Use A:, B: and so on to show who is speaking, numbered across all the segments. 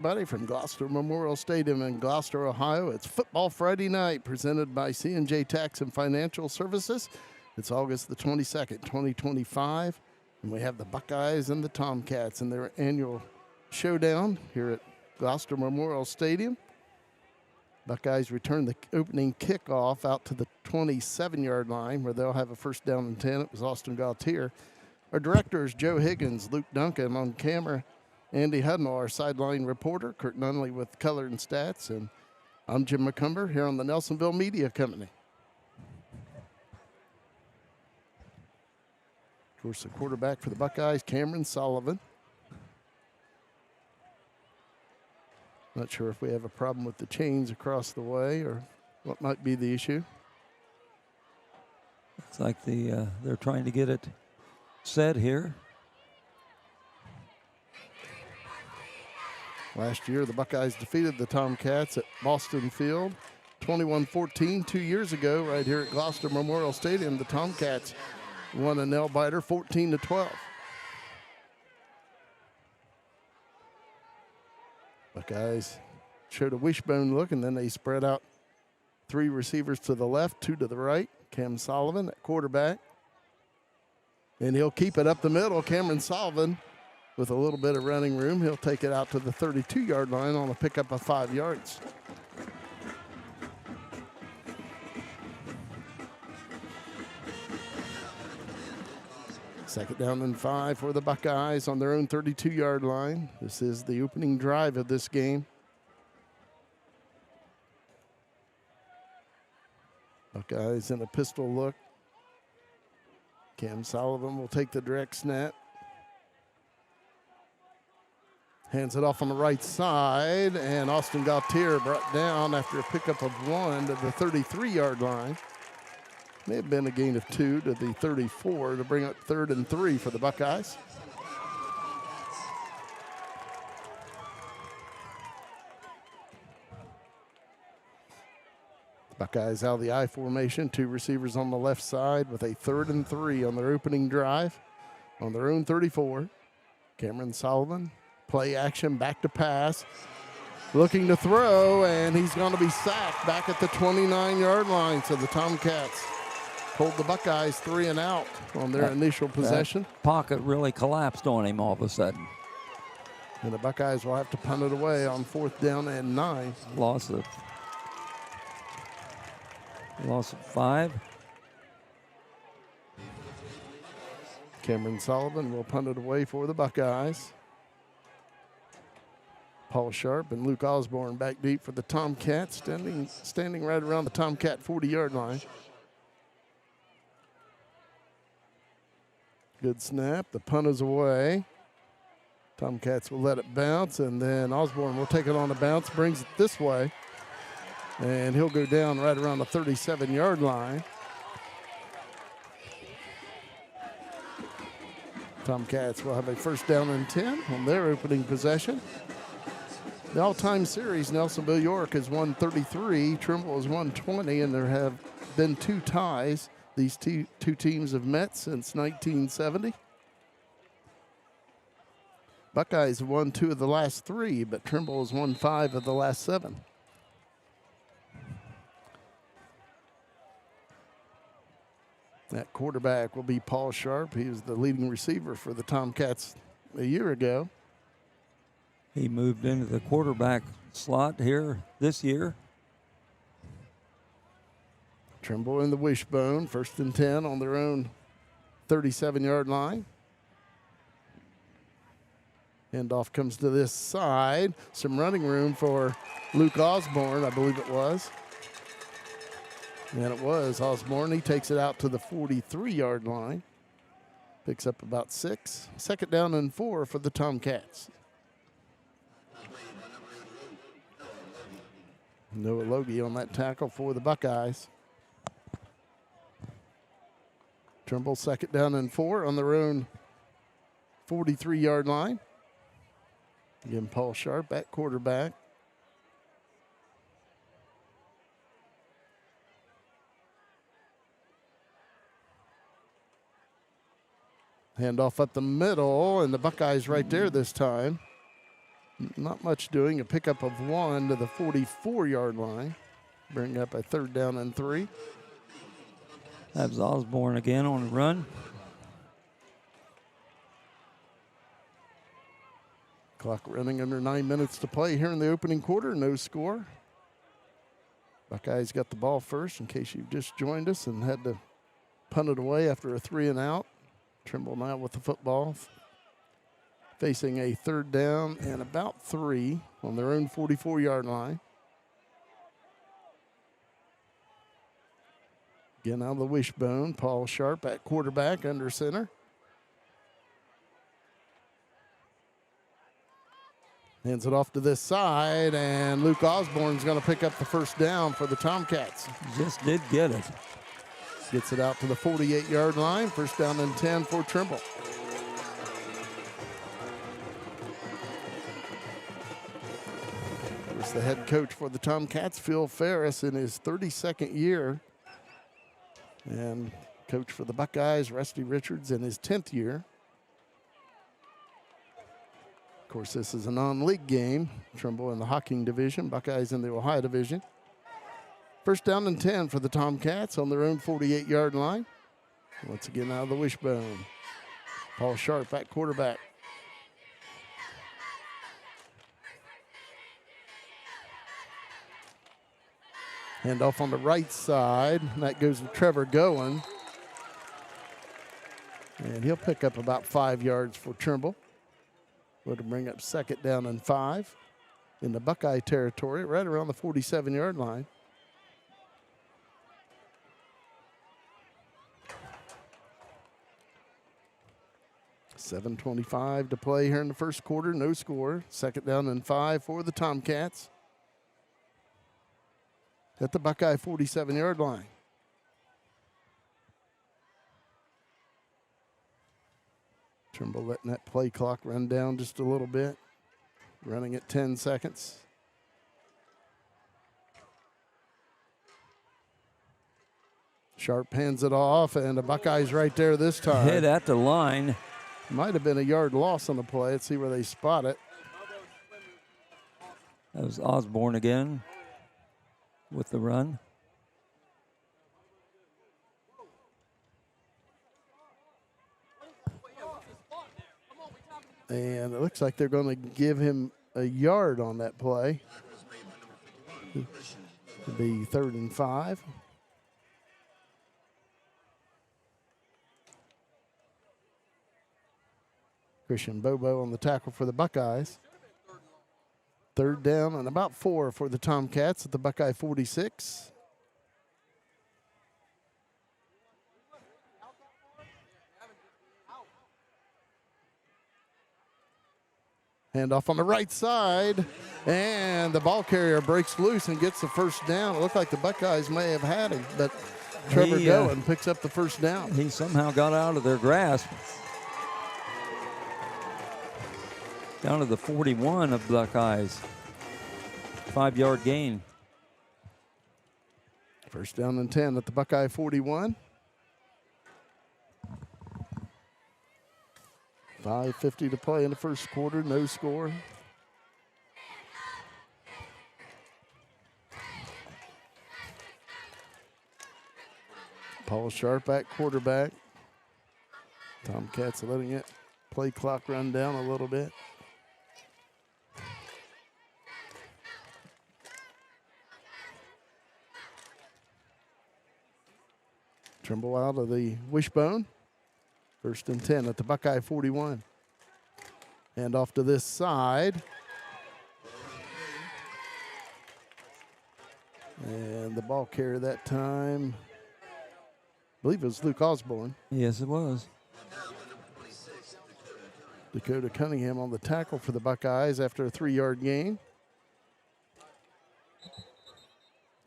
A: Buddy from Gloucester Memorial Stadium in Gloucester, Ohio. It's Football Friday night presented by C&J Tax and Financial Services. It's August the 22nd, 2025, and we have the Buckeyes and the Tomcats in their annual showdown here at Gloucester Memorial Stadium. Buckeyes return the opening kickoff out to the 27-yard line where they'll have a first down and 10. It was Austin Gautier. Our director is Joe Higgins, Luke Duncan on camera. Andy Hudnall, our sideline reporter, Kurt Nunley with color and stats, and I'm Jim McCumber here on the Nelsonville Media Company. Of course, the quarterback for the Buckeyes, Cameron Sullivan. Not sure if we have a problem with the chains across the way or what might be the issue.
B: Looks like they're trying to get it set here.
A: Last year, the Buckeyes defeated the Tomcats at Boston Field, 21-14. 2 years ago, right here at Gloucester Memorial Stadium, the Tomcats won a nail-biter, 14-12. Buckeyes showed a wishbone look, and then they spread out three receivers to the left, two to the right. Cam Sullivan at quarterback. And he'll keep it up the middle. Cameron Sullivan, with a little bit of running room, he'll take it out to the 32-yard line on a pickup of 5 yards. Second down and 5 for the Buckeyes on their own 32-yard line. This is the opening drive of this game. Buckeyes in a pistol look. Cam Sullivan will take the direct snap. Hands it off on the right side, and Austin Gautier brought down after a pickup of 1 to the 33-yard line. May have been a gain of 2 to the 34 to bring up 3rd and 3 for the Buckeyes. Buckeyes out of the I formation, 2 receivers on the left side with a 3rd and 3 on their opening drive on their own 34. Cameron Sullivan. Play action, back to pass, looking to throw, and he's going to be sacked back at the 29-yard line. So the Tomcats hold the Buckeyes 3 and out on their initial possession.
B: That pocket really collapsed on him all of a sudden.
A: And the Buckeyes will have to punt it away on 4th down and 9.
B: Loss of 5.
A: Cameron Sullivan will punt it away for the Buckeyes. Paul Sharp and Luke Osborne back deep for the Tomcats, standing right around the Tomcat 40-yard line. Good snap. The punt is away. Tomcats will let it bounce, and then Osborne will take it on the bounce, brings it this way, and he'll go down right around the 37-yard line. Tomcats will have a first down and 10 on their opening possession. The all-time series, Nelsonville-York has won 33, Trimble has won 20, and there have been 2 ties. These two teams have met since 1970. Buckeyes have won 2 of the last 3, but Trimble has won 5 of the last 7. That quarterback will be Paul Sharp. He was the leading receiver for the Tomcats a year ago.
B: He moved into the quarterback slot here this year.
A: Trimble in the wishbone, 1st and 10 on their own 37-yard line. Handoff comes to this side. Some running room for Luke Osborne, I believe it was. And it was Osborne. He takes it out to the 43-yard line. Picks up about 6. Second down and 4 for the Tomcats. Noah Logie on that tackle for the Buckeyes. Trimble second down and 4 on their own 43-yard line. Again, Paul Sharp at quarterback. Handoff up the middle, and the Buckeyes right there this time. Not much doing. A pickup of 1 to the 44-yard line. Bring up a 3rd down and 3.
B: That was Osborne again on the run.
A: Clock running under 9 minutes to play here in the opening quarter. No score. Buckeyes got the ball first in case you've just joined us and had to punt it away after a 3 and out. Trimble now with the football. Facing a 3rd down and about 3 on their own 44-yard line. Again out of the wishbone. Paul Sharp at quarterback under center. Hands it off to this side, and Luke Osborne's going to pick up the 1st down for the Tomcats.
B: Just did get it.
A: Gets it out to the 48-yard line. 1st down and 10 for Trimble. There's the head coach for the Tomcats, Phil Ferris, in his 32nd year. And coach for the Buckeyes, Rusty Richards, in his 10th year. Of course, this is a non-league game. Trimble in the Hocking division, Buckeyes in the Ohio division. 1st down and 10 for the Tomcats on their own 48-yard line. Once again out of the wishbone. Paul Sharp at quarterback. Handoff on the right side. And that goes with Trevor Goen. And he'll pick up about 5 yards for Trimble. Would bring up 2nd down and 5 in the Buckeye territory, right around the 47-yard line. $7:25 to play here in the 1st quarter. No score. 2nd down and 5 for the Tomcats. At the Buckeye 47-yard line. Trimble letting that play clock run down just a little bit. Running at 10 seconds. Sharp hands it off, and the Buckeyes right there this time.
B: Hit at the line.
A: Might have been a yard loss on the play. Let's see where they spot it.
B: That was Osborne again with the run.
A: And it looks like they're going to give him a yard on that play. It'll be 3rd and 5. Christian Bobo on the tackle for the Buckeyes. 3rd down and about 4 for the Tomcats at the Buckeye 46. Handoff on the right side, and the ball carrier breaks loose and gets the 1st down. It looked like the Buckeyes may have had him, but Trevor Goen picks up the 1st down.
B: He somehow got out of their grasp. Down to the 41 of Buckeyes. 5-yard gain.
A: 1st down and 10 at the Buckeye 41. 5:50 to play in the 1st quarter, no score. Paul Sharp at quarterback. Tomcats letting it play clock run down a little bit. Trimble out of the wishbone. 1st and 10 at the Buckeye 41. And off to this side. And the ball carrier that time, I believe it was Luke Osborne.
B: Yes, it was.
A: Dakota Cunningham on the tackle for the Buckeyes after a 3-yard gain.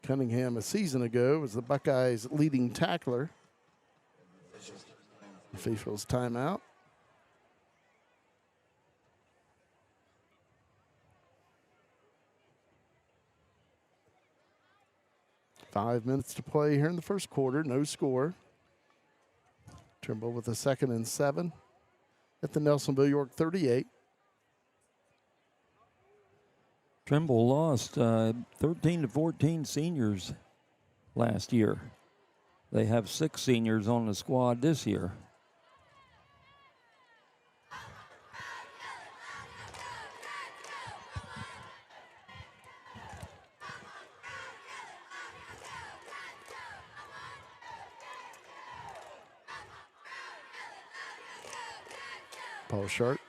A: Cunningham a season ago was the Buckeyes' leading tackler. Officials timeout. Five minutes to play here in the 1st quarter. No score. Trimble with a 2nd and 7 at the Nelsonville-York 38.
B: Trimble lost 13 to 14 seniors last year. They have 6 seniors on the squad this year.
A: Paul Sharp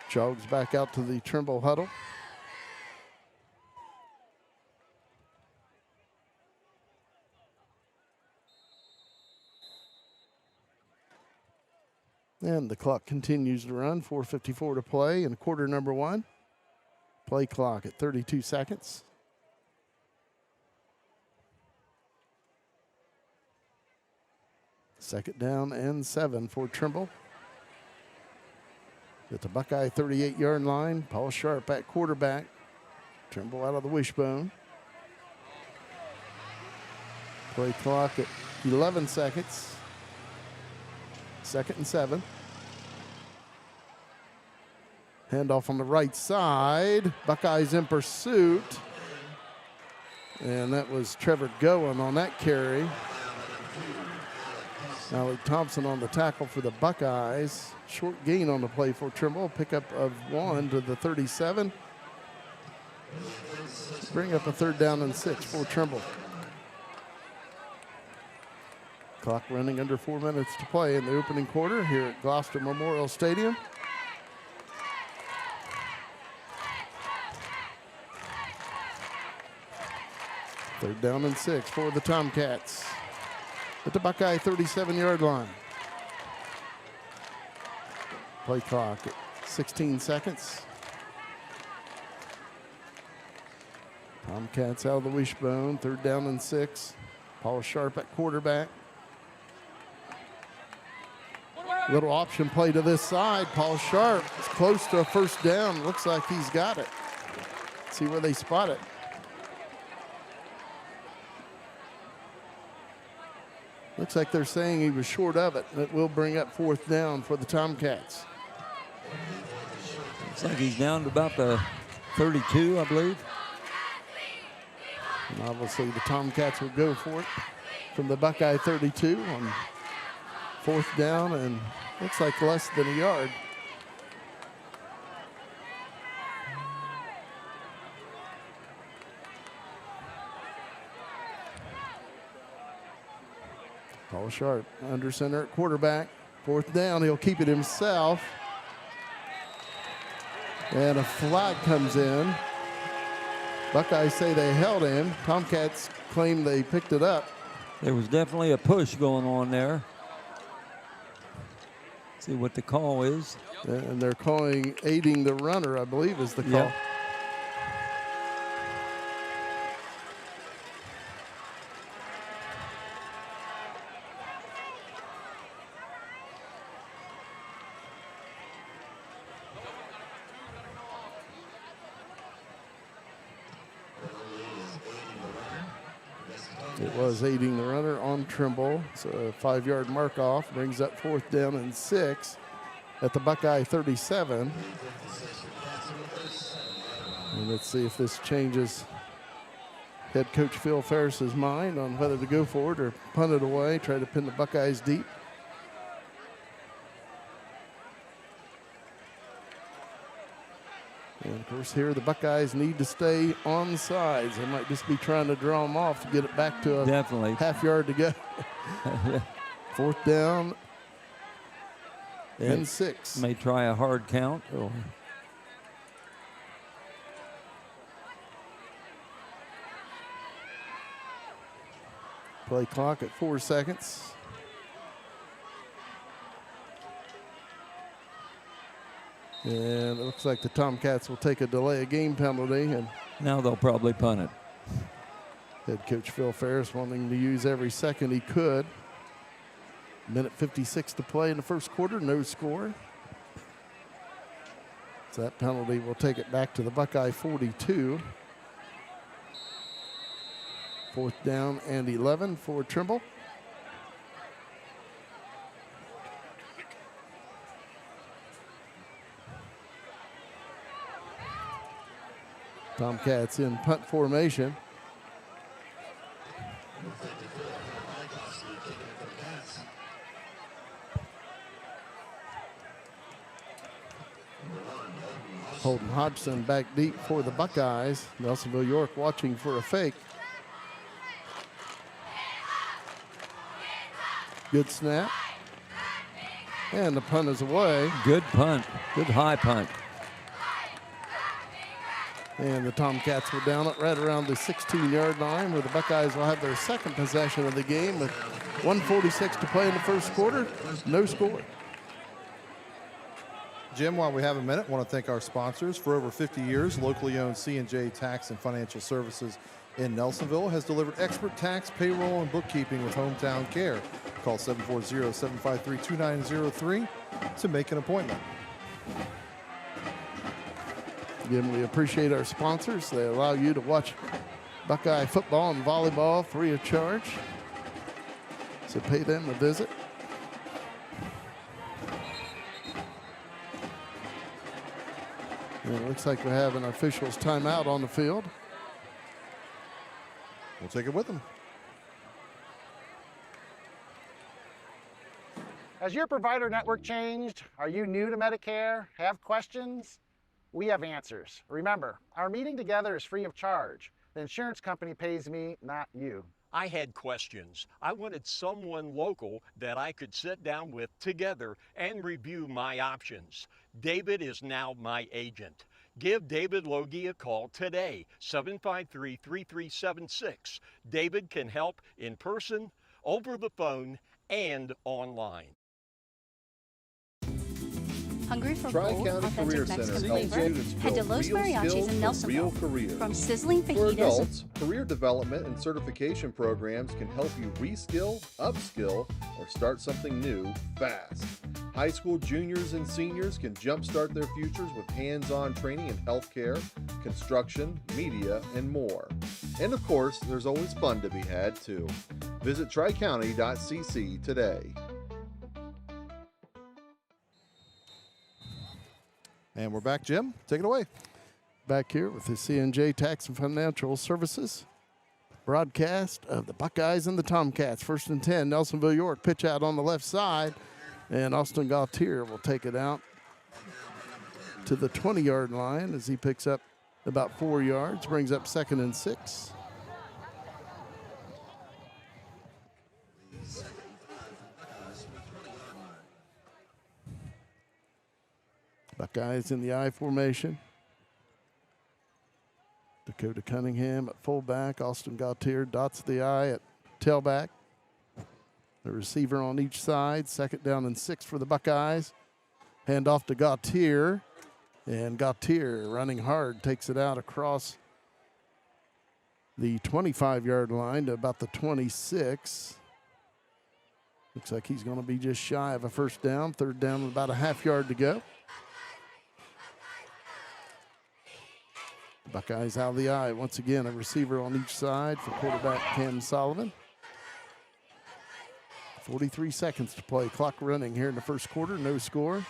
A: jogs back out to the Trimble huddle. And the clock continues to run. 4:54 to play in quarter number 1. Play clock at 32 seconds. Second down and 7 for Trimble. At the Buckeye 38-yard line, Paul Sharp at quarterback. Trimble out of the wishbone. Play clock at 11 seconds. Second and 7. Handoff on the right side. Buckeyes in pursuit. And that was Trevor Goen on that carry. Alec Thompson on the tackle for the Buckeyes. Short gain on the play for Trimble. Pickup of 1 to the 37. Bring up a third down and 6 for Trimble. Clock running under 4 minutes to play in the opening quarter here at Gloucester Memorial Stadium. Third down and 6 for the Tomcats at the Buckeye 37-yard line. Play clock at 16 seconds. Tomcats out of the wishbone. Third down and 6. Paul Sharp at quarterback. Little option play to this side. Paul Sharp is close to a first down. Looks like he's got it. See where they spot it. Looks like they're saying he was short of it. It will bring up fourth down for the Tomcats.
B: Looks like he's down to about the 32, I believe.
A: And obviously the Tomcats will go for it from the Buckeye 32 on fourth down, and looks like less than a yard. Paul Sharp under center at quarterback. Fourth down, he'll keep it himself. And a flag comes in. Buckeyes say they held him. Tomcats claim they picked it up.
B: There was definitely a push going on there. See what the call is.
A: And they're calling aiding the runner, I believe is the call.
B: Yep.
A: It was aiding the runner on Trimble. So a 5-yard mark off brings up fourth down and 6 at the Buckeye 37. And let's see if this changes head coach Phil Ferris's mind on whether to go for it or punt it away, try to pin the Buckeyes deep. And of course here the Buckeyes need to stay on sides. They might just be trying to draw them off to get it back to a
B: Definitely.
A: half yard to go. Fourth down and 6.
B: May try a hard count. Or
A: play clock at 4 seconds. And it looks like the Tomcats will take a delay of game penalty, and
B: now they'll probably punt it.
A: head coach Phil Ferris wanting to use every second he could. Minute 56 to play in the first quarter, no score. So that penalty will take it back to the Buckeye 42. Fourth down and 11 for Trimble. Tomcats in punt formation. Holden Hodgson back deep for the Buckeyes. Nelsonville-York watching for a fake. Good snap. And the punt is away.
B: Good punt. Good high punt.
A: And the Tomcats will down it right around the 16-yard line, where the Buckeyes will have their second possession of the game with 1:46 to play in the first quarter. No score.
C: Jim, while we have a minute, I want to thank our sponsors. For over 50 years, locally owned C&J Tax and Financial Services in Nelsonville has delivered expert tax, payroll, and bookkeeping with hometown care. Call 740-753-2903 to make an appointment.
A: Again, we appreciate our sponsors. They allow you to watch Buckeye football and volleyball free of charge. So pay them a visit. And it looks like we have an official's timeout on the field.
C: We'll take it with them.
D: Has your provider network changed? Are you new to Medicare? Have questions? We have answers. Remember, our meeting together is free of charge. The insurance company pays me, not you.
E: I had questions. I wanted someone local that I could sit down with together and review my options. David is now my agent. Give David Logie a call today, 753-3376. David can help in person, over the phone, and online.
F: Hungry for
G: Tri-County
F: bold,
G: Career
F: authentic
G: Center
F: Mexican
G: helps
F: flavor?
G: students
F: Head to
G: build
F: Los
G: real
F: Mariachis
G: skills
F: in
G: for real
F: Nelsonville.
G: careers.
F: From sizzling
G: For
F: fajitas.
G: adults, career development and certification programs can help you reskill, upskill, or start something new fast. High school juniors and seniors can jumpstart their futures with hands-on training in healthcare, construction, media, and more. And of course, there's always fun to be had too. Visit tricounty.cc today.
C: And we're back, Jim. Take it away.
A: Back here with the C&J Tax and Financial Services broadcast of the Buckeyes and the Tomcats. 1st and 10, Nelsonville-York pitch out on the left side, and Austin Gautier will take it out to the 20-yard line as he picks up about 4 yards, brings up 2nd and 6. Buckeyes in the I formation. Dakota Cunningham at fullback. Austin Gautier dots the I at tailback. The receiver on each side. 2nd down and 6 for the Buckeyes. Hand off to Gautier. And Gautier, running hard, takes it out across the 25-yard line to about the 26. Looks like he's going to be just shy of a 1st down. 3rd down with about a half yard to go. Buckeyes out of the I. Once again, a receiver on each side for quarterback Cam Sullivan. 43 seconds to play. Clock running here in the first quarter. No score.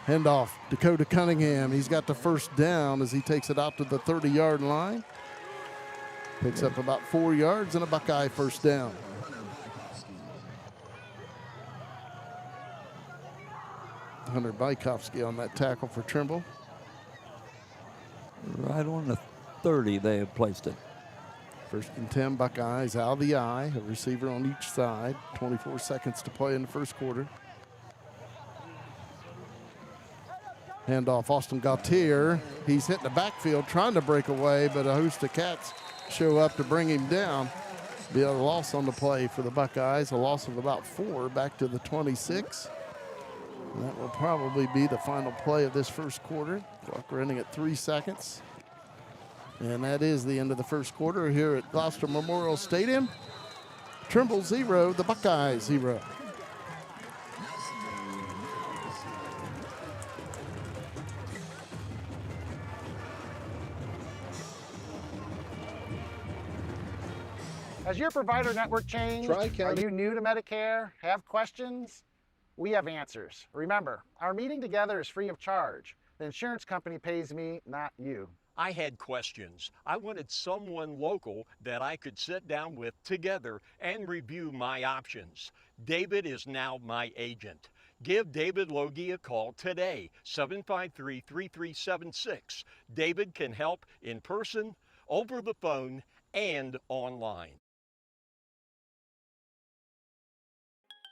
A: Handoff, Dakota Cunningham. He's got the 1st down as he takes it out to the 30-yard line. Picks up about 4 yards and a Buckeye 1st down. Hunter Bykowski on that tackle for Trimble.
B: Right on the 30, they have placed it.
A: 1st and 10, Buckeyes out of the I. A receiver on each side. 24 seconds to play in the first quarter. Handoff, Austin Gautier. He's hitting the backfield trying to break away, but a host of cats show up to bring him down. Be a loss on the play for the Buckeyes. A loss of about 4 back to the 26. And that will probably be the final play of this first quarter. Clock running at 3 seconds. And that is the end of the first quarter here at Gloucester Memorial Stadium. Trimble 0, the Buckeyes 0.
D: Has your provider network changed?
G: Tri-County.
D: Are you new to Medicare? Have questions? We have answers. Remember, our meeting together is free of charge. The insurance company pays me, not you.
E: I had questions. I wanted someone local that I could sit down with together and review my options. David is now my agent. Give David Logie a call today, 753-3376. David can help in person, over the phone, and online.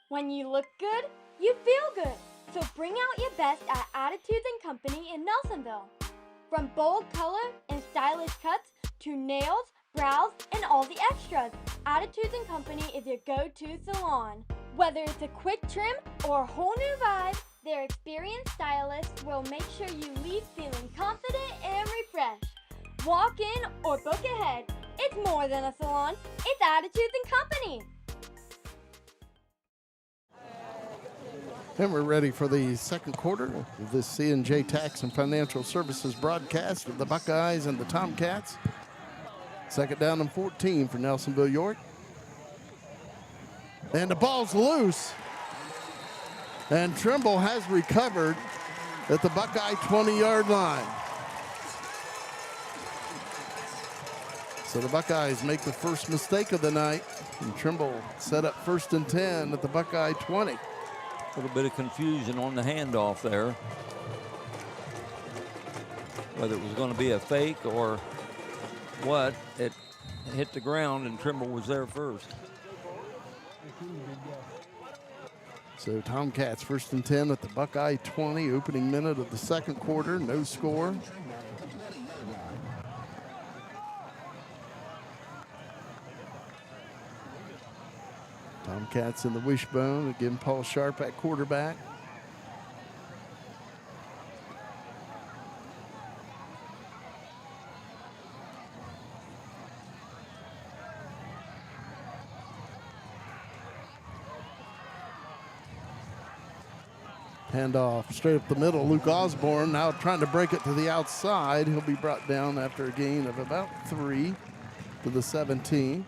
F: When you look good, you feel good. So bring out your best at Attitudes & Company in Nelsonville. From bold color and stylish cuts to nails, brows, and all the extras, Attitudes & Company is your go-to salon. Whether it's a quick trim or a whole new vibe, their experienced stylists will make sure you leave feeling confident and refreshed. Walk in or book ahead. It's more than a salon, it's Attitudes & Company.
A: And we're ready for the second quarter of this C&J Tax and Financial Services broadcast of the Buckeyes and the Tomcats. Second down and 14 for Nelsonville-York. And the ball's loose. And Trimble has recovered at the Buckeye 20-yard line. So the Buckeyes make the first mistake of the night. And Trimble set up 1st and 10 at the Buckeye 20.
B: A little bit of confusion on the handoff there. Whether it was going to be a fake or what, it hit the ground and Trimble was there first.
A: So Tomcats 1st and 10 at the Buckeye 20, opening minute of the second quarter, no score. Tomcats in the wishbone, again Paul Sharp at quarterback. Handoff straight up the middle. Luke Osborne now trying to break it to the outside. He'll be brought down after a gain of about 3 to the 17.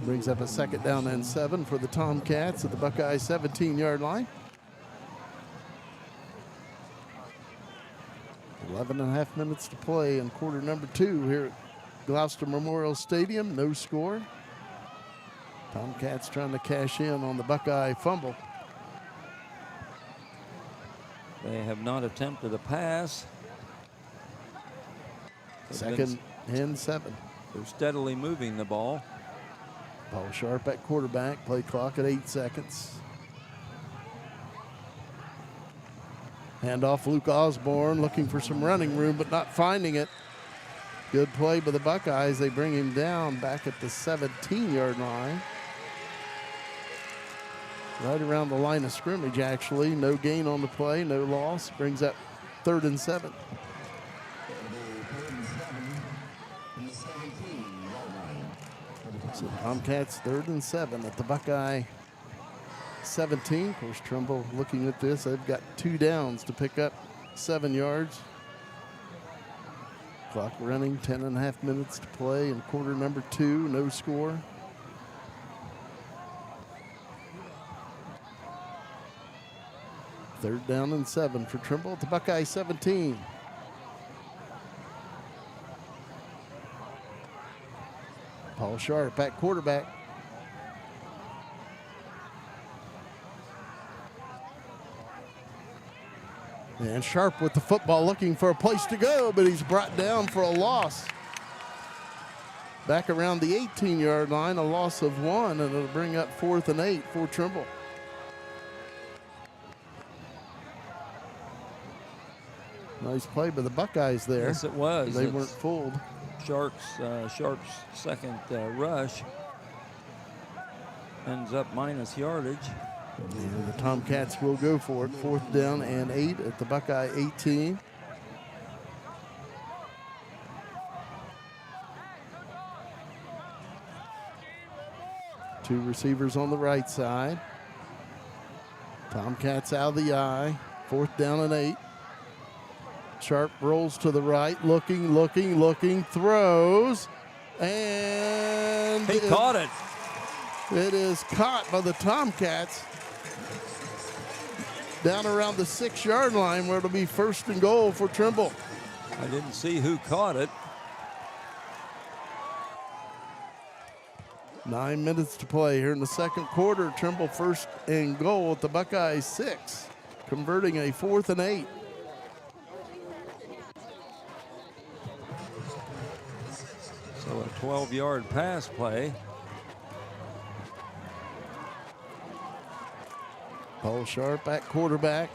A: Brings up a second down and 7 for the Tomcats at the Buckeye 17-yard line. 11 and a half minutes to play in quarter number 2 here at Gloucester Memorial Stadium. No score. Tomcats trying to cash in on the Buckeye fumble.
B: They have not attempted a pass.
A: Second and 7.
B: They're steadily moving the ball.
A: Paul Sharp at quarterback. Play clock at 8 seconds. Handoff Luke Osborne looking for some running room but not finding it. Good play by the Buckeyes. They bring him down back at the 17-yard line. Right around the line of scrimmage, actually. No gain on the play, no loss. Brings up 3rd and 7. So Tomcats 3rd and 7 at the Buckeye 17. Of course, Trimble looking at this. They've got 2 downs to pick up 7 yards. Clock running, 10 and a half minutes to play in quarter number 2. No score. Third down and 7 for Trimble at the Buckeye 17. Paul Sharp at quarterback. And Sharp with the football looking for a place to go, but he's brought down for a loss. Back around the 18-yard line, a loss of 1, and it'll bring up 4th and 8 for Trimble. Nice play by the Buckeyes there.
B: Yes, it was.
A: They weren't fooled.
B: Sharp's second rush ends up minus yardage.
A: And the Tomcats will go for it. 4th down and 8 at the Buckeye 18. Two receivers on the right side. Tomcats out of the eye. 4th down and 8. Sharp rolls to the right, looking, throws, and
B: he caught it.
A: It is caught by the Tomcats down around the 6-yard line where it'll be 1st and goal for Trimble.
B: I didn't see who caught it.
A: 9 minutes to play here in the second quarter. Trimble 1st and goal at the Buckeyes 6, converting a 4th and 8.
B: So a 12-yard pass play.
A: Paul Sharp at quarterback.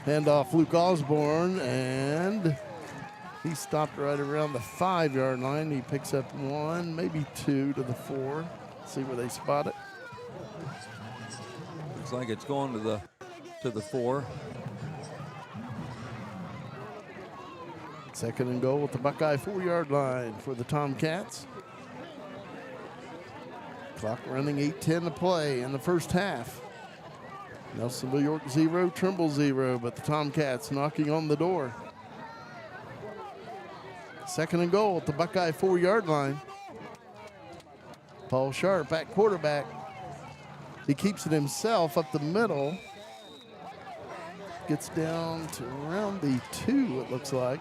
A: Handoff Luke Osborne, and he stopped right around the 5-yard line. He picks up 1, maybe 2 to the 4. See where they spot it.
B: Looks like it's going to the 4.
A: 2nd and goal at the Buckeye 4-yard line for the Tomcats. Clock running, 8:10 to play in the first half. Nelsonville-York 0, Trimble 0, but the Tomcats knocking on the door. 2nd and goal at the Buckeye 4-yard line. Paul Sharp at quarterback. He keeps it himself up the middle. Gets down to around the 2, it looks like.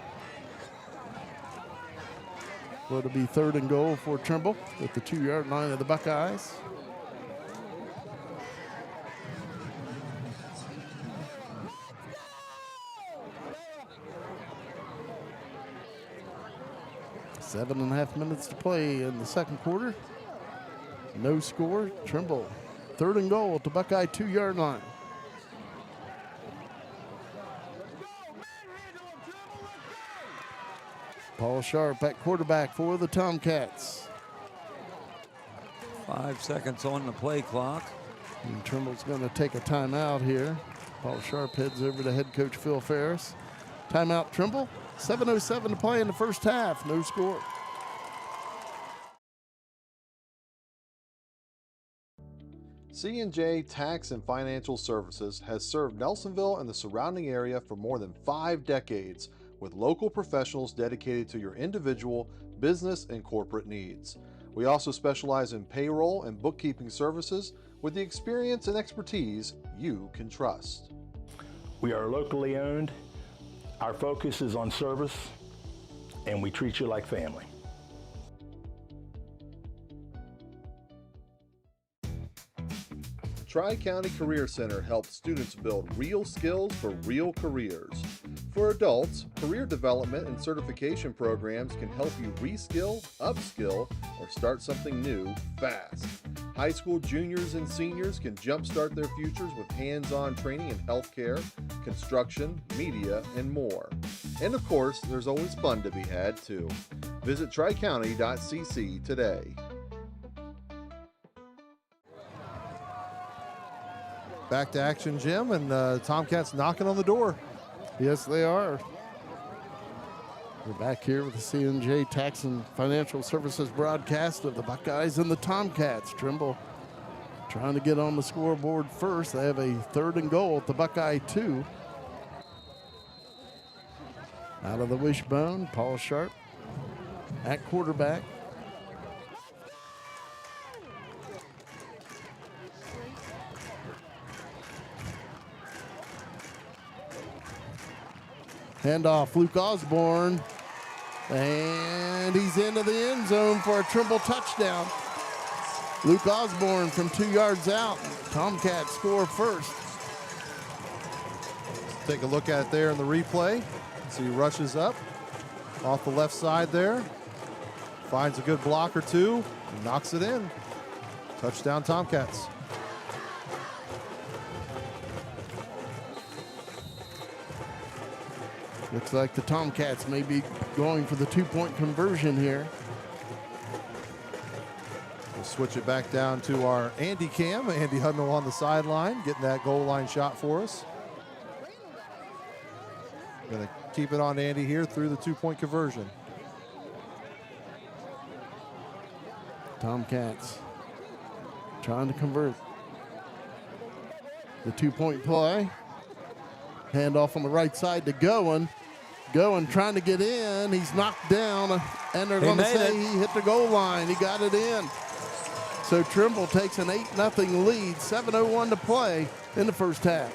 A: Well, it'll be 3rd and goal for Trimble at the 2-yard line of the Buckeyes. Seven and a half minutes to play in the second quarter. No score. Trimble 3rd and goal at the Buckeye 2-yard line. Paul Sharp at quarterback for the Tomcats.
B: 5 seconds on the play clock.
A: And Trimble's going to take a timeout here. Paul Sharp heads over to head coach Phil Ferris. Timeout Trimble. 7:07 to play in the first half. No score.
G: C&J Tax and Financial Services has served Nelsonville and the surrounding area for more than 5 decades, with local professionals dedicated to your individual, business, and corporate needs. We also specialize in payroll and bookkeeping services with the experience and expertise you can trust.
H: We are locally owned. Our focus is on service, and we treat you like family.
G: Tri-County Career Center helps students build real skills for real careers. For adults, career development and certification programs can help you reskill, upskill, or start something new fast. High school juniors and seniors can jumpstart their futures with hands-on training in healthcare, construction, media, and more. And of course, there's always fun to be had too. Visit tricounty.cc today.
C: Back to action, Jim, and Tomcats knocking on the door.
A: Yes, they are. We're back here with the C&J Tax and Financial Services broadcast of the Buckeyes and the Tomcats. Trimble trying to get on the scoreboard first. They have a 3rd and goal at the Buckeye 2. Out of the wishbone, Paul Sharp at quarterback. Handoff, Luke Osborne, and he's into the end zone for a Trimble touchdown. Luke Osborne from 2 yards out. Tomcats score first.
C: Take a look at it there in the replay. So he rushes up off the left side there, finds a good block or two, and knocks it in. Touchdown Tomcats.
A: Looks like the Tomcats may be going for the 2-point conversion here.
C: We'll switch it back down to our Andy cam. Andy Hudnall on the sideline, getting that goal line shot for us. Going to keep it on Andy here through the 2-point conversion.
A: Tomcats trying to convert. The 2-point play. Handoff on the right side to Goen. going, trying to get in. He's knocked down, and they're going to say he hit the goal line. He got it in. So Trimble takes an 8-0 lead, 7:01 to play in the first half.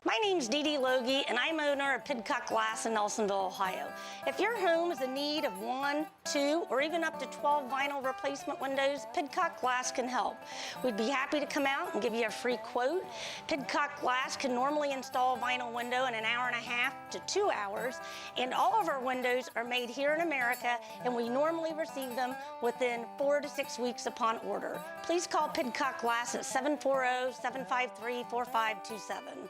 I: My name's Dee Dee Logie, and I'm owner of Pidcock Glass in Nelsonville, Ohio. If your home is in need of 1, 2, or even up to 12 vinyl replacement windows, Pidcock Glass can help. We'd be happy to come out and give you a free quote. Pidcock Glass can normally install a vinyl window in an hour and a half to 2 hours, and all of our windows are made here in America, and we normally receive them within 4 to 6 weeks upon order. Please call Pidcock Glass at 740-753-4527.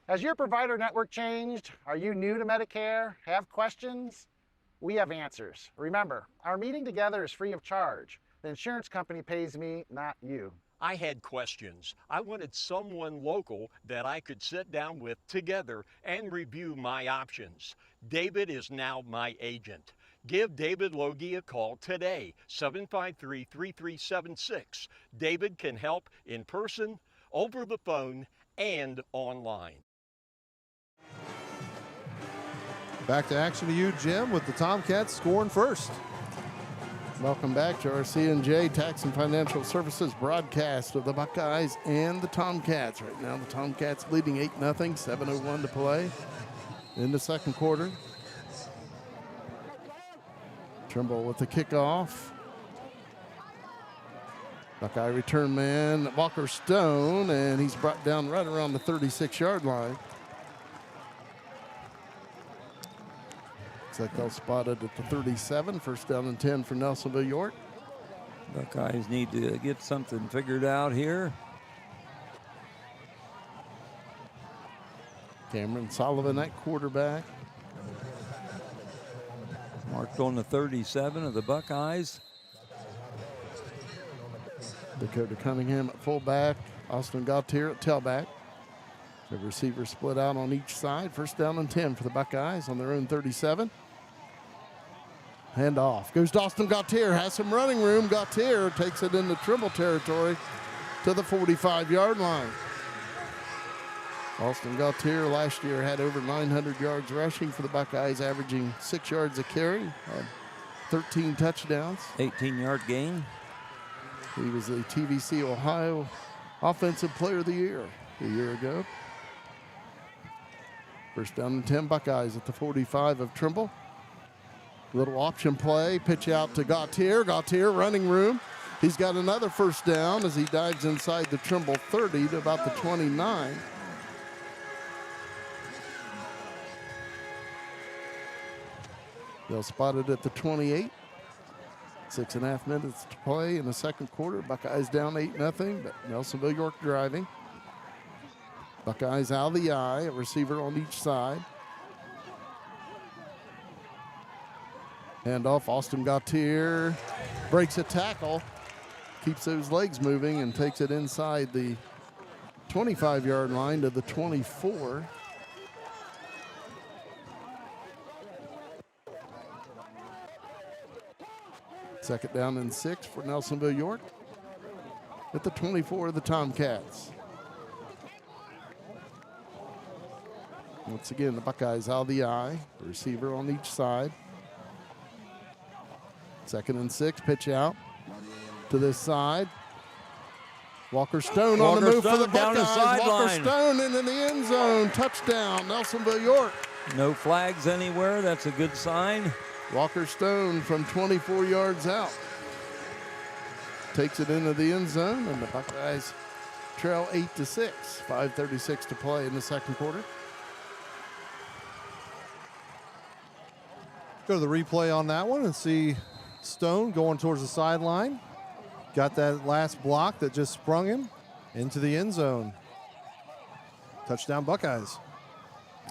D: Has your provider network changed? Are you new to Medicare? Have questions? We have answers. Remember, our meeting together is free of charge. The insurance company pays me, not you.
E: I had questions. I wanted someone local that I could sit down with together and review my options. David is now my agent. Give David Logie a call today, 753-3376. David can help in person, over the phone, and online.
C: Back to action to you, Jim, with the Tomcats scoring first.
A: Welcome back to our C&J Tax and Financial Services broadcast of the Buckeyes and the Tomcats. Right now, the Tomcats leading 8-0, 7:01 to play in the second quarter. Trimble with the kickoff. Buckeye return man, Walker Stone, and he's brought down right around the 36-yard line. Looks like they'll spot it at the 37, first down and 10 for Nelsonville-York.
B: Buckeyes need to get something figured out here.
A: Cameron Sullivan at quarterback.
B: Marked on the 37 of the Buckeyes.
A: Dakota Cunningham at fullback. Austin Gautier at tailback. The receivers split out on each side. First down and 10 for the Buckeyes on their own 37. Hand off. Goes to Austin Gautier. Has some running room. Gautier takes it into Trimble territory to the 45-yard line. Austin Gautier last year had over 900 yards rushing for the Buckeyes, averaging 6 yards a carry. Had 13 touchdowns.
B: 18-yard gain.
A: He was the TVC Ohio Offensive Player of the Year a year ago. First down and 10 Buckeyes at the 45 of Trimble. Little option play, pitch out to Gautier. Gautier running room. He's got another first down as he dives inside the Trimble 30 to about the 29. They'll spot it at the 28. 6.5 minutes to play in the second quarter. Buckeyes down 8-0, but Nelsonville-York driving. Buckeyes out of the eye, a receiver on each side. Handoff, Austin Gautier breaks a tackle, keeps those legs moving and takes it inside the 25-yard line to the 24. Second down and 6 for Nelsonville-York at the 24 of the Tomcats. Once again, the Buckeyes out of the eye, the receiver on each side. Second and 6, pitch out to this side. Walker Stone on the move for the Buckeyes. Walker Stone into the end zone. Touchdown, Nelsonville-York.
B: No flags anywhere. That's a good sign.
A: Walker Stone from 24 yards out takes it into the end zone, and the Buckeyes trail 8-6. 5:36 to play in the second quarter.
C: Go to the replay on that one and see Stone going towards the sideline. Got that last block that just sprung him into the end zone. Touchdown Buckeyes.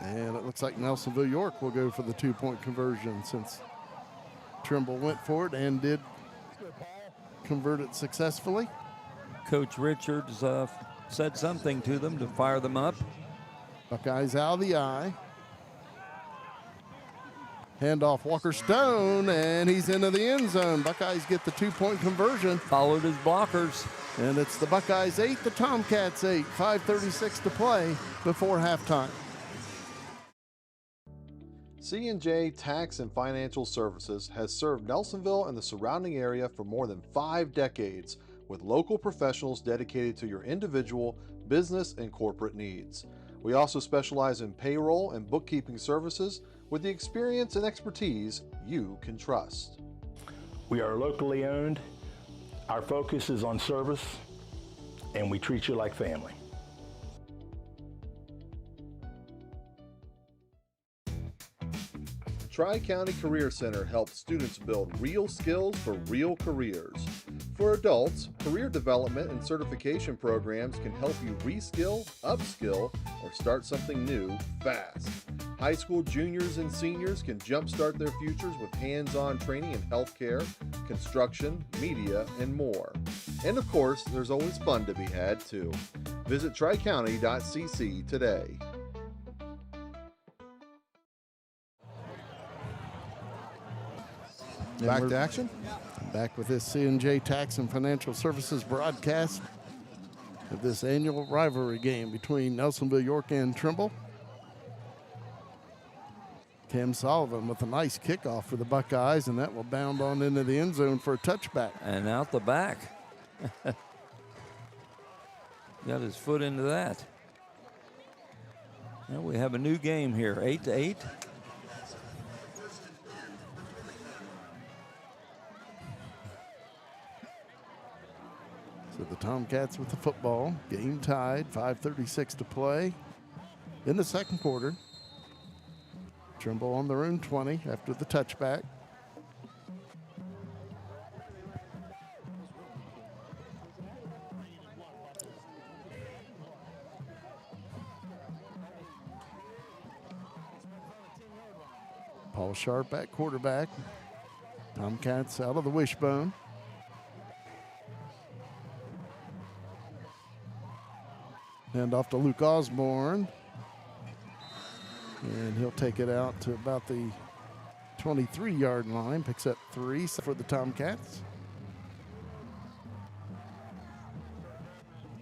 A: And it looks like Nelsonville-York will go for the 2-point conversion since Trimble went for it and did convert it successfully.
B: Coach Richards said something to them to fire them up.
A: Buckeyes out of the eye. Handoff Walker Stone, and he's into the end zone. Buckeyes get the 2-point conversion.
B: Followed his blockers.
A: And it's the Buckeyes 8, the Tomcats 8. 5:36 to play before halftime.
G: C&J Tax and Financial Services has served Nelsonville and the surrounding area for more than 5 decades with local professionals dedicated to your individual, business, and corporate needs. We also specialize in payroll and bookkeeping services with the experience and expertise you can trust.
H: We are locally owned. Our focus is on service, and we treat you like family.
G: Tri-County Career Center helps students build real skills for real careers. For adults, career development and certification programs can help you reskill, upskill, or start something new fast. High school juniors and seniors can jumpstart their futures with hands-on training in healthcare, construction, media, and more. And of course, there's always fun to be had too. Visit tricounty.cc today.
C: Back to action.
A: Back with this C&J Tax and Financial Services broadcast of this annual rivalry game between Nelsonville-York and Trimble. Cam Sullivan with a nice kickoff for the Buckeyes, and that will bound on into the end zone for a touchback.
B: And out the back. Got his foot into that. Now we have a new game here, 8-8.
A: So the Tomcats with the football. Game tied, 5:36 to play in the second quarter. Trimble on their own 20 after the touchback. Paul Sharp at quarterback. Tomcats out of the wishbone. Hand off to Luke Osborne. And he'll take it out to about the 23-yard line. Picks up 3 for the Tomcats.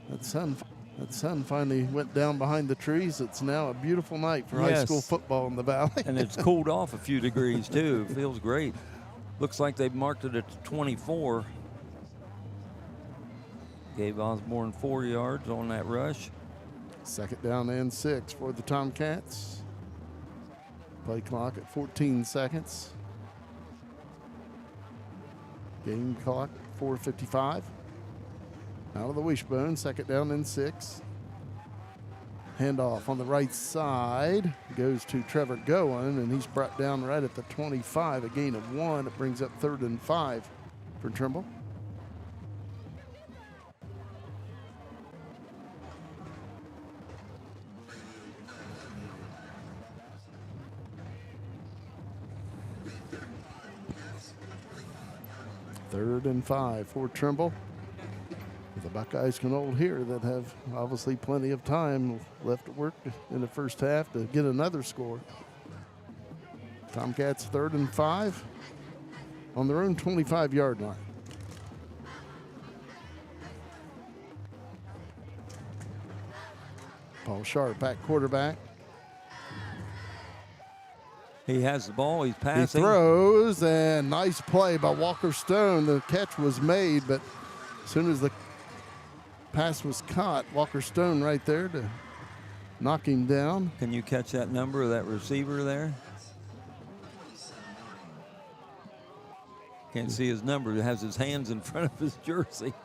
A: That sun finally went down behind the trees. It's now a beautiful night for high school football in the Valley.
B: And it's cooled off a few degrees, too. Feels great. Looks like they've marked it at 24. Gave Osborne 4 yards on that rush.
A: Second down and 6 for the Tomcats. Play clock at 14 seconds. Game clock 4:55. Out of the wishbone, second down and 6. Handoff on the right side goes to Trevor Goen, and he's brought down right at the 25, a gain of 1. It brings up 3rd and 5 for Trimble. Third and 5 for Trimble. The Buckeyes can hold here that have obviously plenty of time left to work in the first half to get another score. Tomcats 3rd and 5 on their own 25-yard line. Paul Sharp at quarterback.
B: He has the ball. He's passing.
A: He throws, and nice play by Walker Stone. The catch was made, but as soon as the pass was caught, Walker Stone right there to knock him down.
B: Can you catch that number of that receiver there? Can't see his number. He has his hands in front of his jersey.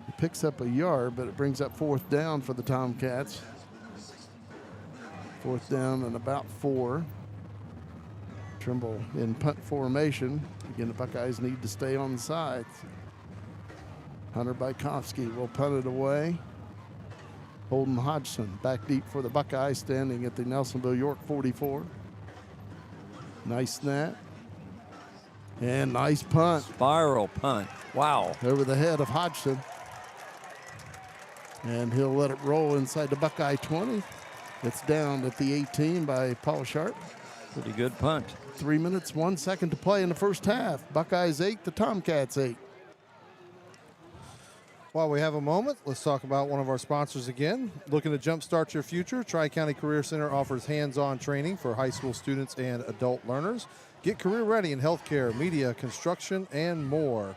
A: He picks up a yard, but it brings up 4th down for the Tomcats. 4th down and about 4. Trimble in punt formation. Again, the Buckeyes need to stay on the sides. Hunter Bykowski will punt it away. Holden Hodgson back deep for the Buckeyes, standing at the Nelsonville-York 44. Nice snap. And nice punt.
B: Spiral punt. Wow.
A: Over the head of Hodgson. And he'll let it roll inside the Buckeye 20. It's down at the 18 by Paul Sharp.
B: Pretty good punt.
A: 3 minutes, 1 second to play in the first half. Buckeyes 8, the Tomcats 8.
C: While we have a moment, let's talk about one of our sponsors again. Looking to jumpstart your future? Tri-County Career Center offers hands-on training for high school students and adult learners. Get career ready in healthcare, media, construction, and more.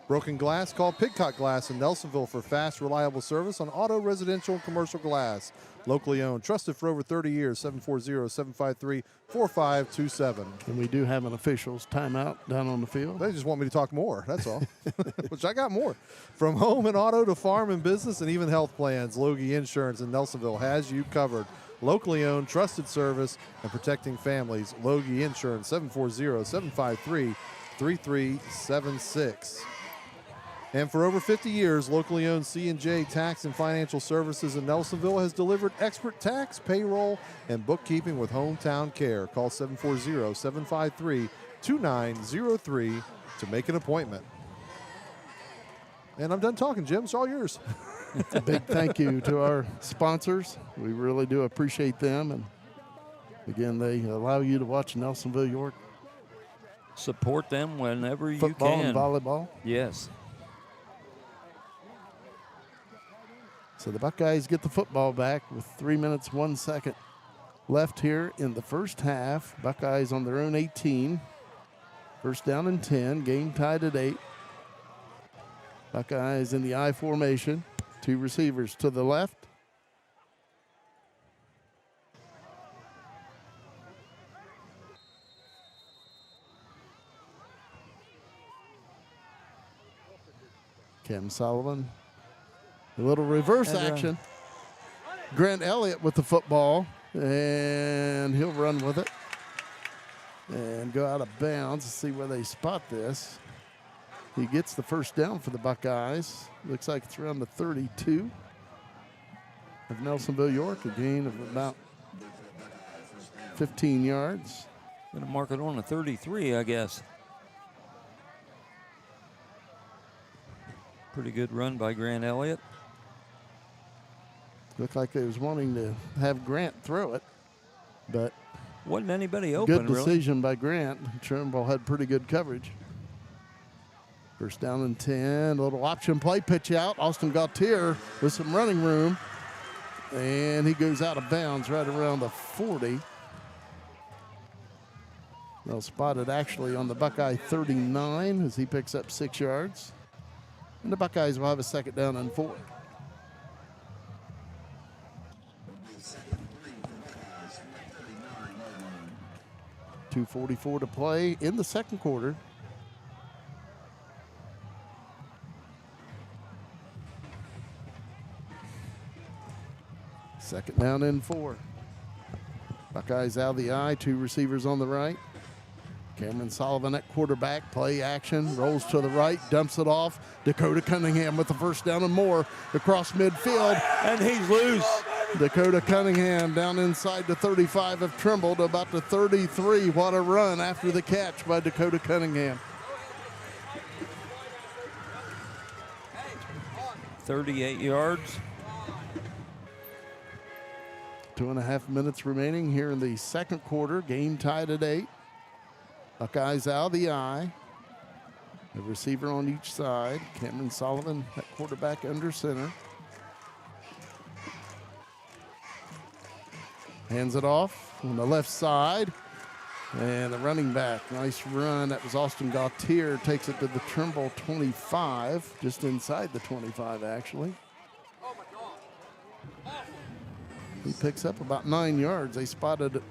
C: Broken glass? Call Pidcock Glass in Nelsonville for fast, reliable service on auto, residential, and commercial glass. Locally owned, trusted for over 30 years, 740-753-4527.
A: And we do have an officials timeout down on the field.
C: They just want me to talk more, that's all, which I got more. From home and auto to farm and business and even health plans, Logie Insurance in Nelsonville has you covered. Locally owned, trusted service, and protecting families. Logie Insurance, 740-753-3376. And for over 50 years, locally owned C&J Tax and Financial Services in Nelsonville has delivered expert tax, payroll, and bookkeeping with hometown care. Call 740-753-2903 to make an appointment. And I'm done talking, Jim. It's all yours.
A: A big thank you to our sponsors. We really do appreciate them. And again, they allow you to watch Nelsonville-York
B: Support them whenever you
A: football
B: can.
A: and volleyball.
B: Yes.
A: So the Buckeyes get the football back with 3 minutes, 1 second left here in the first half. Buckeyes on their own 18. First down and 10. Game tied at 8. Buckeyes in the I formation. Two receivers to the left. Cam Sullivan. A little reverse action. Grant Elliott with the football, and he'll run with it and go out of bounds. Let's see where they spot this. He gets the first down for the Buckeyes. Looks like it's around the 32 of Nelsonville-York, a gain of about 15 yards.
B: Going to mark it on the 33, I guess. Pretty good run by Grant Elliott.
A: Looked like they was wanting to have Grant throw it, but
B: wasn't anybody open,
A: good decision by Grant. Trimble had pretty good coverage. First down and 10, a little option play, pitch out. Austin Gautier with some running room, and he goes out of bounds right around the 40. They'll spot it actually on the Buckeye 39 as he picks up 6 yards. And the Buckeyes will have a second down and 4. .244 to play in the second quarter. Second down and 4. Buckeyes out of the I, two receivers on the right. Cameron Sullivan at quarterback, play action, rolls to the right, dumps it off. Dakota Cunningham with the first down and more across midfield.
B: And he's loose.
A: Dakota Cunningham down inside the 35 of Trimble to about the 33. What a run after the catch by Dakota Cunningham.
B: 38 yards.
A: 2.5 minutes remaining here in the second quarter. Game tied at 8. Buckeyes out of the I. A receiver on each side. Cameron Sullivan at quarterback under center. Hands it off on the left side. And the running back, nice run. That was Austin Gautier, takes it to the Trimble 25, just inside the 25 actually. He picks up about 9 yards. They spotted it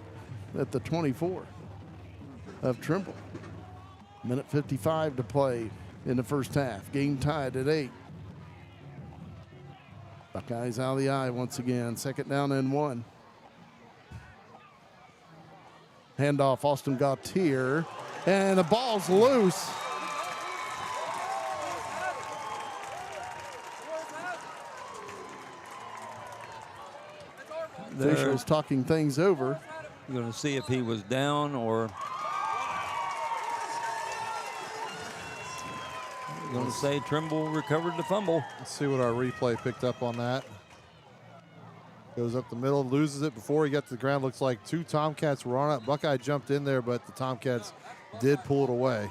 A: at the 24 of Trimble. Minute 55 to play in the first half. Game tied at 8. Buckeyes out of the I once again. Second down and 1. Handoff, Austin Gautier, and the ball's loose. Officials talking things over.
B: You're going to see if he was down or you're going to say Trimble recovered the fumble.
C: Let's see what our replay picked up on that. Goes up the middle, loses it before he got to the ground. Looks like two Tomcats were on it. Buckeye jumped in there, but the Tomcats did pull it away.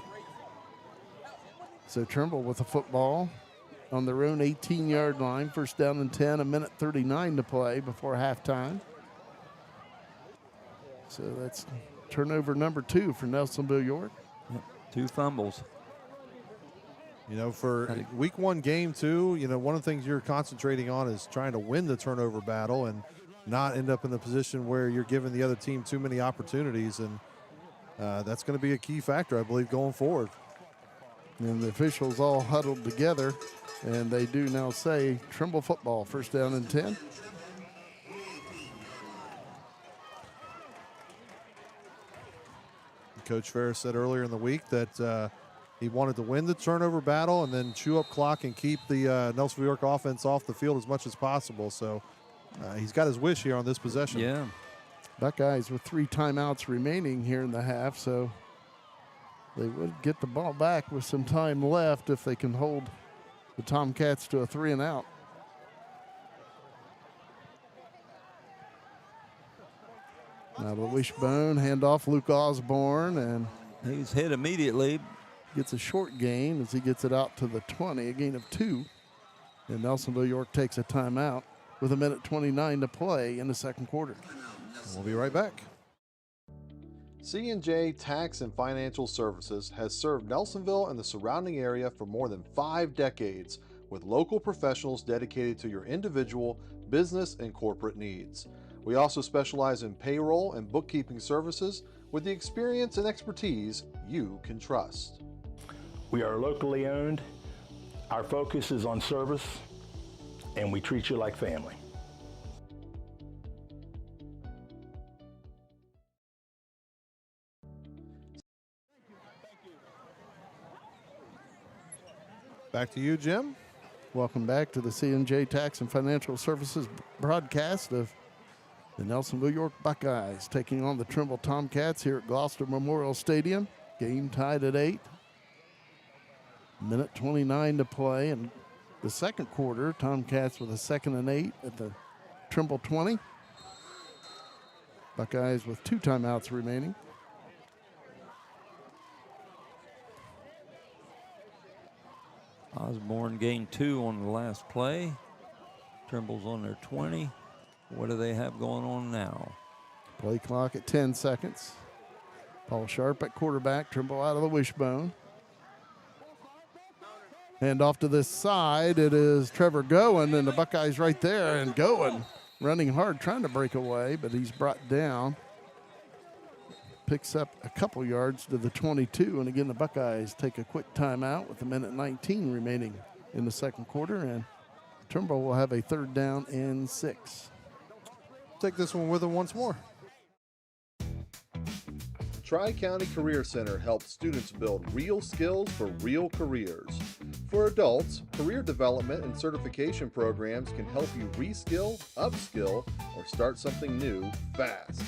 A: So Trimble with the football on their own 18-yard line. First down and 10, a minute 39 to play before halftime. So that's turnover number 2 for Nelsonville-York.
B: Yep, 2 fumbles.
C: You know, for week 1 game too, you know, one of the things you're concentrating on is trying to win the turnover battle and not end up in the position where you're giving the other team too many opportunities. And that's going to be a key factor, I believe, going forward.
A: And the officials all huddled together, and they do now say Trimble football, first down and 10.
C: Coach Ferris said earlier in the week that he wanted to win the turnover battle and then chew up clock and keep the Nelsonville-York offense off the field as much as possible. So he's got his wish here on this possession.
B: Yeah.
A: Buckeyes with 3 timeouts remaining here in the half, so they would get the ball back with some time left if they can hold the Tomcats to a 3 and out. Now the wishbone, handoff, Luke Osborne, and
B: he's hit immediately.
A: Gets a short gain as he gets it out to the 20, a gain of 2. And Nelsonville-York takes a timeout with a minute 29 to play in the second quarter.
C: We'll be right back.
G: C&J Tax and Financial Services has served Nelsonville and the surrounding area for more than 5 decades with local professionals dedicated to your individual, business, and corporate needs. We also specialize in payroll and bookkeeping services with the experience and expertise you can trust.
H: We are locally owned. Our focus is on service, and we treat you like family.
C: Back to you, Jim.
A: Welcome back to the C&J Tax and Financial Services broadcast of the Nelsonville-York Buckeyes taking on the Trimble Tomcats here at Gloucester Memorial Stadium. Game tied at 8. Minute 29 to play in the second quarter. Tomcats with a 2nd and 8 at the Trimble 20. Buckeyes with 2 timeouts remaining.
B: Osborne gained 2 on the last play. Trimble's on their 20. What do they have going on now?
A: Play clock at 10 seconds. Paul Sharp at quarterback. Trimble out of the wishbone. Hand off to this side. It is Trevor Goen, and the Buckeyes right there. And Goen running hard, trying to break away, but he's brought down. Picks up a couple yards to the 22. And again, the Buckeyes take a quick timeout with a minute 19 remaining in the second quarter. And Trimble will have a 3rd down and 6.
C: Take this one with him once more.
G: Tri-County Career Center helps students build real skills for real careers. For adults, career development and certification programs can help you reskill, upskill, or start something new fast.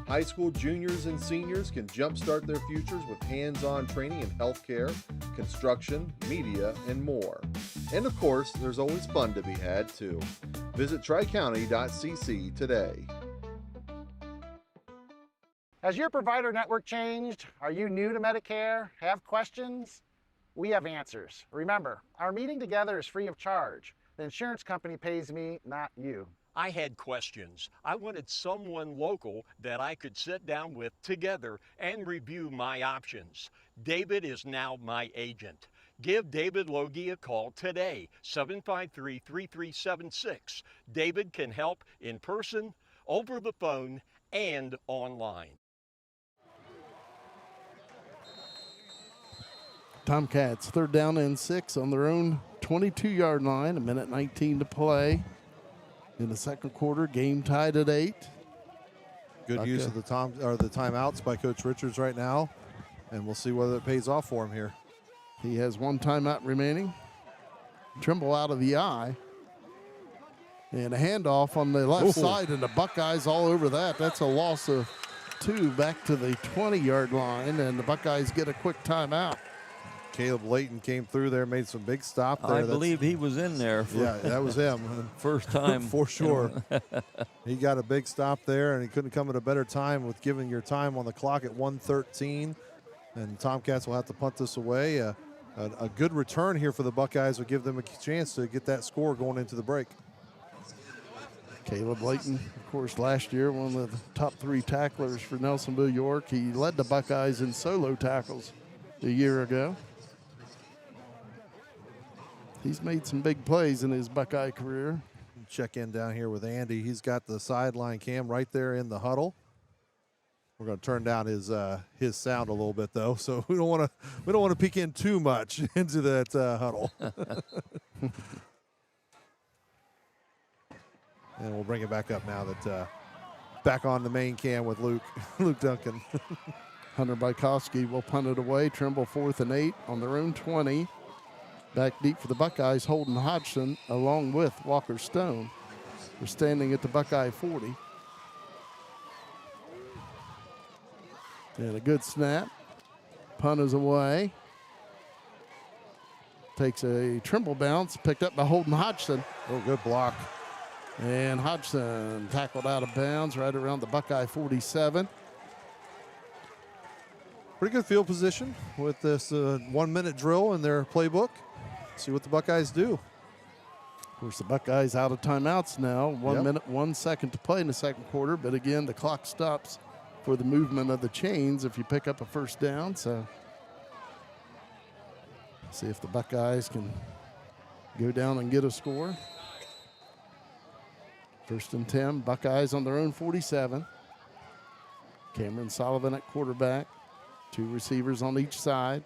G: High school juniors and seniors can jumpstart their futures with hands-on training in healthcare, construction, media, and more. And of course, there's always fun to be had too. Visit tricounty.cc today.
D: Has your provider network changed? Are you new to Medicare? Have questions? We have answers. Remember, our meeting together is free of charge. The insurance company pays me, not you.
E: I had questions. I wanted someone local that I could sit down with together and review my options. David is now my agent. Give David Logie a call today, 753-3376. David can help in person, over the phone, and online.
A: Tomcats 3rd down and 6 on their own 22-yard line. A minute 19 to play in the second quarter. Game tied at 8.
C: Good use of the timeouts by Coach Richards right now, and we'll see whether it pays off for him here.
A: He has 1 timeout remaining. Trimble out of the eye. And a handoff on the left side, and the Buckeyes all over that. That's a loss of 2 back to the 20-yard line, and the Buckeyes get a quick timeout.
C: Caleb Layton came through there, made some big stop there.
B: I believe he was in there.
C: Yeah, that was him.
B: First time.
C: For sure. He got a big stop there, and he couldn't come at a better time with giving your time on the clock at 1:13. And Tomcats will have to punt this away. A good return here for the Buckeyes will give them a chance to get that score going into the break.
A: Caleb Layton, of course, last year, one of the top 3 tacklers for Nelsonville-York. He led the Buckeyes in solo tackles a year ago. He's made some big plays in his Buckeye career.
C: Check in down here with Andy. He's got the sideline cam right there in the huddle. We're going to turn down his sound a little bit though, so we don't want to peek in too much into that huddle. And we'll bring it back up now that back on the main cam with Luke Duncan.
A: Hunter Bykowski will punt it away. Trimble 4th and 8 on their own 20. Back deep for the Buckeyes, Holden Hodgson along with Walker Stone. They're standing at the Buckeye 40. And a good snap. Punt is away. Takes a Trimble bounce, picked up by Holden Hodgson.
C: Oh, good block.
A: And Hodgson tackled out of bounds right around the Buckeye 47.
C: Pretty good field position with this 1-minute drill in their playbook. See what the Buckeyes do.
A: Of course, the Buckeyes out of timeouts now. 1 minute, 1 second to play in the second quarter. But again, the clock stops for the movement of the chains if you pick up a first down. So see if the Buckeyes can go down and get a score. 1st and 10, Buckeyes on their own 47. Cameron Sullivan at quarterback. 2 receivers on each side.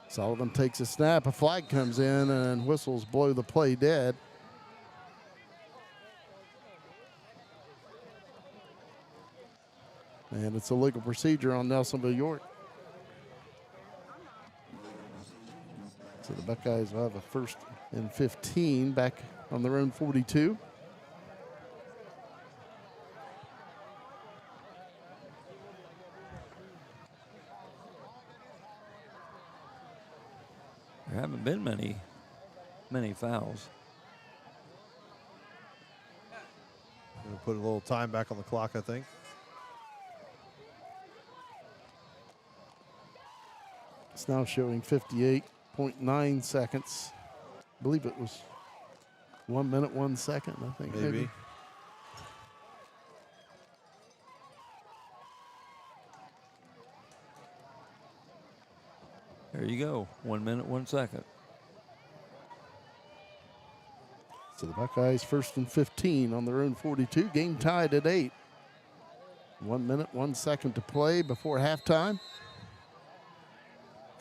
A: Sullivan takes a snap. A flag comes in and whistles blow the play dead. And it's a legal procedure on Nelsonville-York. So the Buckeyes will have a 1st and 15 back on their own 42.
B: There haven't been many fouls.
C: Gonna put a little time back on the clock, I think.
A: It's now showing 58.9 seconds. I believe it was 1 minute, 1 second, I think.
C: Maybe.
B: There you go. 1 minute, 1 second.
A: So the Buckeyes 1st and 15 on their own 42. Game tied at 8. 1 minute, 1 second to play before halftime.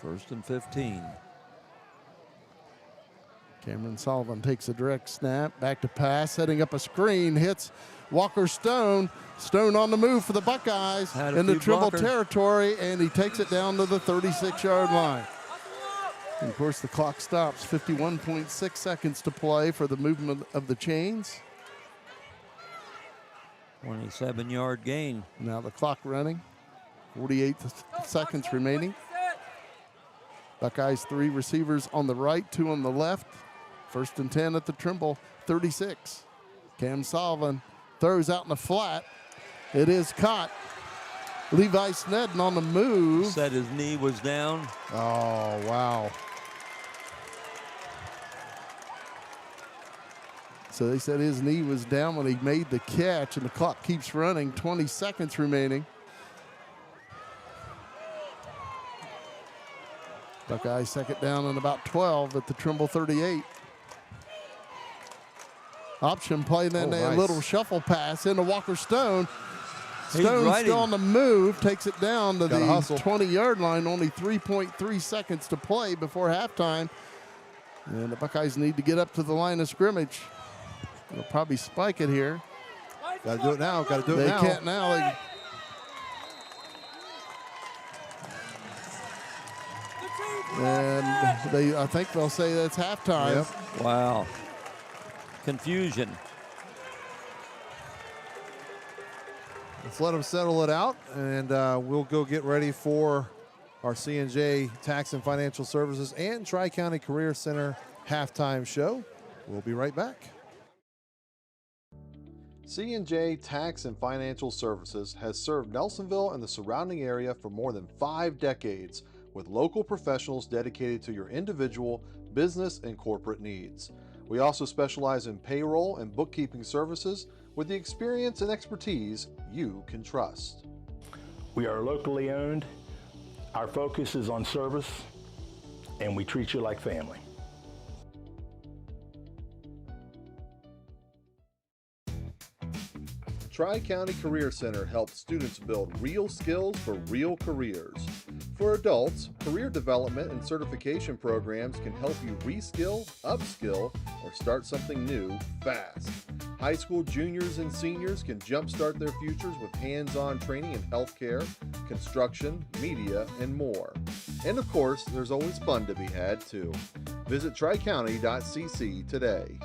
B: 1st and 15.
A: Cameron Sullivan takes a direct snap, back to pass, setting up a screen, hits Walker Stone. Stone on the move for the Buckeyes in the Trimble territory, and he takes it down to the 36-yard line. And of course, the clock stops. 51.6 seconds to play for the movement of the chains.
B: 27-yard gain.
A: Now the clock running. 48 seconds remaining. Buckeyes 3 receivers on the right, 2 on the left. 1st and 10 at the Trimble 36. Cam Sullivan throws out in the flat. It is caught. Levi Snedden on the move.
B: Said his knee was down.
C: Oh, wow.
A: So they said his knee was down when he made the catch, and the clock keeps running. 20 seconds remaining. Buckeyes 2nd down and about 12 at the Trimble 38. Option play, then a little shuffle pass into Walker Stone. Stone still on the move, takes it down to the 20-yard line. Only 3.3 seconds to play before halftime. And the Buckeyes need to get up to the line of scrimmage. They'll probably spike it here.
C: Got to do it now. Got to do it now.
A: They can't now. And I think they'll say that's halftime.
C: Yep.
B: Wow. Confusion.
C: Let's let them settle it out, and we'll go get ready for our C&J Tax and Financial Services and Tri-County Career Center halftime show. We'll be right back.
G: C&J Tax and Financial Services has served Nelsonville and the surrounding area for more than 5 decades with local professionals dedicated to your individual, business, and corporate needs. We also specialize in payroll and bookkeeping services with the experience and expertise you can trust.
H: We are locally owned. Our focus is on service, and we treat you like family.
G: Tri-County Career Center helps students build real skills for real careers. For adults, career development and certification programs can help you reskill, upskill, or start something new fast. High school juniors and seniors can jumpstart their futures with hands-on training in healthcare, construction, media, and more. And of course, there's always fun to be had too. Visit tricounty.cc today.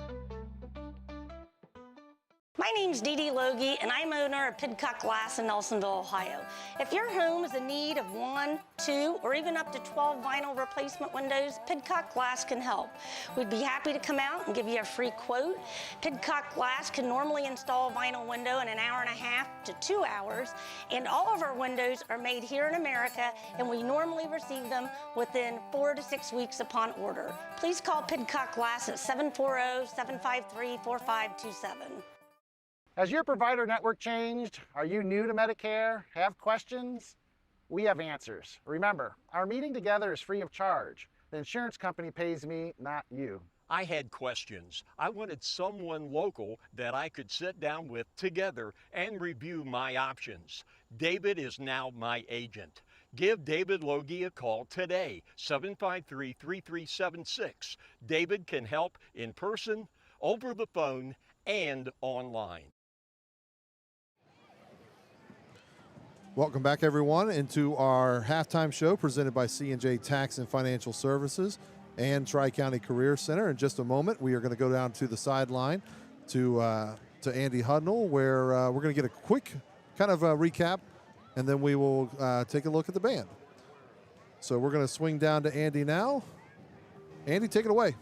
I: My name's Dee Dee Logie, and I'm owner of Pidcock Glass in Nelsonville, Ohio. If your home is in need of 1, 2, or even up to 12 vinyl replacement windows, Pidcock Glass can help. We'd be happy to come out and give you a free quote. Pidcock Glass can normally install a vinyl window in an hour and a half to 2 hours, and all of our windows are made here in America, and we normally receive them within 4 to 6 weeks upon order. Please call Pidcock Glass at 740-753-4527.
D: Has your provider network changed? Are you new to Medicare? Have questions? We have answers. Remember, our meeting together is free of charge. The insurance company pays me, not you.
E: I had questions. I wanted someone local that I could sit down with together and review my options. David is now my agent. Give David Logie a call today, 753-3376. David can help in person, over the phone, and online.
C: Welcome back, everyone, into our halftime show presented by C&J Tax and Financial Services and Tri-County Career Center. In just a moment, we are going to go down to the sideline to Andy Hudnall, where we're going to get a quick kind of recap, and then we will take a look at the band. So we're going to swing down to Andy now. Andy, take it away.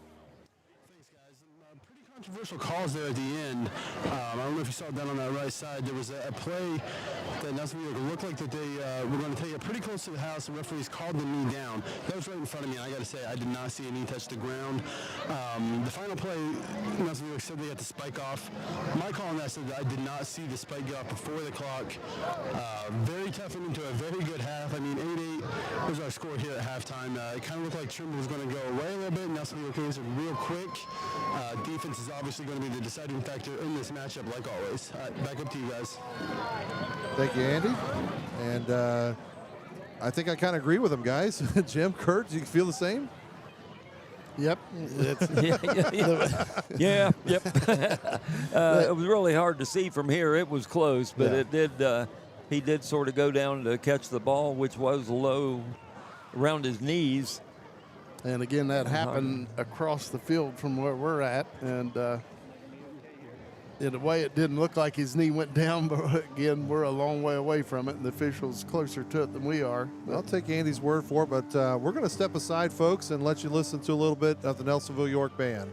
J: Controversial calls there at the end. I don't know if you saw it down on that right side. There was a play that Nelsonville-York looked like that they were going to take it pretty close to the house. The referees called the knee down. That was right in front of me, and I got to say, I did not see a knee touch the ground. The final play, Nelsonville-York said they had to spike off. My call on that said that I did not see the spike get off before the clock. Very tough into a very good half. I mean, 8-8 was our score here at halftime. It kind of looked like Trimble was going to go away a little bit. Nelsonville-York answered real quick. Defense is obviously going to be the deciding factor in this matchup, like always. Back up to you guys.
C: Thank you, Andy. And I think I kind of agree with him, guys. Jim, Kurt, do you feel the same?
A: Yep.
B: Yep. It was really hard to see from here. It was close, but it did. He did sort of go down to catch the ball, which was low around his knees.
A: And again, that happened across the field from where we're at. And in a way, it didn't look like his knee went down, but again, we're a long way away from it, and the official's closer to it than we are.
C: I'll take Andy's word for it, but we're going to step aside, folks, and let you listen to a little bit of the Nelsonville-York Band.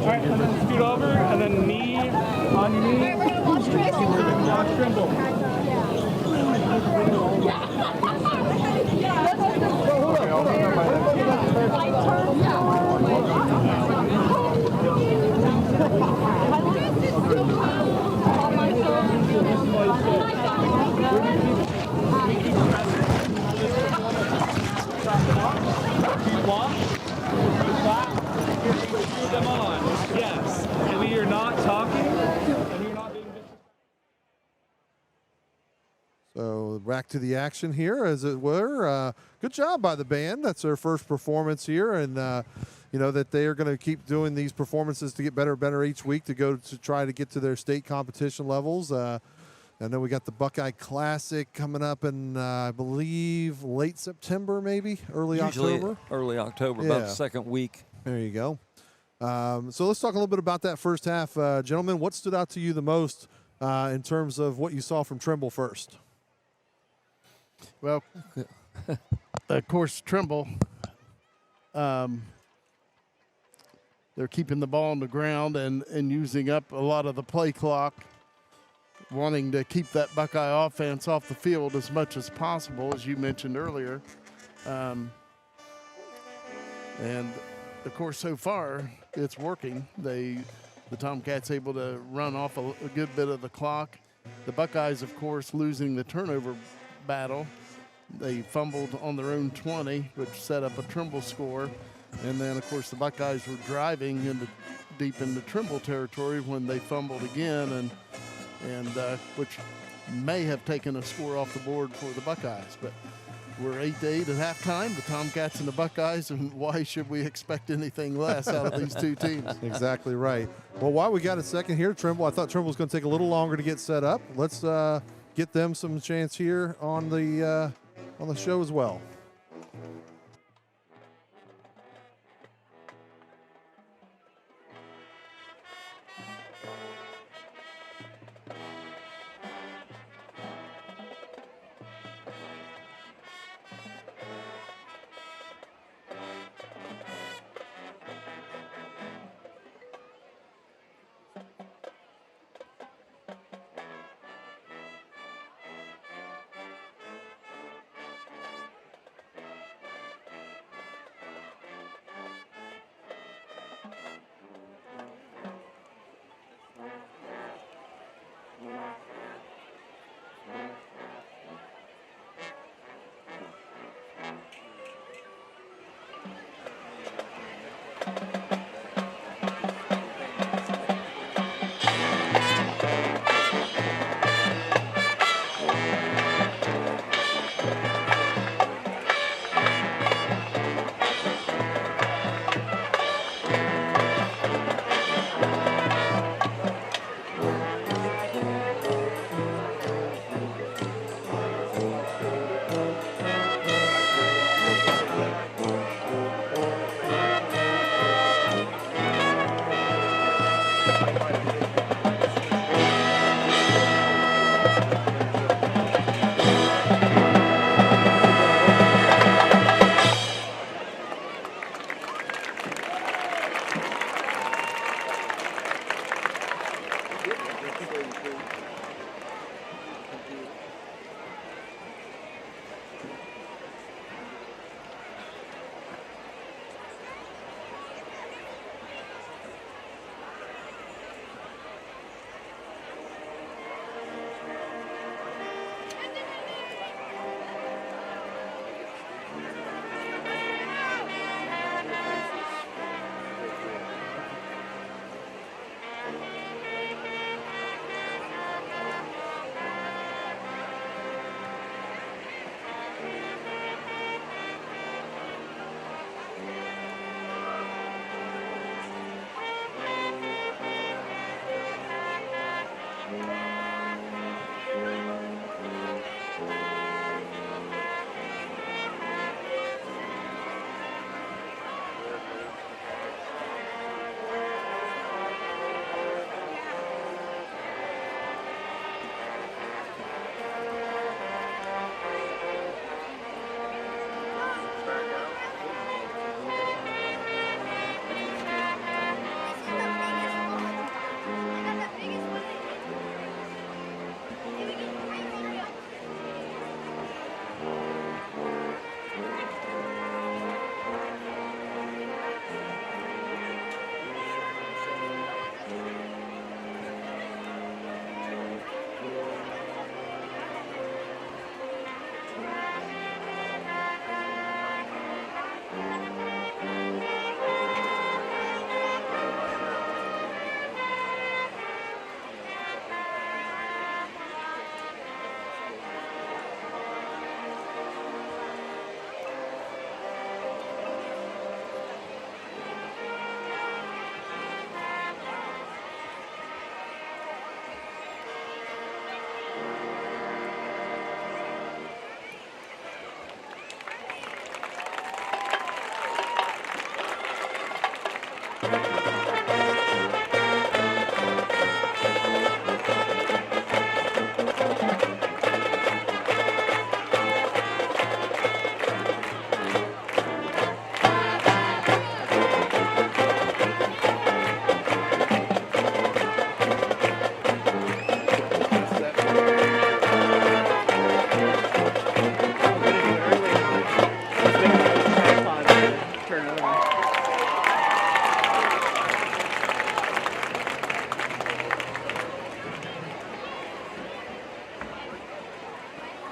K: right, and then scoot over, and then knee on knee. Watch Trimble. Them on. Yes. And when you're not talking, and you're not being disrespectful.
C: So back to the action here, as it were. Good job by the band. That's their first performance here, and you know that they are going to keep doing these performances to get better and better each week to go to try to get to their state competition levels. I know we got the Buckeye Classic coming up in, I believe, late September, maybe early
B: Usually
C: October.
B: Early October,
C: Yeah.
B: about the second week.
C: There you go. So let's talk a little bit about that first half. Gentlemen, what stood out to you the most in terms of what you saw from Trimble first?
A: Well, of course, Trimble, they're keeping the ball on the ground and using up a lot of the play clock, wanting to keep that Buckeye offense off the field as much as possible, as you mentioned earlier. And, of course, so far, it's working. The Tomcats able to run off a good bit of the clock. The Buckeyes, of course, losing the turnover battle. They fumbled on their own 20, which set up a Trimble score. And then, of course, the Buckeyes were driving deep into Trimble territory when they fumbled again, and which may have taken a score off the board for the Buckeyes. But we're 8-8 at halftime, the Tomcats and the Buckeyes, and why should we expect anything less out of these two teams?
C: Exactly right. Well, while we got a second here, Trimble, I thought Trimble was going to take a little longer to get set up. Let's get them some chance here on the show as well.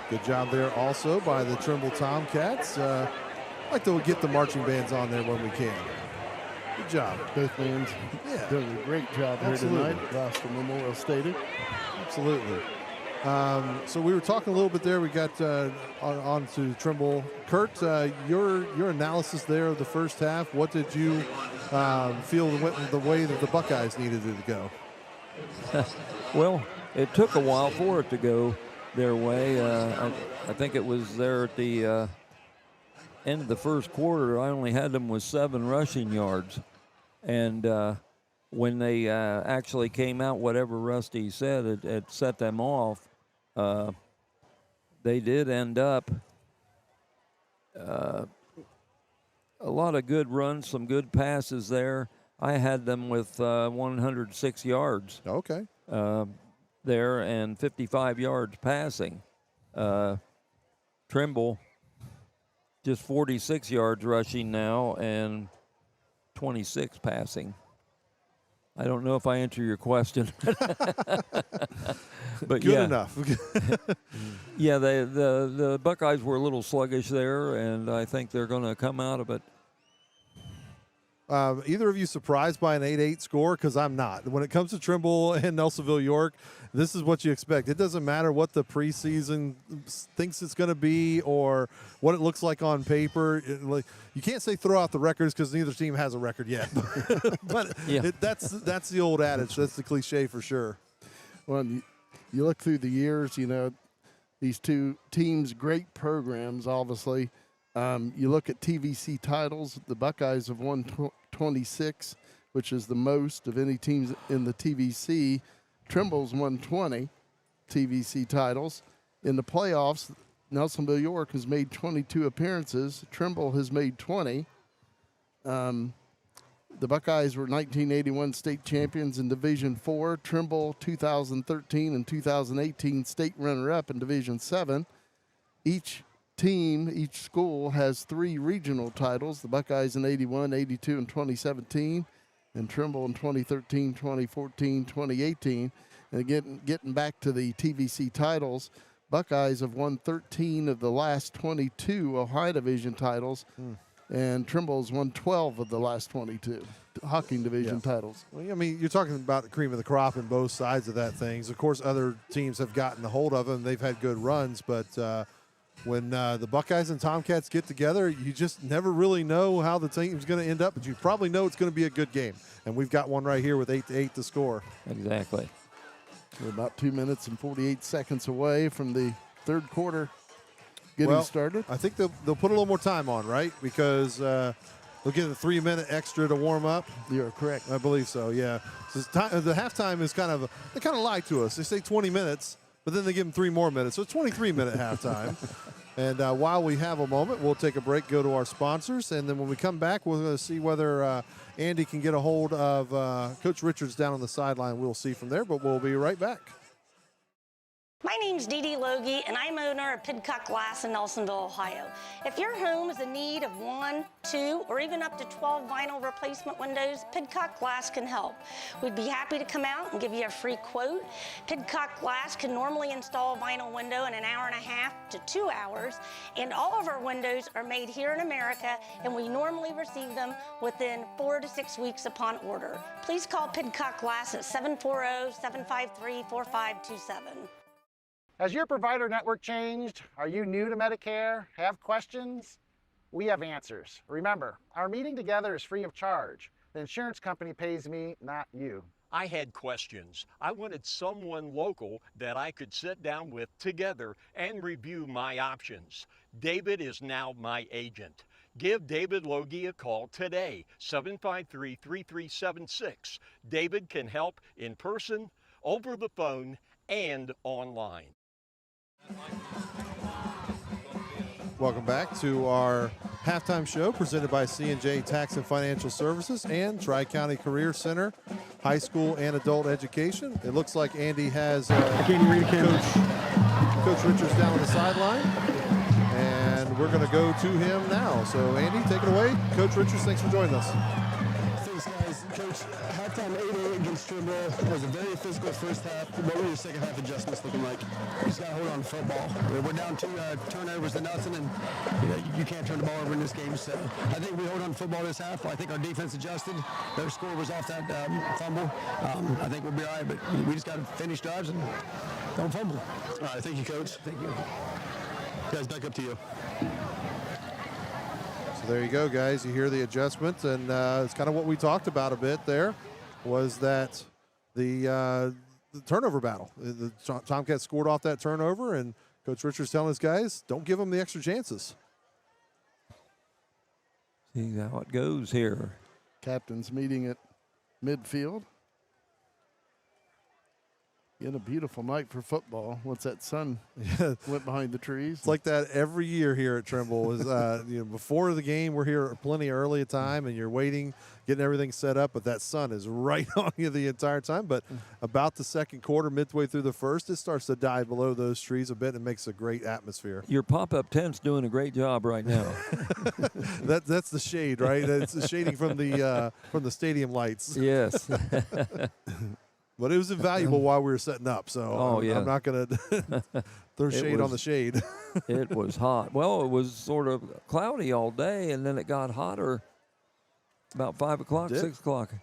C: Good job there also by the Trimble Tomcats. I'd like to get the marching bands on there when we can. Good job.
A: Both bands doing a great job here tonight at Gloucester Memorial Stadium.
C: Absolutely. So we were talking a little bit there. We got on to Trimble. Kurt, your analysis there of the first half, what did you feel went the way that the Buckeyes needed it to go?
B: Well, it took a while for it to go their way. I think it was there at the end of the first quarter. I only had them with 7 rushing yards. And when they actually came out, whatever Rusty said, it set them off. They did end up a lot of good runs, some good passes there. I had them with 106 yards.
C: Okay.
B: There and 55 yards passing. Trimble just 46 yards rushing now and 26 passing. I don't know if I answer your question. But
C: good enough.
B: Yeah, the Buckeyes were a little sluggish there, and I think they're going to come out of it.
C: Either of you surprised by an 8-8 score? Because I'm not. When it comes to Trimble and Nelsonville-York, this is what you expect. It doesn't matter what the preseason thinks it's going to be or what it looks like on paper. You can't say throw out the records because neither team has a record yet. But that's the old adage. That's the cliche for sure.
A: Well, you look through the years, these two teams, great programs, obviously. You look at TVC titles, the Buckeyes have won 26, which is the most of any teams in the TVC. Trimble's won 20 TVC titles. In the playoffs, Nelsonville-York has made 22 appearances. Trimble has made 20. The Buckeyes were 1981 state champions in Division 4. Trimble 2013 and 2018 state runner-up in Division 7. Each school has 3 regional titles, the Buckeyes in 81, 82, and 2017, and Trimble in 2013, 2014, 2018. And again, getting back to the TVC titles, Buckeyes have won 13 of the last 22 Ohio Division titles, and Trimble's won 12 of the last 22 Hawking Division titles.
C: Well, I mean, you're talking about the cream of the crop in both sides of that things. Of course, other teams have gotten a hold of them. They've had good runs, but when the Buckeyes and Tomcats get together, you just never really know how the team's going to end up, but you probably know it's going to be a good game. And we've got one right here with 8-8 to score.
B: Exactly.
A: We're about 2 minutes and 48 seconds away from the third quarter getting started.
C: I think they'll put a little more time on, right? Because they'll get a 3-minute extra to warm up.
A: You're correct.
C: I believe so, yeah. So the halftime is they kind of lie to us. They say 20 minutes. But then they give them 3 more minutes. So it's 23-minute halftime. And while we have a moment, we'll take a break, go to our sponsors. And then when we come back, we're going to see whether Andy can get a hold of Coach Richards down on the sideline. We'll see from there, but we'll be right back.
I: My name's Dee Dee Logie, and I'm owner of Pidcock Glass in Nelsonville, Ohio. If your home is in need of 1, 2, or even up to 12 vinyl replacement windows, Pidcock Glass can help. We'd be happy to come out and give you a free quote. Pidcock Glass can normally install a vinyl window in an hour and a half to 2 hours, and all of our windows are made here in America, and we normally receive them within 4 to 6 weeks upon order. Please call Pidcock Glass at 740-753-4527.
D: Has your provider network changed? Are you new to Medicare? Have questions? We have answers. Remember, our meeting together is free of charge. The insurance company pays me, not you.
E: I had questions. I wanted someone local that I could sit down with together and review my options. David is now my agent. Give David Logie a call today, 753-3376. David can help in person, over the phone, and online.
C: Welcome back to our halftime show presented by C&J Tax and Financial Services and Tri-County Career Center, High School and Adult Education. It looks like Andy has Coach Richards down on the sideline, and we're going to go to him now. So, Andy, take it away. Coach Richards, thanks for joining us.
J: Thanks, guys. Coach, halftime 8-8 against Trimble. It was a very physical first half. What were your second half adjustments looking like? You just got to hold on to football. We're down 2 turnovers to nothing, and you can't turn the ball over in this game. So I think we hold on to football this half. I think our defense adjusted. Their score was off that fumble. I think we'll be all right, but we just got to finish drives and don't fumble. All right, thank you, Coach. Thank you. Guys, back up to you.
C: So there you go, guys. You hear the adjustment, and it's kind of what we talked about a bit there, was that the turnover battle. The Tomcats scored off that turnover, and Coach Richards telling his guys, don't give them the extra chances.
B: See how it goes here.
A: Captain's meeting at midfield. Again, a beautiful night for football. Once that sun went behind the trees.
C: It's like that every year here at Trimble. Is before the game, we're here plenty early a time, and you're waiting, getting everything set up, but that sun is right on you the entire time. But about the second quarter, midway through the first, it starts to dive below those trees a bit and makes a great atmosphere.
B: Your pop-up tent's doing a great job right now.
C: That's the shade, right? It's the shading from the stadium lights.
B: Yes.
C: But it was invaluable while we were setting up, so
B: yeah.
C: I'm not going to throw shade on the shade.
B: It was hot. Well, it was sort of cloudy all day, and then it got hotter about 5 o'clock, 6 o'clock.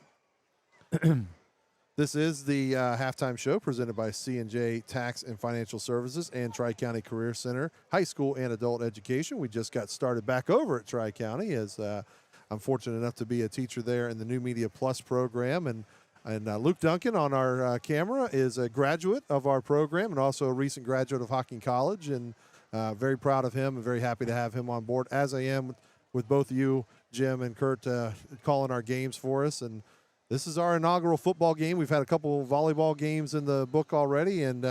C: This is the halftime show presented by C&J Tax and Financial Services and Tri-County Career Center, High School and Adult Education. We just got started back over at Tri-County, as I'm fortunate enough to be a teacher there in the New Media Plus program, and Luke Duncan on our camera is a graduate of our program and also a recent graduate of Hocking College, and very proud of him and very happy to have him on board, as I am with both you, Jim, and Kurt, calling our games for us. And this is our inaugural football game. We've had a couple volleyball games in the book already, and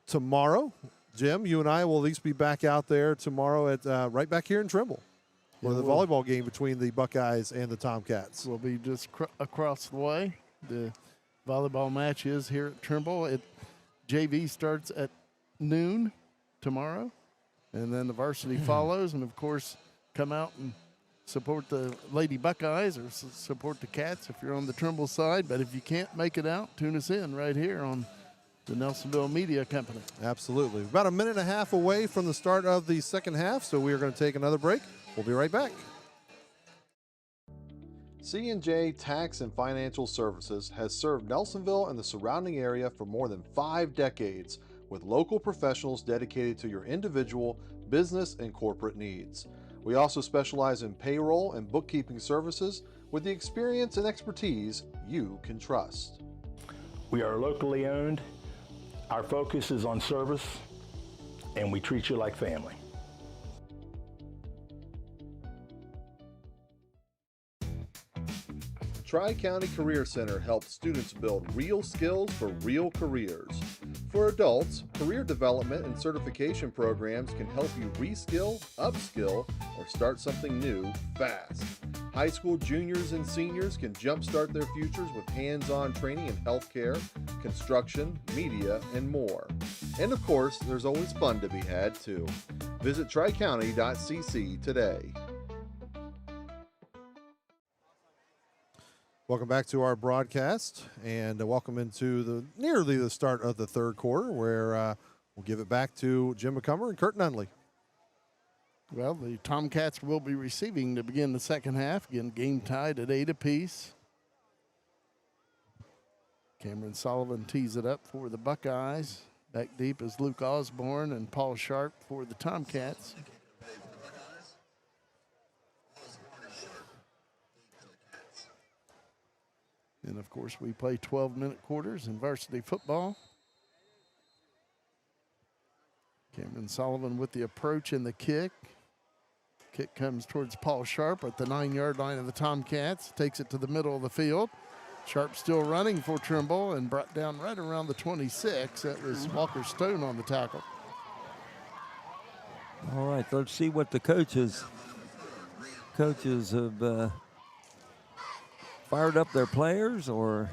C: tomorrow, Jim, you and I will at least be back out there tomorrow at right back here in Trimble. For the volleyball game between the Buckeyes and the Tomcats.
A: We'll be just across the way. The volleyball match is here at Trimble. JV starts at noon tomorrow, and then the varsity follows. And, of course, come out and support the Lady Buckeyes or support the Cats if you're on the Trimble side. But if you can't make it out, tune us in right here on the Nelsonville Media Company.
C: Absolutely. About a minute and a half away from the start of the second half, so we are going to take another break. We'll be right back.
G: C&J Tax and Financial Services has served Nelsonville and the surrounding area for more than 5 decades, with local professionals dedicated to your individual, business, and corporate needs. We also specialize in payroll and bookkeeping services with the experience and expertise you can trust.
H: We are locally owned. Our focus is on service, and we treat you like family.
G: Tri-County Career Center helps students build real skills for real careers. For adults, career development and certification programs can help you reskill, upskill, or start something new fast. High school juniors and seniors can jumpstart their futures with hands-on training in healthcare, construction, media, and more. And of course, there's always fun to be had too. Visit tricounty.cc today.
C: Welcome back to our broadcast, and welcome into nearly the start of the third quarter, where we'll give it back to Jim McCumber and Kurt Nunley.
A: Well, the Tomcats will be receiving to begin the second half. Again, game tied at 8 apiece. Cameron Sullivan tees it up for the Buckeyes. Back deep is Luke Osborne and Paul Sharp for the Tomcats. And, of course, we play 12-minute quarters in varsity football. Cameron Sullivan with the approach and the kick. Kick comes towards Paul Sharp at the 9-yard line of the Tomcats. Takes it to the middle of the field. Sharp still running for Trimble and brought down right around the 26. That was Walker Stone on the tackle.
B: All right, let's see what the coaches have fired up their players, or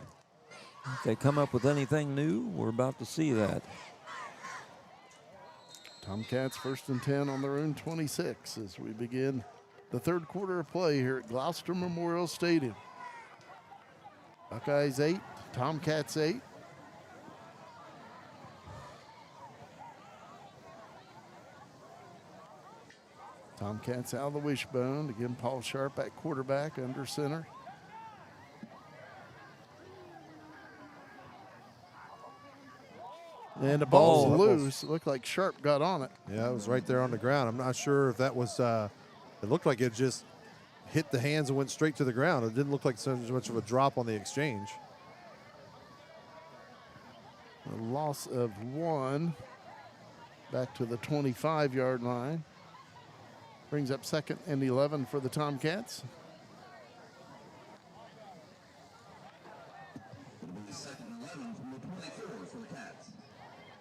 B: if they come up with anything new. We're about to see that.
A: Tomcats 1st and 10 on their own 26 as we begin the third quarter of play here at Gloucester Memorial Stadium. Buckeyes 8, Tomcats 8. Tomcats out of the wishbone. Again, Paul Sharp at quarterback, under center. And the ball's loose. It looked like Sharp got on it.
C: Yeah, it was right there on the ground. I'm not sure if that was, it looked like it just hit the hands and went straight to the ground. It didn't look like so much of a drop on the exchange.
A: A loss of 1 back to the 25-yard line. Brings up 2nd and 11 for the Tomcats.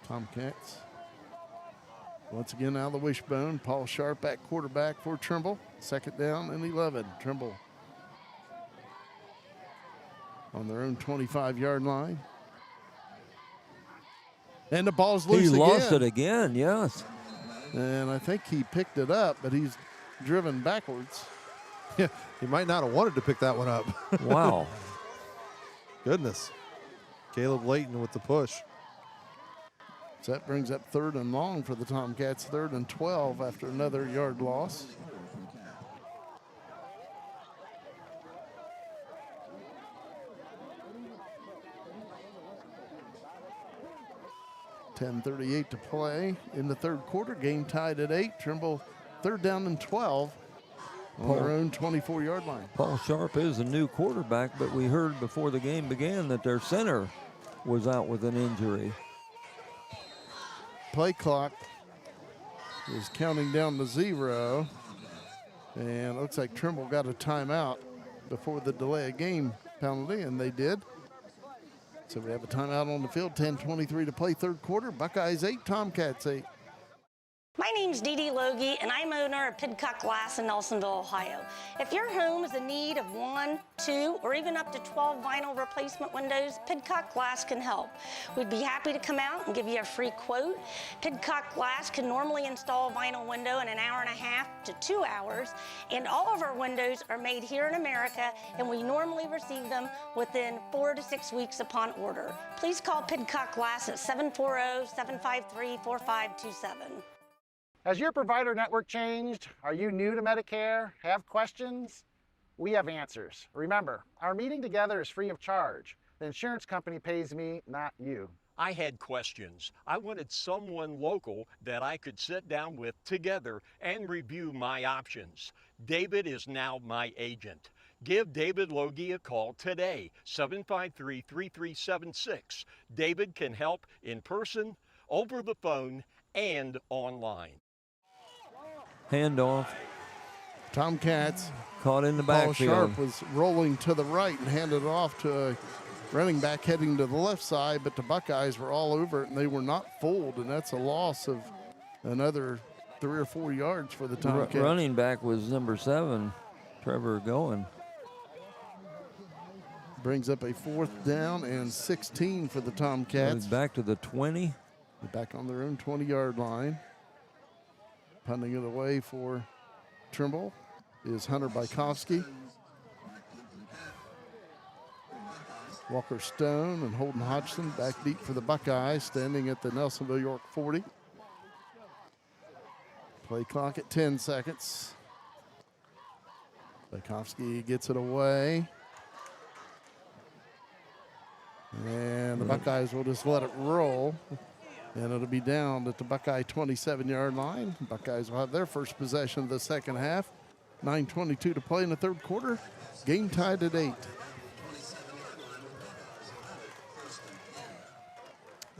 A: Tomcats once again out of the wishbone. Paul Sharp at quarterback for Trimble. 2nd down and 11. Trimble on their own 25-yard line. And the ball's loose again.
B: He lost it again, yes.
A: And I think he picked it up, but he's driven backwards.
C: Yeah, he might not have wanted to pick that one up.
B: Wow.
C: Goodness. Caleb Layton with the push.
A: So that brings up 3rd and long for the Tomcats. 3rd and 12 after another yard loss. .38 to play in the third quarter. Game tied at 8. Trimble 3rd down and 12 on their own 24-yard line.
B: Paul Sharp is a new quarterback, but we heard before the game began that their center was out with an injury.
A: Play clock is counting down to 0. And it looks like Trimble got a timeout before the delay of game penalty, and they did. So we have a timeout on the field, 10:23 to play, third quarter. Buckeyes 8, Tomcats 8.
I: My name's Dee Dee Logie, and I'm owner of Pidcock Glass in Nelsonville, Ohio. If your home is in need of 1, 2, or even up to 12 vinyl replacement windows, Pidcock Glass can help. We'd be happy to come out and give you a free quote. Pidcock Glass can normally install a vinyl window in an hour and a half to 2 hours, and all of our windows are made here in America, and we normally receive them within 4 to 6 weeks upon order. Please call Pidcock Glass at 740-753-4527.
D: Has your provider network changed? Are you new to Medicare? Have questions? We have answers. Remember, our meeting together is free of charge. The insurance company pays me, not you.
E: I had questions. I wanted someone local that I could sit down with together and review my options. David is now my agent. Give David Logie a call today, 753-3376. David can help in person, over the phone, and online.
B: Handoff.
A: Tomcats.
B: Caught in the
A: Paul
B: backfield.
A: Sharp was rolling to the right and handed it off to a running back heading to the left side, but the Buckeyes were all over it, and they were not fooled, and that's a loss of another 3 or 4 yards for the Tomcats.
B: Running back was number 7, Trevor Goen.
A: Brings up a 4th down and 16 for the Tomcats.
B: Back to the 20.
A: Back on their own 20-yard line. Punting it away for Trimble is Hunter Bykowski. Walker Stone and Holden Hodgson back deep for the Buckeyes, standing at the Nelsonville-York 40. Play clock at 10 seconds. Bykowski gets it away. And the Buckeyes will just let it roll. And it'll be down at the Buckeye 27-yard line. Buckeyes will have their first possession of the second half. 9:22 to play in the third quarter. Game tied at 8.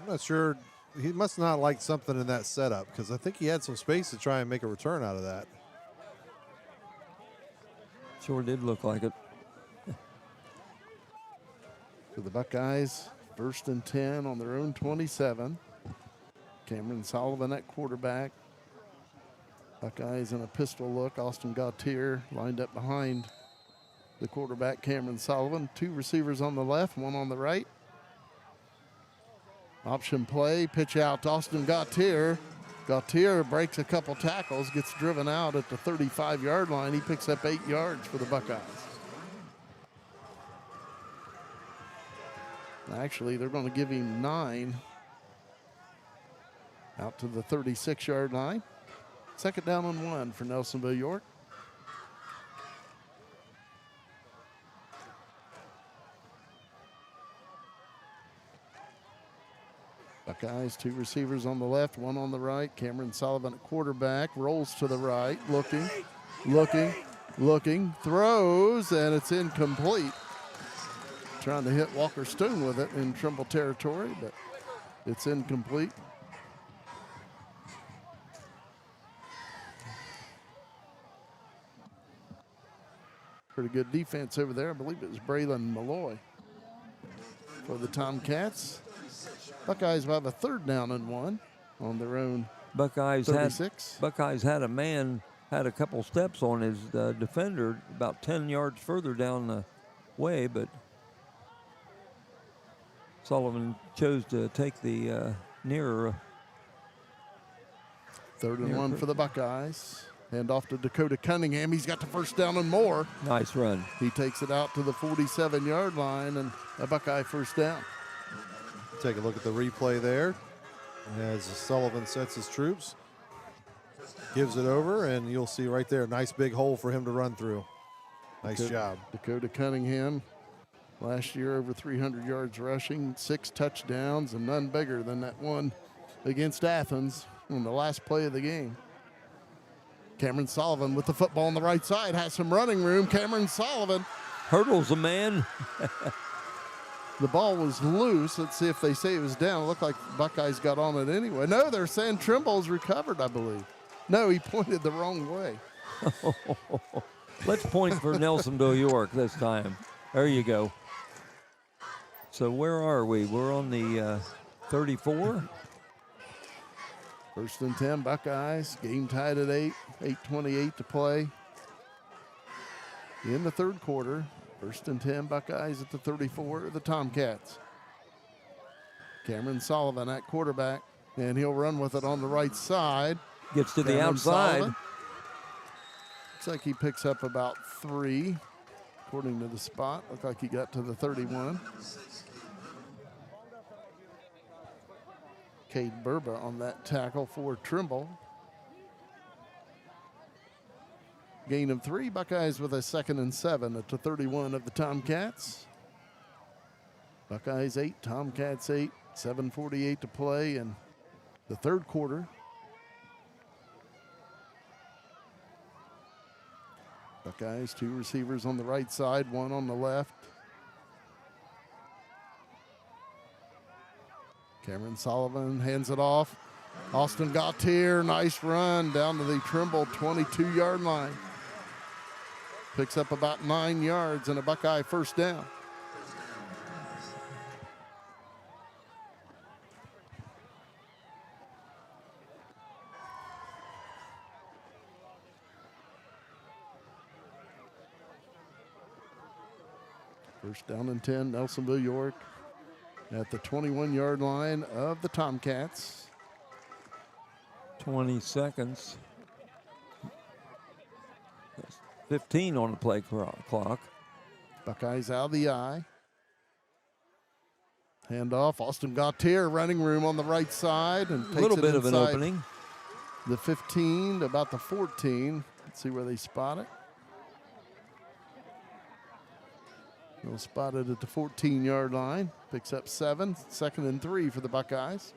C: I'm not sure. He must not like something in that setup, because I think he had some space to try and make a return out of that.
B: Sure did look like it.
A: For the Buckeyes, 1st and 10 on their own 27. Cameron Sullivan at quarterback. Buckeyes in a pistol look. Austin Gautier lined up behind the quarterback, Cameron Sullivan. 2 receivers on the left, 1 on the right. Option play, pitch out to Austin Gautier. Gautier breaks a couple tackles, gets driven out at the 35-yard line. He picks up 8 yards for the Buckeyes. Actually, they're going to give him 9 out to the 36-yard line. 2nd down and 1 for Nelsonville-York. Buckeyes, 2 receivers on the left, 1 on the right. Cameron Sullivan at quarterback, rolls to the right, looking, throws, and it's incomplete. Trying to hit Walker Stone with it in Trimble territory, but it's incomplete. Pretty good defense over there. I believe it was Braylon Malloy for the Tomcats. Buckeyes will have a 3rd down and 1 on their own
B: Buckeyes
A: 36.
B: had a man, had a couple steps on his defender about 10 yards further down the way, but Sullivan chose to take the nearer.
A: 3rd and 1 for the Buckeyes. Hand off to Dakota Cunningham. He's got the 1st down and more.
B: Nice run.
A: He takes it out to the 47-yard line, and a Buckeye 1st down.
C: Take a look at the replay there. As Sullivan sets his troops, gives it over, and you'll see right there, nice big hole for him to run through. Nice job.
A: Dakota Cunningham, last year over 300 yards rushing, 6 touchdowns, and none bigger than that one against Athens on the last play of the game. Cameron Sullivan with the football on the right side, has some running room. Cameron Sullivan
B: hurdles a man.
A: The ball was loose. Let's see if they say it was down. It looked like Buckeyes got on it anyway. No, they're saying Trimble's recovered, I believe. No, he pointed the wrong way.
B: Let's point for Nelsonville-York this time. There you go. So where are we? We're on the 34.
A: 1st and 10, Buckeyes. Game tied at 8. 8:28 to play in the 3rd quarter. 1st and 10, Buckeyes at the 34 of the Tomcats. Cameron Sullivan at quarterback, and he'll run with it on the right side.
B: Gets to the outside.
A: Sullivan. Looks like he picks up about 3, according to the spot. Looked like he got to the 31. Cade Burba on that tackle for Trimble. Gain of 3, Buckeyes with a 2nd and 7 at the 31 of the Tomcats. Buckeyes 8, Tomcats 8, 7:48 to play in the 3rd quarter. Buckeyes, 2 receivers on the right side, 1 on the left. Cameron Sullivan hands it off. Austin Gautier, nice run down to the Trimble 22-yard line. Picks up about 9 yards and a Buckeye 1st down. First down and 10, Nelsonville-York at the 21-yard line of the Tomcats.
B: 20 seconds. 15 on the play clock.
A: Buckeyes out of the eye. Handoff, Austin Gautier, running room on the right side. And takes
B: a little bit of an
A: inside
B: opening.
A: The 15 to about the 14. Let's see where they spot it. They'll spot it at the 14-yard line. Picks up 7, 2nd and 3 for the Buckeyes.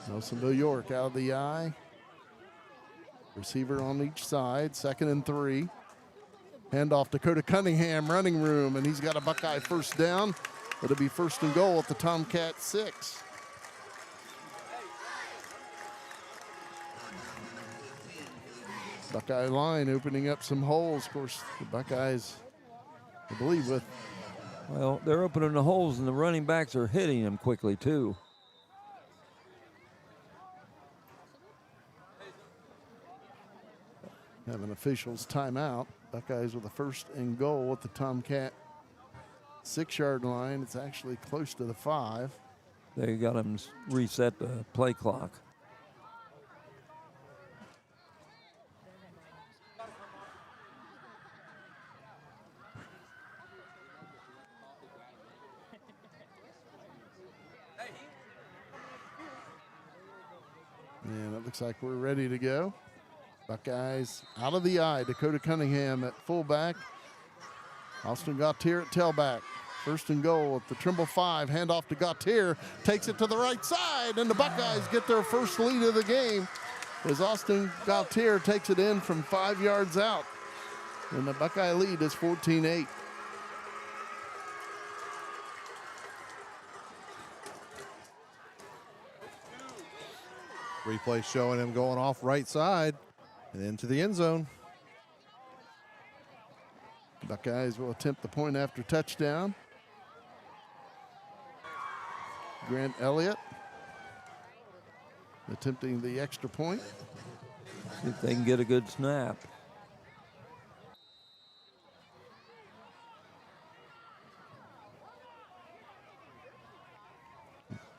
A: Nelsonville-York out of the eye. Receiver on each side, 2nd and 3. Handoff, Dakota Cunningham, running room, and he's got a Buckeye 1st down. It'll be 1st and goal at the Tomcat 6. Buckeye line opening up some holes. Of course, the Buckeyes, I believe, with
B: Well, they're opening the holes, and the running backs are hitting them quickly, too.
A: have an official's timeout. Buckeyes with a 1st and goal at the Tomcat 6-yard line. It's actually close to the 5.
B: They got them reset the play clock.
A: And it looks like we're ready to go. Buckeyes out of the eye. Dakota Cunningham at fullback. Austin Gautier at tailback. 1st and goal at the Trimble 5. Handoff to Gautier. Takes it to the right side, and the Buckeyes get their first lead of the game as Austin Gautier takes it in from 5 yards out. And the Buckeye lead is 14-8.
C: Replay showing him going off right side and into the end zone.
A: Buckeyes will attempt the point after touchdown. Grant Elliott attempting the extra point.
B: See if they can get a good snap.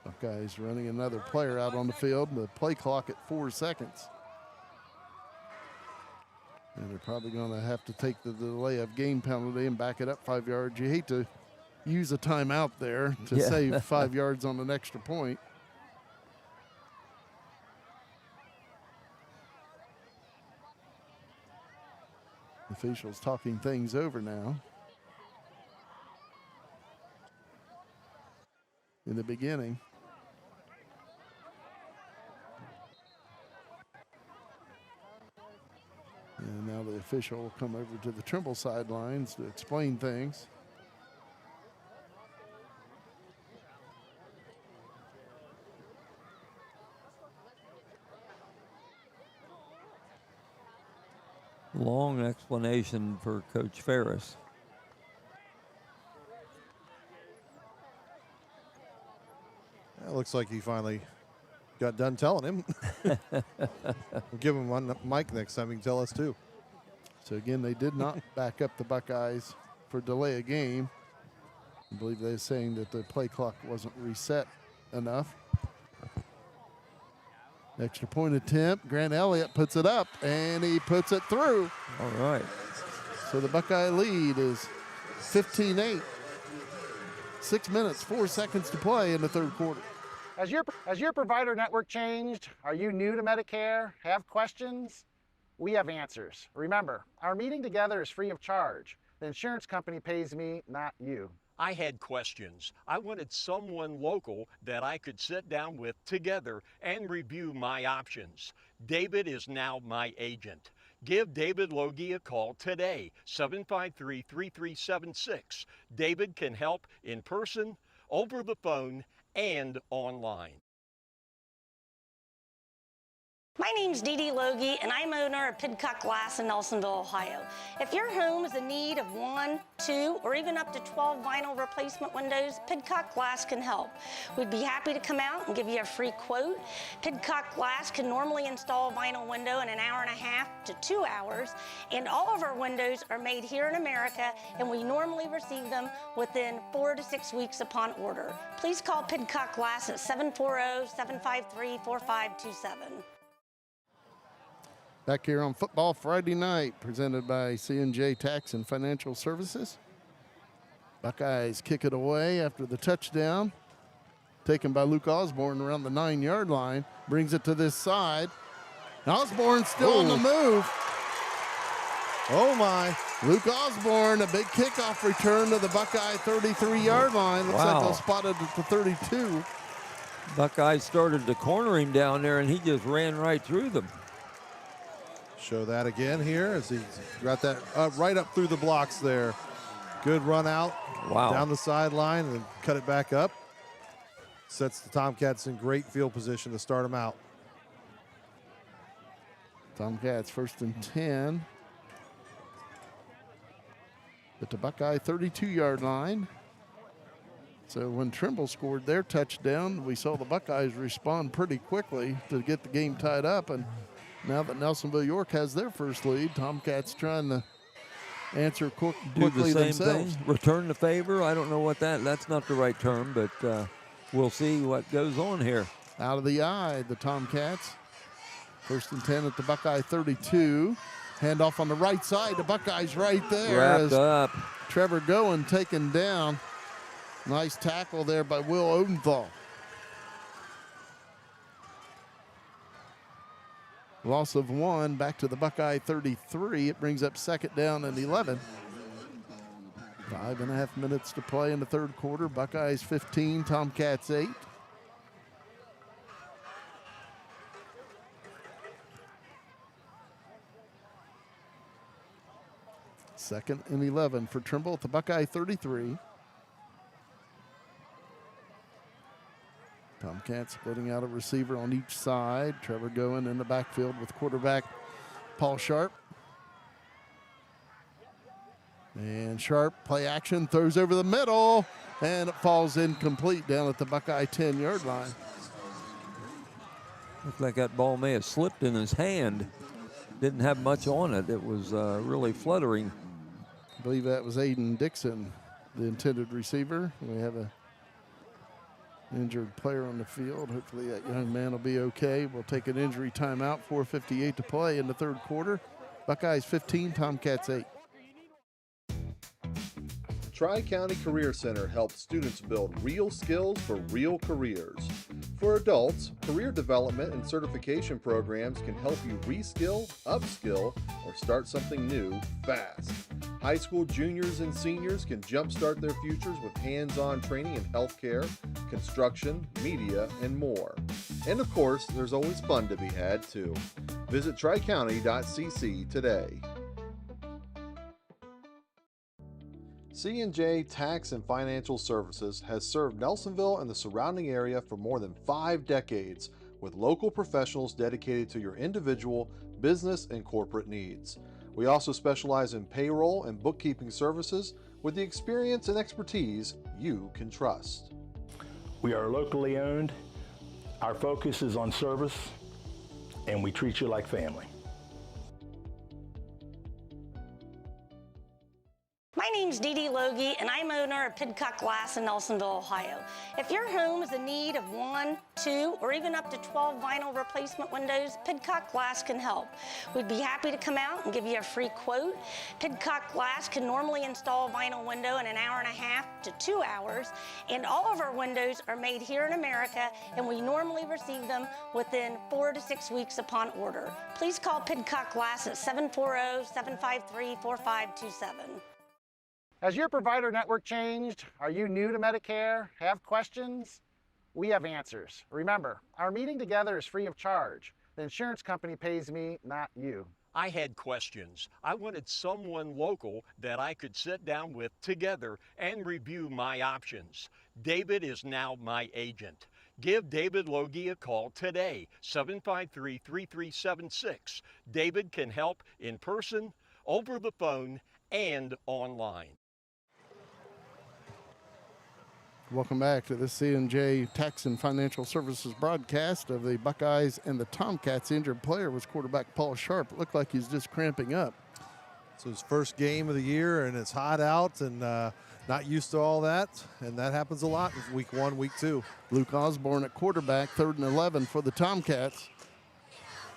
A: Buckeyes running another player out on the field. The play clock at 4 seconds. And they're probably going to have to take the delay of game penalty and back it up 5 yards. You hate to use a timeout there to save 5 yards on an extra point. Officials talking things over now. In the beginning. And now the official will come over to the Trimble sidelines to explain things.
B: Long explanation for Coach Ferris.
C: It looks like he finally got done telling him. We'll give him one mic next time. He can tell us too.
A: So again, they did not back up the Buckeyes for delay a game. I believe they're saying that the play clock wasn't reset enough. Extra point attempt. Grant Elliott puts it up, and he puts it through.
B: All right.
A: So the Buckeye lead is 15-8. 6 minutes, 4 seconds to play in the 3rd quarter.
D: Has your provider network changed? Are you new to Medicare? Have questions? We have answers. Remember, our meeting together is free of charge. The insurance company pays me, not you.
E: I had questions. I wanted someone local that I could sit down with together and review my options. David is now my agent. Give David Logie a call today, 753-3376. David can help in person, over the phone, and online.
I: My name's Dee Dee Logie, and I'm owner of Pidcock Glass in Nelsonville, Ohio. If your home is in need of 1, 2, or even up to 12 vinyl replacement windows, Pidcock Glass can help. We'd be happy to come out and give you a free quote. Pidcock Glass can normally install a vinyl window in an hour and a half to 2 hours, and all of our windows are made here in America, and we normally receive them within 4 to 6 weeks upon order. Please call Pidcock Glass at 740-753-4527.
A: Back here on Football Friday Night, presented by C&J Tax and Financial Services. Buckeyes kick it away after the touchdown. Taken by Luke Osborne around the 9-yard line. Brings it to this side. Osborne still on the move.
C: Oh my.
A: Luke Osborne, a big kickoff return to the Buckeye 33-yard line. Looks like they'll spot it at the 32.
B: Buckeyes started to corner him down there, and he just ran right through them.
C: Show that again here as he got that right up through the blocks there. Good run out down the sideline and cut it back up. Sets the Tomcats in great field position to start them out.
A: Tomcats 1st and 10 at the Buckeye 32-yard line. So when Trimble scored their touchdown, we saw the Buckeyes respond pretty quickly to get the game tied up. And now that Nelsonville-York has their first lead, Tomcats trying to answer quickly
B: Do the same
A: themselves.
B: thing, return the favor. I don't know what that's not the right term, but we'll see what goes on here.
A: Out of the eye, the Tomcats. 1st and 10 at the Buckeye 32. Handoff on the right side. The Buckeyes right there.
B: Wrapped up.
A: Trevor Goen taken down. Nice tackle there by Will Odenthal. Loss of 1 back to the Buckeye 33. It brings up 2nd down and 11. 5.5 minutes to play in the 3rd quarter. Buckeyes 15, Tomcats 8. Second and 11 for Trimble at the Buckeye 33. Tomcats splitting out a receiver on each side. Trevor Goen in the backfield with quarterback Paul Sharp. And Sharp, play action, throws over the middle, and it falls incomplete down at the Buckeye 10-yard line.
B: Looks like that ball may have slipped in his hand. Didn't have much on it. It was really fluttering.
A: I believe that was Aiden Dixon, the intended receiver. We have a injured player on the field. Hopefully that young man will be okay. We'll take an injury timeout. 4:58 to play in the 3rd quarter. Buckeyes 15, Tomcats 8.
G: Tri-County Career Center helps students build real skills for real careers. For adults, career development and certification programs can help you reskill, upskill, or start something new fast. High school juniors and seniors can jumpstart their futures with hands-on training in healthcare, construction, media, and more. And of course, there's always fun to be had too. Visit tricounty.cc today. C&J Tax and Financial Services has served Nelsonville and the surrounding area for more than 5 decades with local professionals dedicated to your individual, business, and corporate needs. We also specialize in payroll and bookkeeping services with the experience and expertise you can trust.
H: We are locally owned. Our focus is on service, and we treat you like family.
I: My name's Dee Dee Logie, and I'm owner of Pidcock Glass in Nelsonville, Ohio. If your home is in need of 1, 2, or even up to 12 vinyl replacement windows, Pidcock Glass can help. We'd be happy to come out and give you a free quote. Pidcock Glass can normally install a vinyl window in 1.5 hours to 2 hours, and all of our windows are made here in America, and we normally receive them within 4 to 6 weeks upon order. Please call Pidcock Glass at 740-753-4527.
D: Has your provider network changed? Are you new to Medicare? Have questions? We have answers. Remember, our meeting together is free of charge. The insurance company pays me, not you.
E: I had questions. I wanted someone local that I could sit down with together and review my options. David is now my agent. Give David Logie a call today, 753-3376. David can help in person, over the phone, and online.
A: Welcome back to the C&J Tax and Financial Services broadcast of the Buckeyes and the Tomcats. Injured player was quarterback Paul Sharp. It looked like he's just cramping up.
C: It's his first game of the year, and it's hot out, and not used to all that, and that happens a lot in week 1, week 2.
A: Luke Osborne at quarterback, 3rd and 11 for the Tomcats.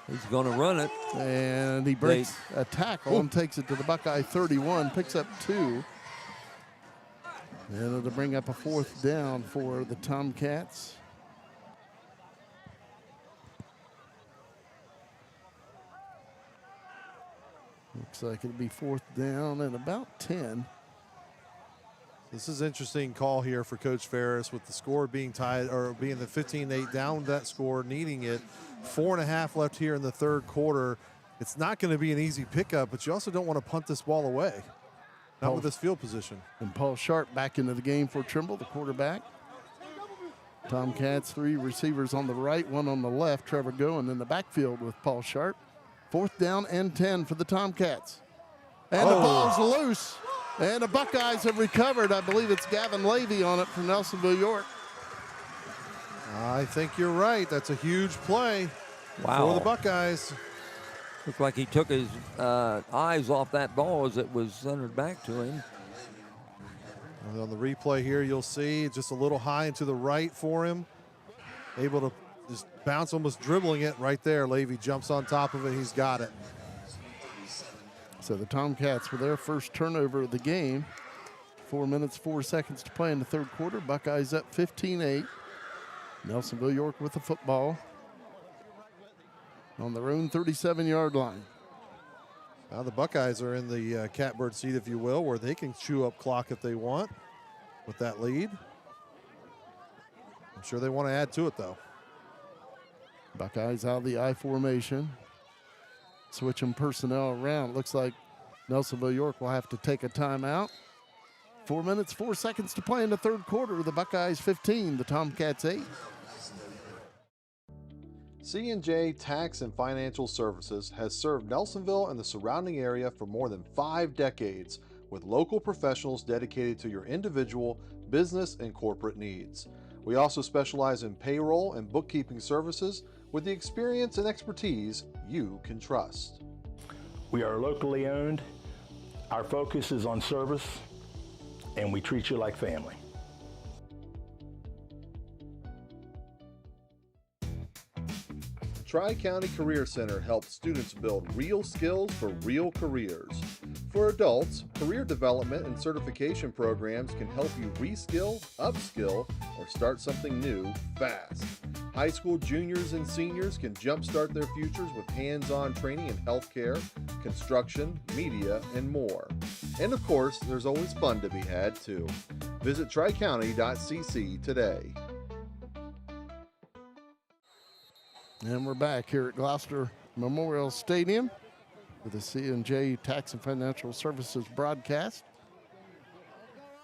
B: He's going to run it.
A: And he breaks a tackle and takes it to the Buckeye 31, picks up 2. And it'll bring up a 4th down for the Tomcats. Looks like it'll be 4th down and about 10.
C: This is an interesting call here for Coach Ferris with the score being tied, or being the 15-8 down that score, needing it. 4.5 left here in the 3rd quarter. It's not going to be an easy pickup, but you also don't want to punt this ball away. Not with this field position.
A: And Paul Sharp back into the game for Trimble, the quarterback. Tomcats, 3 receivers on the right, 1 on the left. Trevor Goen in the backfield with Paul Sharp. 4th down and 10 for the Tomcats. And the ball's loose. And the Buckeyes have recovered. I believe it's Gavin Levy on it for Nelsonville-York.
C: I think you're right. That's a huge play for the Buckeyes.
B: Looked like he took his eyes off that ball as it was centered back to him.
C: And on the replay here, you'll see just a little high and to the right for him. Able to just bounce, almost dribbling it right there. Levy jumps on top of it. He's got it.
A: So the Tomcats for their first turnover of the game. 4 minutes, 4 seconds to play in the third quarter. Buckeyes up 15-8. Nelsonville-York with the football on their own 37-yard line.
C: Now the Buckeyes are in the catbird seat, if you will, where they can chew up clock if they want with that lead. I'm sure they want to add to it, though.
A: Buckeyes out of the I formation. Switching personnel around. Looks like Nelsonville-York will have to take a timeout. 4 minutes, 4 seconds to play in the third quarter. The Buckeyes 15, the Tomcats 8.
G: C&J Tax and Financial Services has served Nelsonville and the surrounding area for more than 5 decades with local professionals dedicated to your individual, business, and corporate needs. We also specialize in payroll and bookkeeping services with the experience and expertise you can trust.
H: We are locally owned. Our focus is on service, and we treat you like family.
G: Tri-County Career Center helps students build real skills for real careers. For adults, career development and certification programs can help you reskill, upskill, or start something new fast. High school juniors and seniors can jumpstart their futures with hands-on training in healthcare, construction, media, and more. And of course, there's always fun to be had too. Visit tricounty.cc today.
A: And we're back here at Gloucester Memorial Stadium with the C&J Tax and Financial Services broadcast.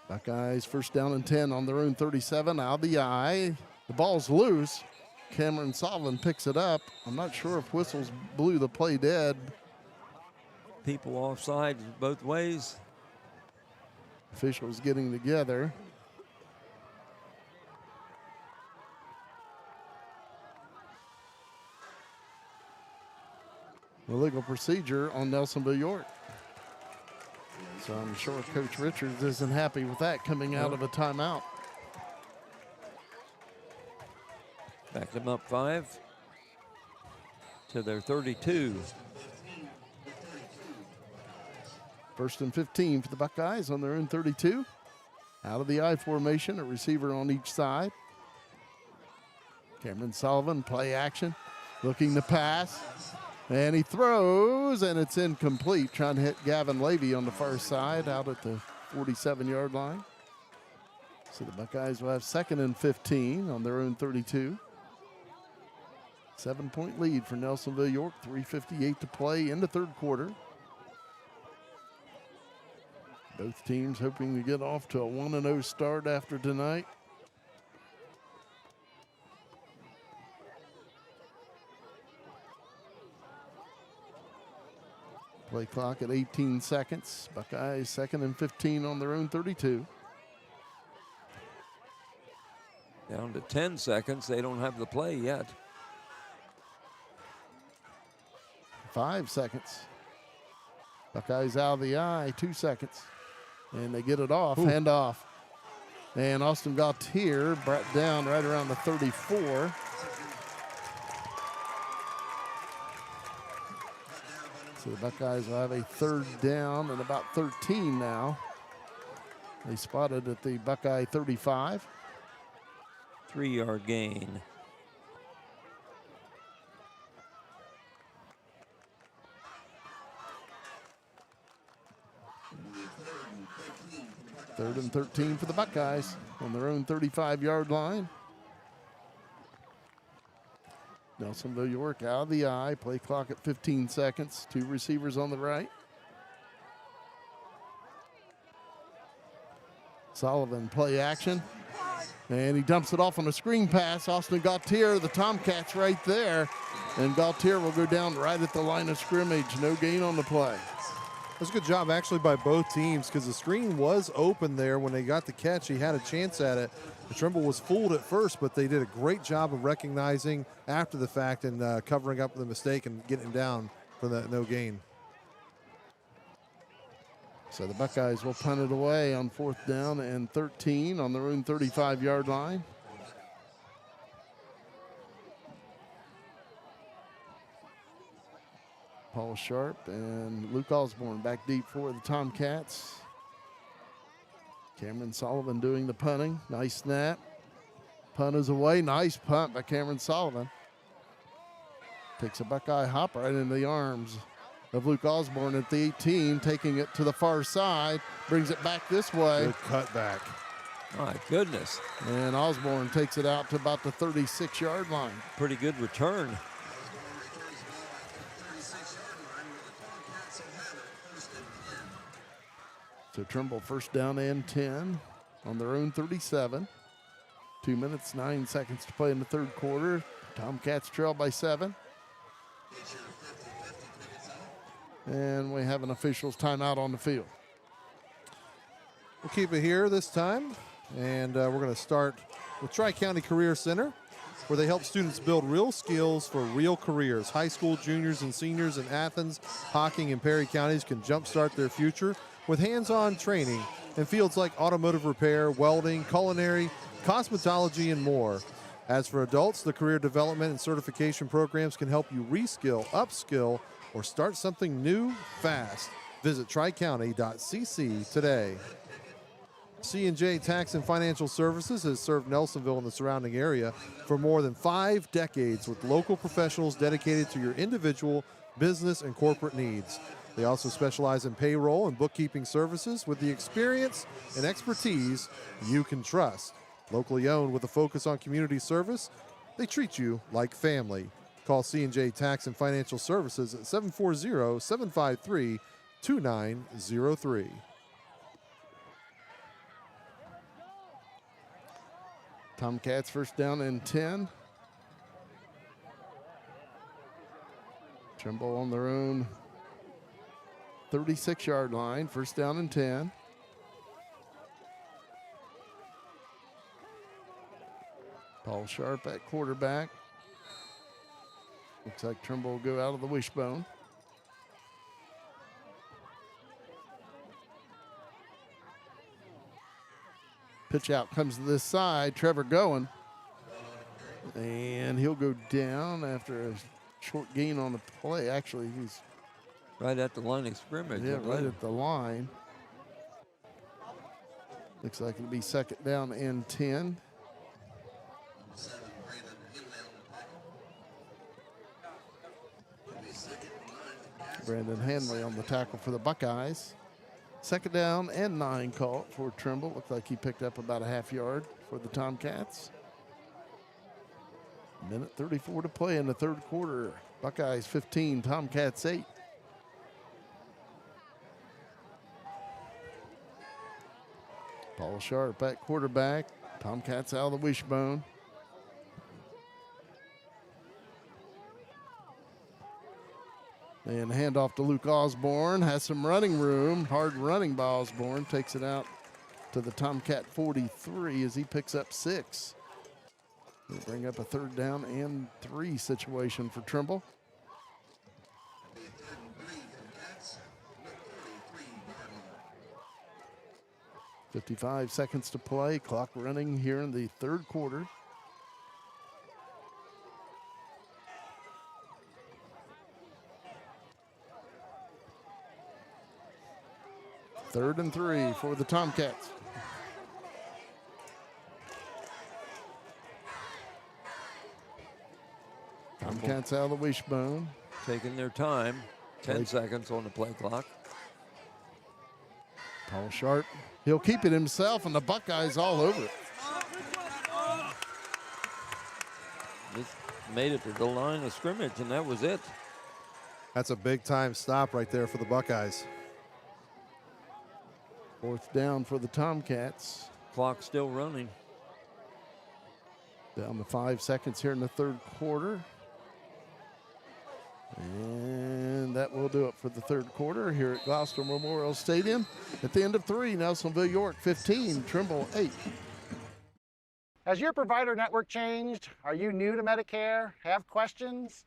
A: Buckeyes first down and 10 on their own 37, out of the eye. The ball's loose. Cameron Sullivan picks it up. I'm not sure if whistles blew the play dead.
B: People offside both ways.
A: Officials getting together. Illegal procedure on Nelsonville-York. So I'm sure Coach Richards isn't happy with that coming out of a timeout.
B: Back them up 5 to their 32.
A: First and 15 for the Buckeyes on their own 32. Out of the I formation, a receiver on each side. Cameron Sullivan, play action, looking to pass. And he throws, and it's incomplete. Trying to hit Gavin Levy on the far side out at the 47-yard line. So the Buckeyes will have second and 15 on their own 32. 7-point lead for Nelsonville-York, 3:58 to play in the third quarter. Both teams hoping to get off to a 1-0 start after tonight. Play clock at 18 seconds. Buckeyes second and 15 on their own 32.
B: Down to 10 seconds. They don't have the play yet.
A: 5 seconds. Buckeyes out of the eye, 2 seconds. And they get it off, hand off. And Austin Gautier brought down right around the 34. So the Buckeyes will have a third down and about 13 now. They spotted at the Buckeye 35.
B: 3-yard gain.
A: Third and 13 for the Buckeyes on their own 35-yard line. Nelsonville-York out of the eye. Play clock at 15 seconds. 2 receivers on the right. Sullivan, play action. And he dumps it off on a screen pass. Austin Gautier, the Tomcats right there. And Gautier will go down right at the line of scrimmage. No gain on the play.
C: That's a good job actually by both teams because the screen was open there when they got the catch. He had a chance at it. Trimble was fooled at first, but they did a great job of recognizing after the fact and covering up the mistake and getting him down for that no gain.
A: So the Buckeyes will punt it away on 4th down and 13 on their own 35-yard line. Paul Sharp and Luke Osborne back deep for the Tomcats. Cameron Sullivan doing the punting. Nice snap. Punt is away. Nice punt by Cameron Sullivan. Takes a Buckeye hop right into the arms of Luke Osborne at the 18, taking it to the far side. Brings it back this way.
C: Good cutback.
B: My goodness.
A: And Osborne takes it out to about the 36-yard line.
B: Pretty good return.
A: So Trimble 1st down and 10 on their own 37. 2 minutes, 9 seconds to play in the 3rd quarter. Tomcats trail by 7. And we have an official's timeout on the field.
C: We'll keep it here this time. And we're going to start with Tri-County Career Center, where they help students build real skills for real careers. High school juniors and seniors in Athens, Hocking, and Perry counties can jumpstart their future with hands-on training in fields like automotive repair, welding, culinary, cosmetology, and more. As for adults, the career development and certification programs can help you reskill, upskill, or start something new fast. Visit tricounty.cc today. C&J Tax and Financial Services has served Nelsonville and the surrounding area for more than 5 decades with local professionals dedicated to your individual, business, and corporate needs. They also specialize in payroll and bookkeeping services with the experience and expertise you can trust. Locally owned with a focus on community service, they treat you like family. Call C&J Tax and Financial Services at 740-753-2903.
A: Tomcats 1st down and 10. Trimble on their own 36-yard line. 1st down and 10. Paul Sharp at quarterback. Looks like Trimble will go out of the wishbone. Pitch out comes to this side. Trevor going. And he'll go down after a short gain on the play. Actually, he's
B: right at the line of scrimmage.
A: Yeah, right at the line. Looks like it'll be 2nd down and 10. Brandon Hanley on the tackle for the Buckeyes. 2nd down and 9 call for Trimble. Looked like he picked up about a half yard for the Tomcats. 1:34 to play in the 3rd quarter. Buckeyes 15, Tomcats 8. Paul Sharp at quarterback. Tomcats out of the wishbone. And handoff to Luke Osborne. Has some running room. Hard running by Osborne. Takes it out to the Tomcat 43 as he picks up 6. We'll bring up a 3rd down and 3 situation for Trimble. .55 seconds to play. Clock running here in the 3rd quarter. Third and 3 for the Tomcats. Tomcats out of the wishbone.
B: Taking their time. 10 seconds on the play clock.
A: Paul Sharp. He'll keep it himself, and the Buckeyes all over it.
B: Just made it to the line of scrimmage, and that was it.
C: That's a big-time stop right there for the Buckeyes.
A: 4th down for the Tomcats.
B: Clock still running.
A: Down to 5 seconds here in the third quarter. And that will do it for the third quarter here at Gloucester Memorial Stadium. At the end of 3, Nelsonville-York 15, Trimble 8.
D: Has your provider network changed? Are you new to Medicare? Have questions?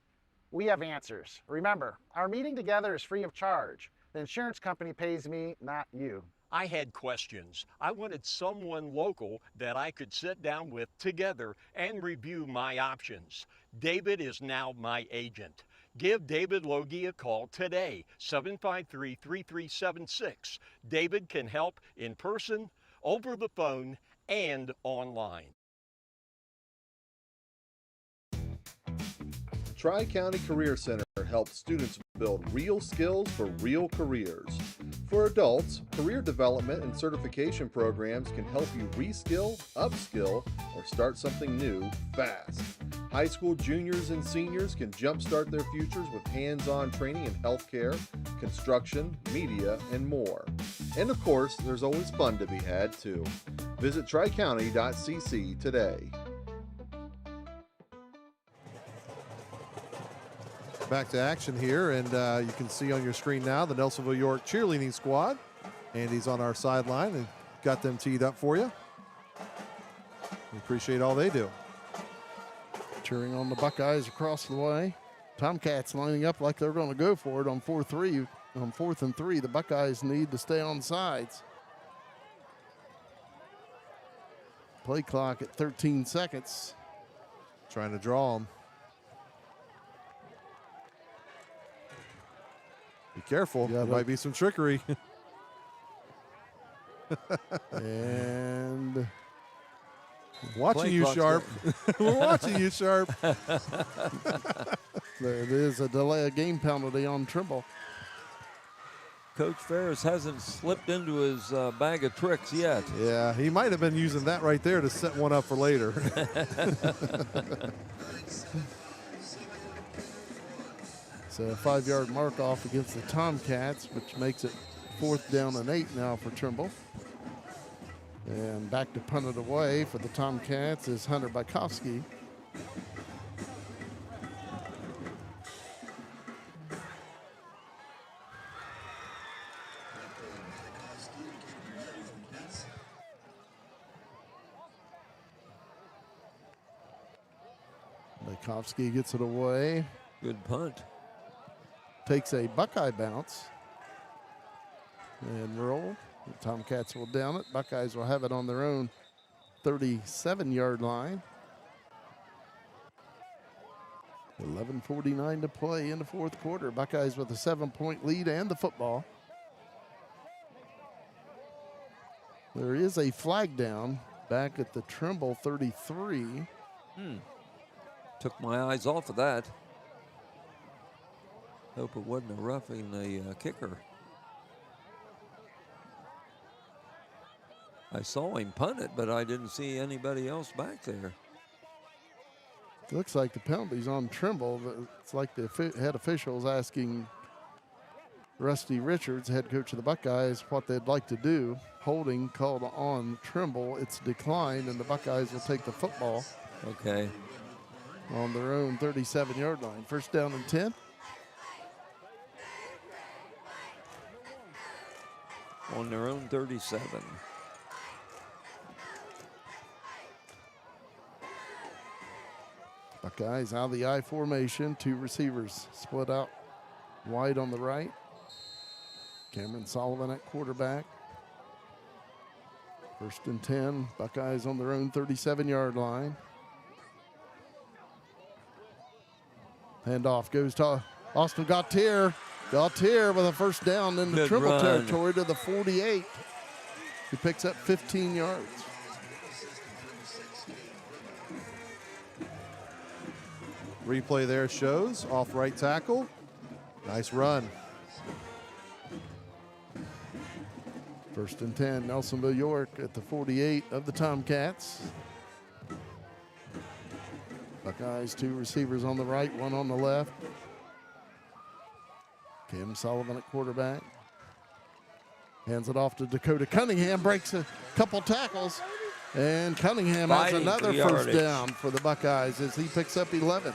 D: We have answers. Remember, our meeting together is free of charge. The insurance company pays me, not you.
E: I had questions. I wanted someone local that I could sit down with together and review my options. David is now my agent. Give David Logie a call today, 753-3376. David can help in person, over the phone, and online.
G: Tri-County Career Center helps students build real skills for real careers. For adults, career development and certification programs can help you reskill, upskill, or start something new fast. High school juniors and seniors can jumpstart their futures with hands-on training in healthcare, construction, media, and more. And of course, there's always fun to be had too. Visit tricounty.cc today.
C: Back to action here, and you can see on your screen now the Nelsonville-York cheerleading squad. Andy's on our sideline and got them teed up for you. We appreciate all they do.
A: Cheering on the Buckeyes across the way. Tomcats lining up like they're going to go for it on 4-3. On 4th and 3, the Buckeyes need to stay on sides. Play clock at 13 seconds.
C: Trying to draw them. Be careful.
A: Yeah,
C: there might be some trickery.
A: And
C: watching you, Sharp. We're watching you, Sharp.
A: There it is, a delay of game penalty on Trimble.
B: Coach Ferris hasn't slipped into his bag of tricks yet.
C: Yeah, he might have been using that right there to set one up for later.
A: It's a 5-yard mark off against the Tomcats, which makes it 4th down and 8 now for Trimble. And back to punt it away for the Tomcats is Hunter Bykowski. Bykowski gets it away.
B: Good punt.
A: Takes a Buckeye bounce and roll. The Tomcats will down it. Buckeyes will have it on their own 37-yard line. 11:49 to play in the fourth quarter. Buckeyes with a 7-point lead and the football. There is a flag down back at the Trimble 33.
B: Took my eyes off of that. Hope it wasn't a roughing the kicker. I saw him punt it, but I didn't see anybody else back there.
A: Looks like the penalty's on Trimble. It's like the head officials asking Rusty Richards, head coach of the Buckeyes, what they'd like to do. Holding called on Trimble. It's declined, and the Buckeyes will take the football.
B: Okay.
A: On their own 37-yard line. 1st down and 10.
B: On their own 37.
A: Buckeyes out of the I formation. 2 receivers split out wide on the right. Cameron Sullivan at quarterback. 1st and 10. Buckeyes on their own 37-yard line. Handoff goes to Austin Gautier. Gautier with a 1st down in the
B: Good
A: Trimble
B: run.
A: territory to the 48. He picks up 15 yards.
C: Replay there shows off right tackle. Nice run.
A: 1st and 10, Nelsonville-York at the 48 of the Tomcats. Buckeyes, 2 receivers on the right, 1 on the left. Cam Sullivan at quarterback. Hands it off to Dakota Cunningham, breaks a couple tackles, And Cunningham has
B: Fighting
A: another
B: for
A: first
B: yardage.
A: down for the Buckeyes as he picks up 11.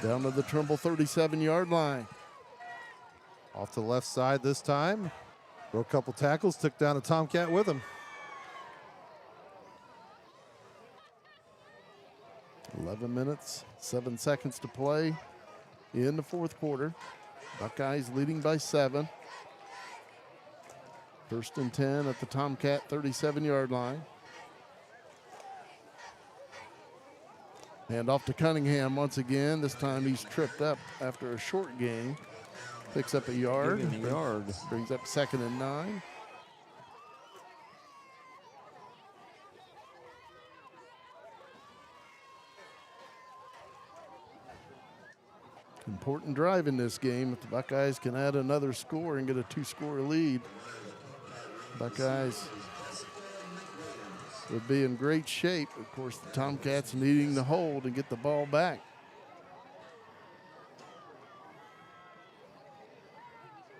A: Down to the Trimble 37-yard line.
C: Off to the left side this time. Broke a couple tackles, took down a Tomcat with him.
A: 11 minutes, 7 seconds to play in the fourth quarter. Buckeyes leading by 7. First and 10 at the Tomcat 37-yard line. Hand off to Cunningham once again. This time he's tripped up after a short gain. Picks up a yard.
B: Give him a yard.
A: Brings up 2nd and 9. Important drive in this game. If the Buckeyes can add another score and get a 2-score lead, Buckeyes would be in great shape. Of course, the Tomcats needing to hold and get the ball back.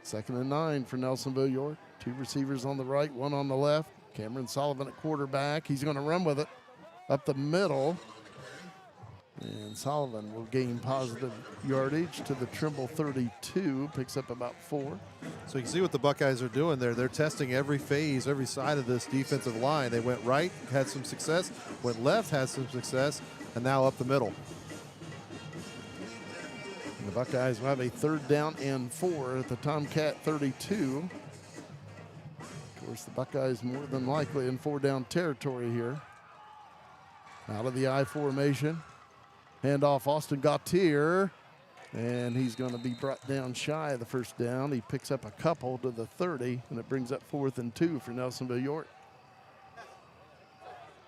A: Second and 9 for Nelsonville-York. 2 receivers on the right, 1 on the left. Cameron Sullivan at quarterback. He's going to run with it up the middle. And Sullivan will gain positive yardage to the Trimble 32. Picks up about 4.
C: So you can see what the Buckeyes are doing there. They're testing every phase, every side of this defensive line. They went right, had some success, went left, had some success, and now up the middle.
A: And the Buckeyes will have a 3rd down and 4 at the Tomcat 32. Of course, the Buckeyes more than likely in 4-down territory here. Out of the I formation. Hand off Austin Gautier. And he's going to be brought down shy of the first down. He picks up a couple to the 30, and it brings up 4th and 2 for Nelsonville-York.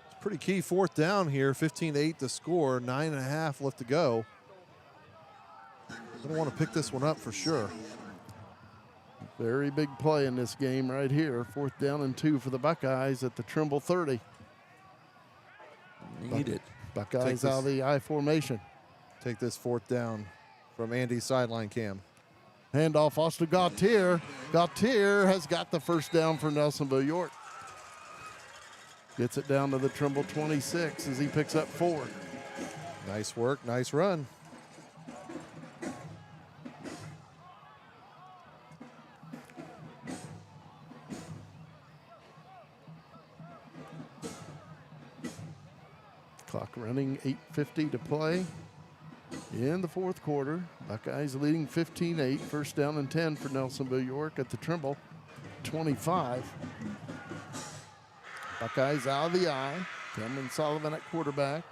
C: It's pretty key 4th down here. 15-8 to score, 9.5 left to go. Don't want to pick this one up for sure.
A: Very big play in this game right here. 4th down and 2 for the Buckeyes at the Trimble 30.
B: Need it.
A: Buckeyes out of the I formation.
C: Take this 4th down from Andy's sideline cam.
A: Hand off Austin Gautier. Gautier has got the first down for Nelsonville-York. Gets it down to the Trimble 26 as he picks up 4.
C: Nice work, nice run.
A: Clock running, 8:50 to play in the fourth quarter. Buckeyes leading 15-8. First down and 10 for Nelsonville-York at the Trimble 25. Buckeyes out of the I. Cameron Sullivan at quarterback.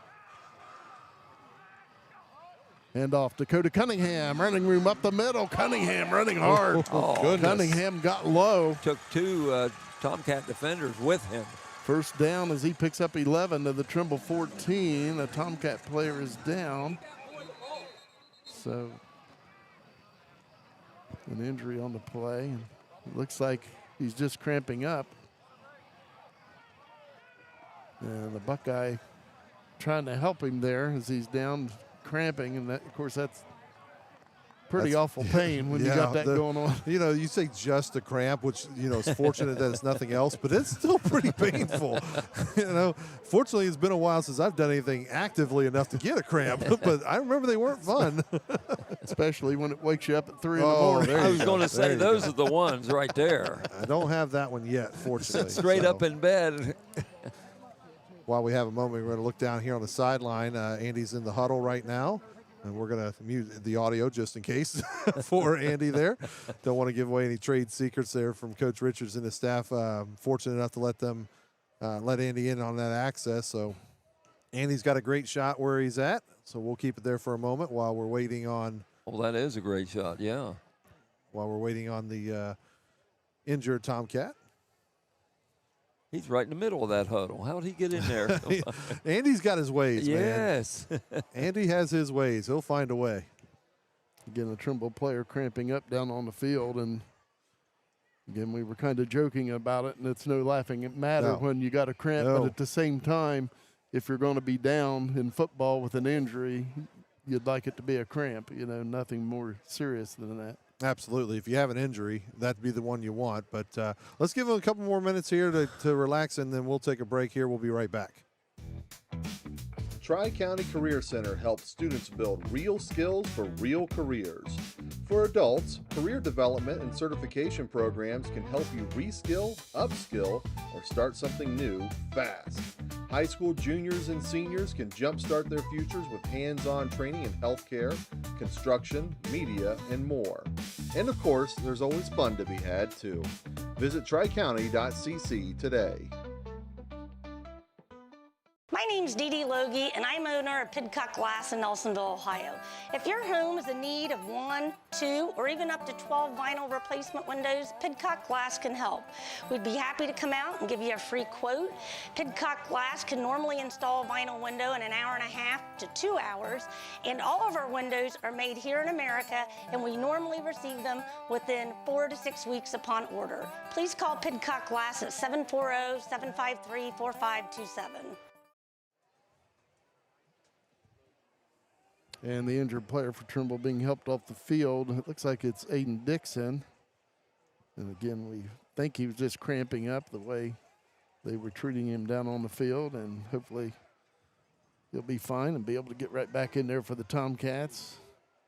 A: Hand off Dakota Cunningham. Running room up the middle. Cunningham running hard.
C: Goodness.
A: Cunningham got low.
B: Took 2 Tomcat defenders with him.
A: First down as he picks up 11 to the Trimble 14. The Tomcat player is down. So an injury on the play. It looks like he's just cramping up. And the Buckeye trying to help him there as he's down cramping. And that, of course, that's pretty awful pain when you got that going on.
C: You know, you say just a cramp, which, you know, it's fortunate that it's nothing else, but it's still pretty painful. You know, fortunately, it's been a while since I've done anything actively enough to get a cramp, but I remember they weren't fun.
A: Especially when it wakes you up at 3 in the morning.
B: I was going to say, those are the ones right there.
C: I don't have that one yet, fortunately.
B: Straight up in bed.
C: While we have a moment, we're going to look down here on the sideline. Andy's in the huddle right now. And we're going to mute the audio just in case for Andy there. Don't want to give away any trade secrets there from Coach Richards and his staff. Fortunate enough to let Andy in on that access. So Andy's got a great shot where he's at. So we'll keep it there for a moment while we're waiting on.
B: Well, that is a great shot, yeah.
C: While we're waiting on the injured Tomcat.
B: He's right in the middle of that huddle. How did he get in there?
C: Andy's got his ways, man.
B: Yes.
C: Andy has his ways. He'll find a way.
A: Again, a Trimble player cramping up down on the field. And again, we were kind of joking about it, and it's no laughing matter when you got a cramp. But at the same time, if you're going to be down in football with an injury, you'd like it to be a cramp, nothing more serious than that.
C: Absolutely. If you have an injury, that'd be the one you want. But let's give him a couple more minutes here to relax, and then we'll take a break here. We'll be right back.
G: Tri-County Career Center helps students build real skills for real careers. For adults, career development and certification programs can help you reskill, upskill, or start something new fast. High school juniors and seniors can jumpstart their futures with hands-on training in healthcare, construction, media, and more. And of course, there's always fun to be had too. Visit tricounty.cc today.
I: My name's Dee Dee Logie, and I'm owner of Pidcock Glass in Nelsonville, Ohio. If your home is in need of 1, 2, or even up to 12 vinyl replacement windows, Pidcock Glass can help. We'd be happy to come out and give you a free quote. Pidcock Glass can normally install a vinyl window in an hour and a half to 2 hours, and all of our windows are made here in America, and we normally receive them within 4 to 6 weeks upon order. Please call Pidcock Glass at 740-753-4527.
A: And the injured player for Trimble being helped off the field. It looks like it's Aiden Dixon. And again, we think he was just cramping up the way they were treating him down on the field. And hopefully he'll be fine and be able to get right back in there for the Tomcats.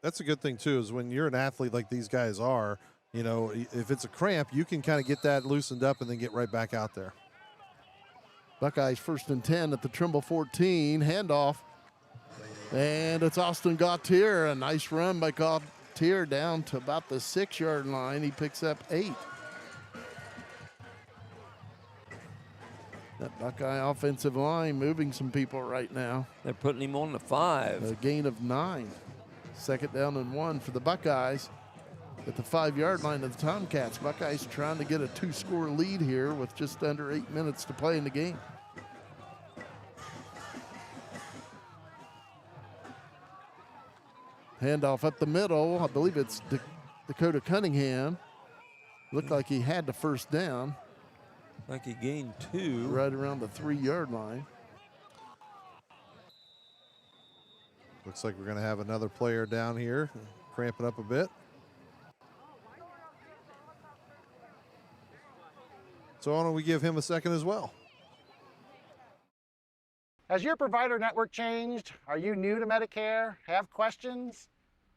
C: That's a good thing, too, is when you're an athlete like these guys are, if it's a cramp, you can kind of get that loosened up and then get right back out there.
A: Buckeyes 1st and 10 at the Trimble 14. Handoff. And it's Austin Gautier. A nice run by Gautier down to about the 6-yard line. He picks up 8. That Buckeye offensive line moving some people right now.
B: They're putting him on the 5.
A: A gain of 9. 2nd down and 1 for the Buckeyes at the 5-yard line of the Tomcats. Buckeyes trying to get a 2-score lead here with just under 8 minutes to play in the game. Handoff up the middle. I believe it's Dakota Cunningham. Looked like he had the 1st down.
B: Like he gained 2.
A: Right around the 3-yard line.
C: Looks like we're going to have another player down here cramping up a bit. So why don't we give him a second as well?
D: Has your provider network changed? Are you new to Medicare? Have questions?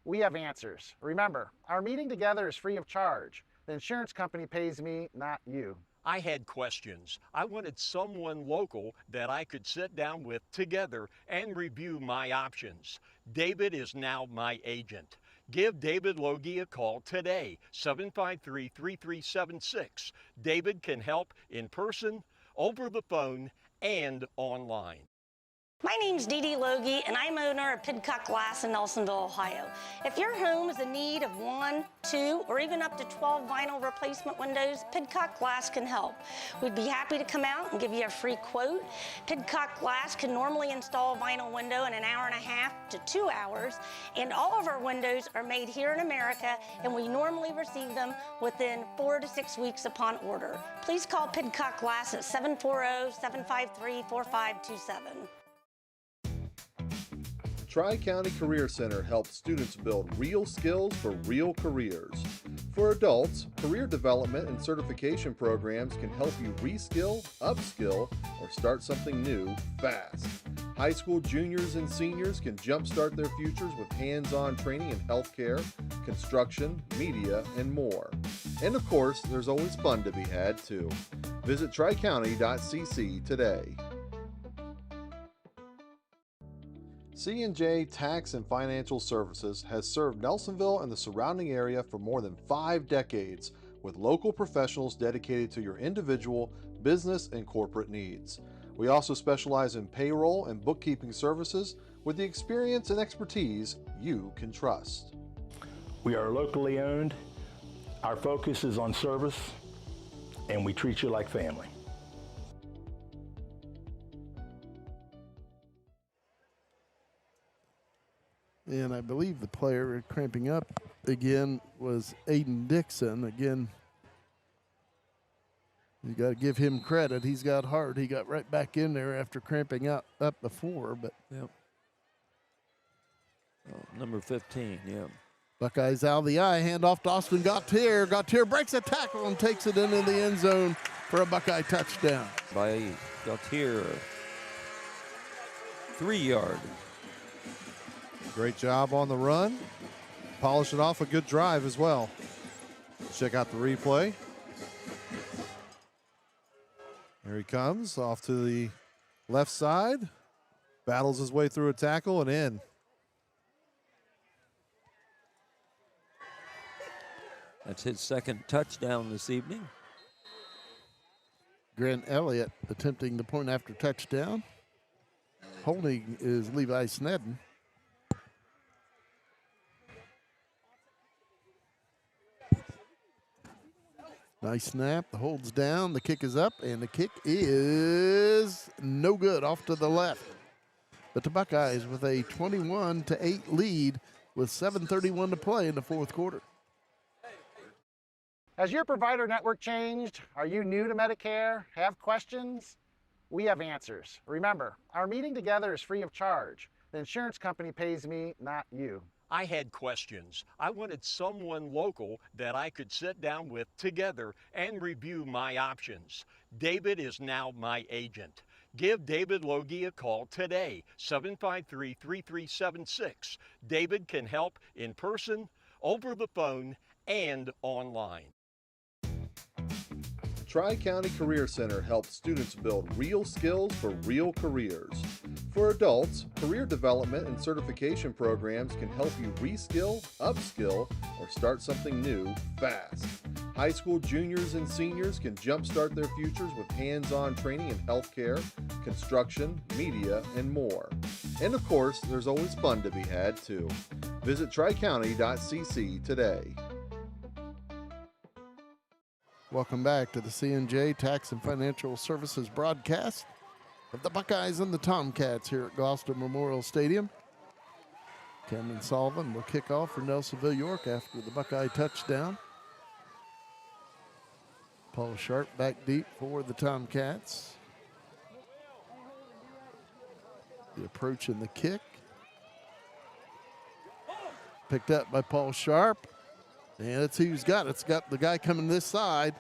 D: We have answers. Remember, our meeting together is free of charge. The insurance company pays me, not you.
E: I had questions. I wanted someone local that I could sit down with together and review my options. David is now my agent. Give David Logie a call today, 753-3376. David can help in person, over the phone, and online.
I: My name's Dee Dee Logie, and I'm owner of Pidcock Glass in Nelsonville, Ohio. If your home is in need of 1, 2, or even up to 12 vinyl replacement windows, Pidcock Glass can help. We'd be happy to come out and give you a free quote. Pidcock Glass can normally install a vinyl window in an hour and a half to 2 hours, and all of our windows are made here in America, and we normally receive them within 4 to 6 weeks upon order. Please call Pidcock Glass at 740-753-4527.
G: Tri-County Career Center helps students build real skills for real careers. For adults, career development and certification programs can help you reskill, upskill, or start something new fast. High school juniors and seniors can jumpstart their futures with hands-on training in healthcare, construction, media, and more. And of course, there's always fun to be had too. Visit tricounty.cc today. C&J Tax and Financial Services has served Nelsonville and the surrounding area for more than 5 decades with local professionals dedicated to your individual, business, and corporate needs. We also specialize in payroll and bookkeeping services with the experience and expertise you can trust.
H: We are locally owned. Our focus is on service, and we treat you like family.
A: And I believe the player cramping up again was Aiden Dixon. Again, you got to give him credit. He's got heart. He got right back in there after cramping up before. But
B: yep. Number 15, yeah.
A: Buckeyes out of the eye, hand off to Austin Gautier. Gautier breaks a tackle and takes it into the end zone for a Buckeye touchdown.
B: By Gautier, 3 yard.
C: Great job on the run. Polish it off a good drive as well. Check out the replay. Here he comes off to the left side. Battles his way through a tackle and in.
B: That's his second touchdown this evening.
A: Grant Elliott attempting the point after touchdown. Holding is Levi Snedden. Nice snap. The hold's down. The kick is up, and the kick is no good, off to the left. But the Buckeyes with a 21-8 lead with 7:31 to play in the fourth quarter.
D: Has your provider network changed? Are you new to Medicare? Have questions? We have answers. Remember, our meeting together is free of charge. The insurance company pays me, not you.
E: I had questions. I wanted someone local that I could sit down with together and review my options. David is now my agent. Give David Logie a call today, 753-3376. David can help in person, over the phone, and online.
G: Tri-County Career Center helps students build real skills for real careers. For adults, career development and certification programs can help you reskill, upskill, or start something new fast. High school juniors and seniors can jumpstart their futures with hands-on training in healthcare, construction, media, and more. And of course, there's always fun to be had too. Visit tricounty.cc today.
A: Welcome back to the C&J Tax and Financial Services broadcast of the Buckeyes and the Tomcats here at Gloucester Memorial Stadium. Cameron Sullivan will kick off for Nelsonville-York after the Buckeye touchdown. Paul Sharp back deep for the Tomcats. The approach and the kick. Picked up by Paul Sharp. And let's see who's got it. It's got the guy coming this side.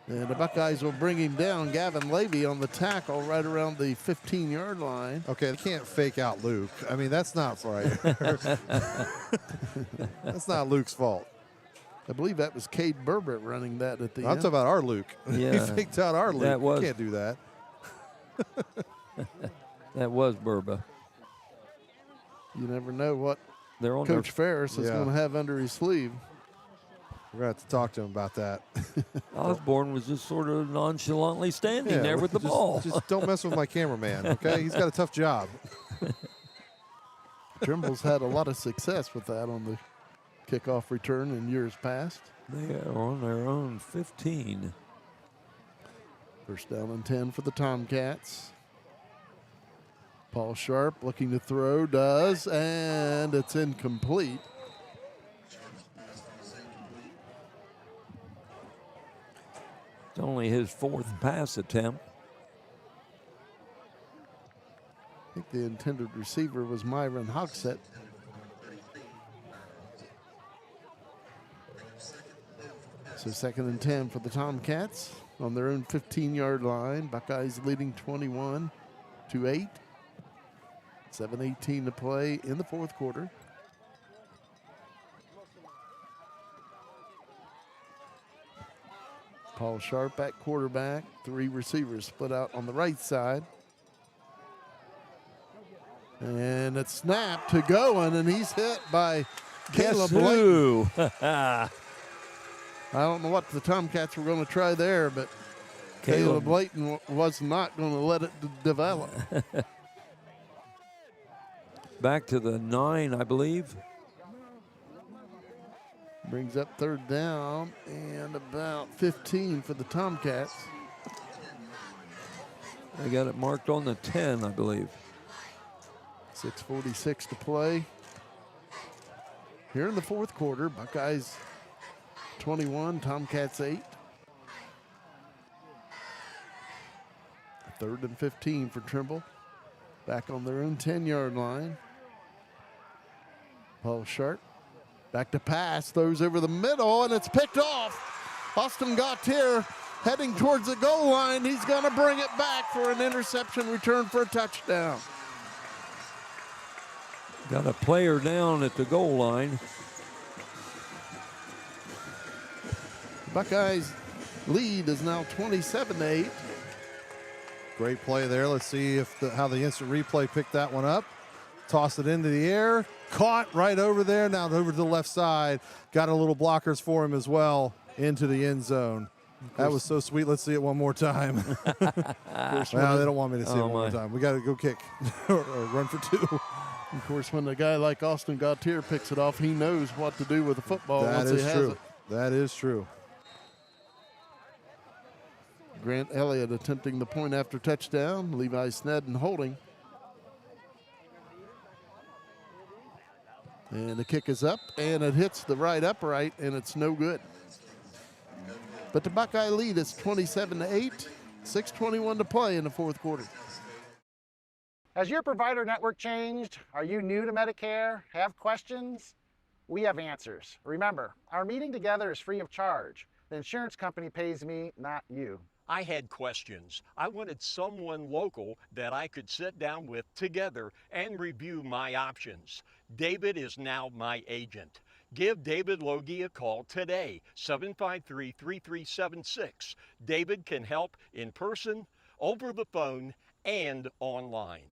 A: And the Buckeyes will bring him down. Gavin Levy on the tackle right around the 15-yard line.
C: Okay, they can't fake out Luke. I mean, that's not right. That's not Luke's fault.
A: I believe that was Cade Burbert running that at the
C: I'm
A: end.
C: talking about our Luke.
B: Yeah.
C: He faked out our Luke.
B: That was-
C: You can't do that.
B: That was Burba.
A: You never know what
B: They're on
A: Coach Ferris is
C: Yeah.
A: going to have under his sleeve.
C: We're going to have to talk to him about that.
B: Osborne was just sort of nonchalantly standing there with the ball.
C: Just don't mess with my cameraman, okay? He's got a tough job.
A: Trimble's had a lot of success with that on the kickoff return in years past.
B: They are on their own 15.
A: First down and 10 for the Tomcats. Paul Sharp looking to throw, does, and it's incomplete.
B: It's only his fourth pass attempt.
A: I think the intended receiver was Myron Hogsett. So second and 10 for the Tomcats on their own 15-yard line. Buckeyes leading 21-8. 7:18 to play in the fourth quarter. Paul Sharp at quarterback. Three receivers split out on the right side. And it's snapped to Goen, and he's hit by Caleb Blake. I don't know what the Tomcats were going to try there, but Caleb Blayton was not going to let it develop.
B: Back to the 9, I believe.
A: Brings up third down and about 15 for the Tomcats.
B: They got it marked on the 10, I believe.
A: 6:46 to play. Here in the fourth quarter, Buckeyes 21, Tomcats 8. Third and 15 for Trimble. Back on their own 10-yard line. Paul Sharp back to pass, throws over the middle, and it's picked off. Austin Gautier heading towards the goal line. He's going to bring it back for an interception return for a touchdown.
B: Got a player down at the goal line.
A: Buckeyes lead is now 27-8.
C: Great play there. Let's see if how the instant replay picked that one up. Tossed it into the air. Caught right over there. Now over to the left side. Got a little blockers for him as well into the end zone. That was so sweet. Let's see it one more time. Well, they don't want me to see it one more time. We got to go kick or run for two.
A: Of course, when a guy like Austin Gautier picks it off, he knows what to do with the football once he has it.
C: That is true.
A: Grant Elliott attempting the point after touchdown. Levi Snedden holding. And the kick is up, and it hits the right upright, and it's no good. But the Buckeye lead is 27-8, 6:21 to play in the fourth quarter.
D: Has your provider network changed? Are you new to Medicare? Have questions? We have answers. Remember, our meeting together is free of charge. The insurance company pays me, not you.
E: I had questions. I wanted someone local that I could sit down with together and review my options. David is now my agent. Give David Logie a call today, 753-3376. David can help in person, over the phone, and online.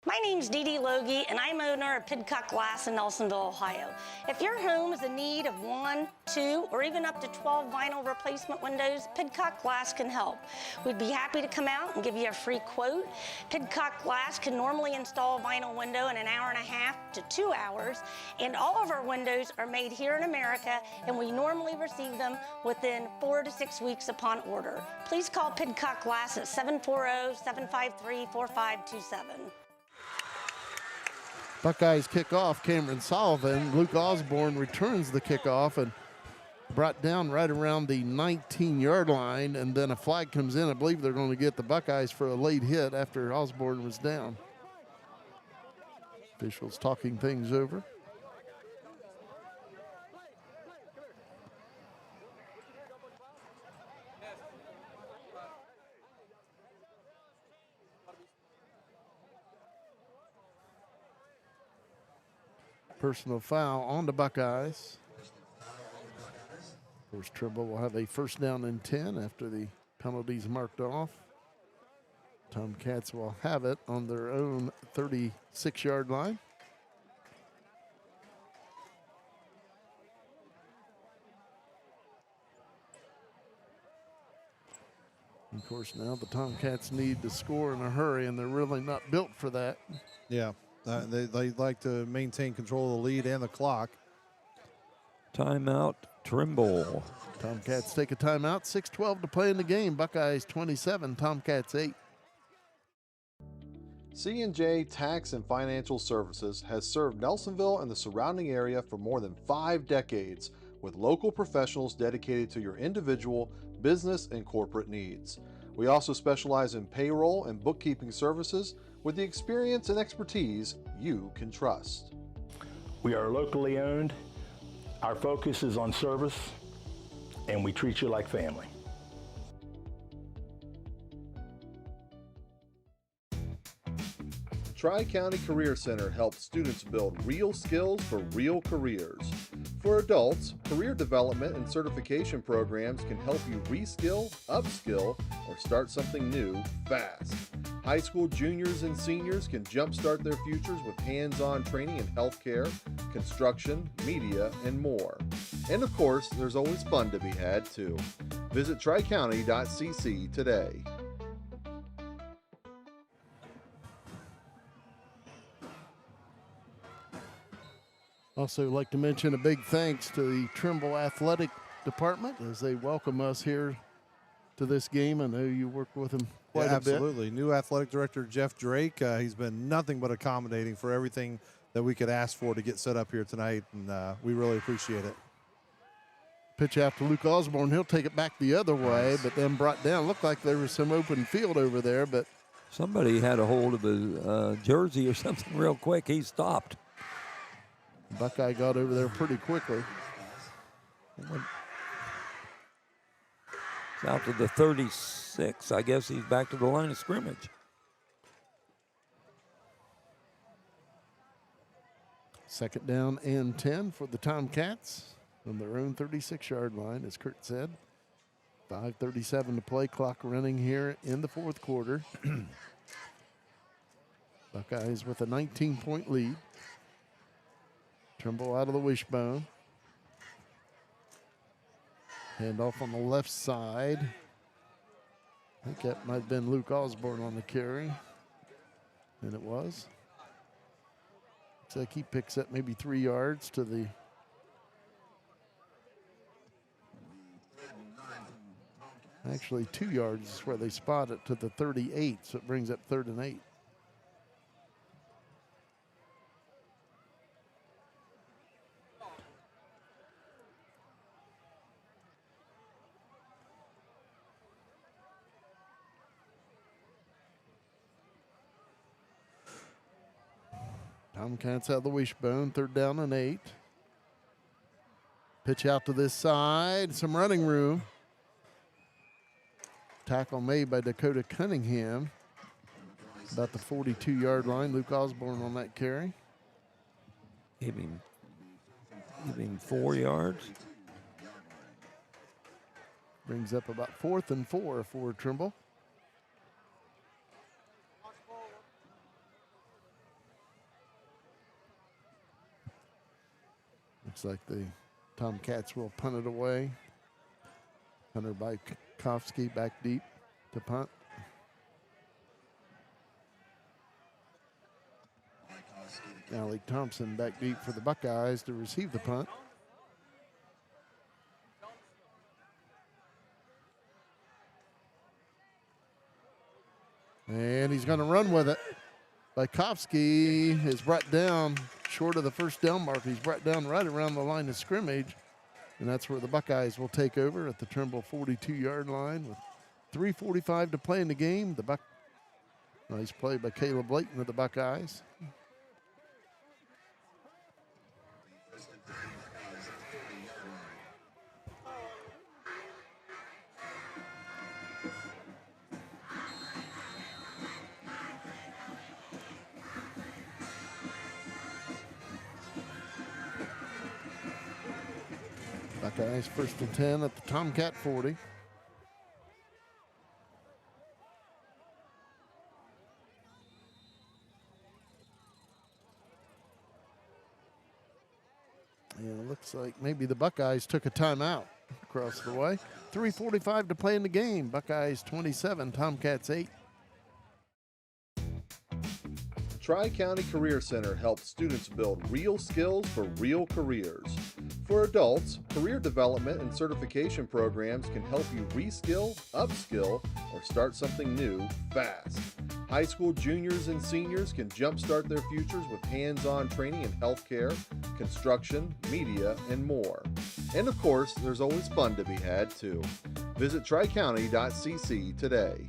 I: My name's Dee Dee Logie, and I'm owner of Pidcock Glass in Nelsonville, Ohio. If your home is in need of 1, 2, or even up to 12 vinyl replacement windows, Pidcock Glass can help. We'd be happy to come out and give you a free quote. Pidcock Glass can normally install a vinyl window in an hour and a half to 2 hours, and all of our windows are made here in America, and we normally receive them within 4 to 6 weeks upon order. Please call Pidcock Glass at 740-753-4527.
A: Buckeyes kick off. Cameron Sullivan. Luke Osborne returns the kickoff and brought down right around the 19-yard line, and then a flag comes in. I believe they're going to get the Buckeyes for a late hit after Osborne was down. Officials talking things over. Personal foul on the Buckeyes. Of course, Trimble will have a first down and 10 after the penalties marked off. Tomcats will have it on their own 36-yard line. Of course, now the Tomcats need to score in a hurry, and they're really not built for that.
C: Yeah. They like to maintain control of the lead and the clock.
B: Timeout, Trimble.
A: Tomcats take a timeout. 6:12 to play in the game. Buckeyes 27, Tomcats 8.
G: C&J Tax and Financial Services has served Nelsonville and the surrounding area for more than 5 decades with local professionals dedicated to your individual, business, and corporate needs. We also specialize in payroll and bookkeeping services with the experience and expertise you can trust.
H: We are locally owned. Our focus is on service, and we treat you like family.
G: Tri-County Career Center helps students build real skills for real careers. For adults, career development and certification programs can help you reskill, upskill, or start something new fast. High school juniors and seniors can jumpstart their futures with hands-on training in healthcare, construction, media, and more. And of course, there's always fun to be had too. Visit tricounty.cc today.
A: Also like to mention a big thanks to the Trimble Athletic Department as they welcome us here to this game. I know you work with them quite a bit.
C: Absolutely. New athletic director Jeff Drake. He's been nothing but accommodating for everything that we could ask for to get set up here tonight, and we really appreciate it.
A: Pitch after Luke Osborne. He'll take it back the other way, but then brought down. Looked like there was some open field over there, but
B: somebody had a hold of his jersey or something real quick. He stopped.
A: Buckeye got over there pretty quickly.
B: It's out to the 36. I guess he's back to the line of scrimmage.
A: Second down and 10 for the Tomcats on their own 36-yard line, as Kurt said. 5:37 to play, clock running here in the fourth quarter. Buckeyes with a 19-point lead. Trimble out of the wishbone. Handoff on the left side. I think that might have been Luke Osborne on the carry. And it was. Looks like he picks up maybe 3 yards to the actually 2 yards is where they spot it to the 38, so it brings up 3rd and 8. Tomcats out of the wishbone, 3rd down and 8. Pitch out to this side, some running room. Tackle made by Dakota Cunningham. About the 42-yard line. Luke Osborne on that carry.
B: Give him 4 yards.
A: Brings up about 4th and 4 for Trimble. Looks like the Tomcats will punt it away. Punted by Kofsky back deep to punt. Alec Thompson back deep for the Buckeyes to receive the punt. And he's going to run with it. Bykowski is brought down short of the first down mark. He's brought down right around the line of scrimmage. And that's where the Buckeyes will take over at the Trimble 42-yard line with 3:45 to play in the game. Nice play by Caleb Layton of the Buckeyes. Buckeyes 1st and 10 at the Tomcat 40. And it looks like maybe the Buckeyes took a timeout across the way. 3:45 to play in the game. Buckeyes 27, Tomcats 8.
G: Tri-County Career Center helps students build real skills for real careers. For adults, career development and certification programs can help you reskill, upskill, or start something new fast. High school juniors and seniors can jumpstart their futures with hands-on training in healthcare, construction, media, and more. And of course, there's always fun to be had too. Visit tricounty.cc today.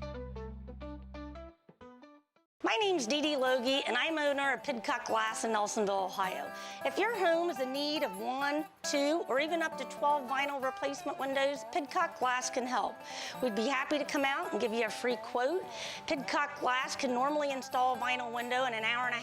I: My name's Dee Dee Logie, and I'm owner of Pidcock Glass in Nelsonville, Ohio. If your home is in need of 1, 2, or even up to 12 vinyl replacement windows, Pidcock Glass can help. We'd be happy to come out and give you a free quote. Pidcock Glass can normally install a vinyl window in 1.5 hours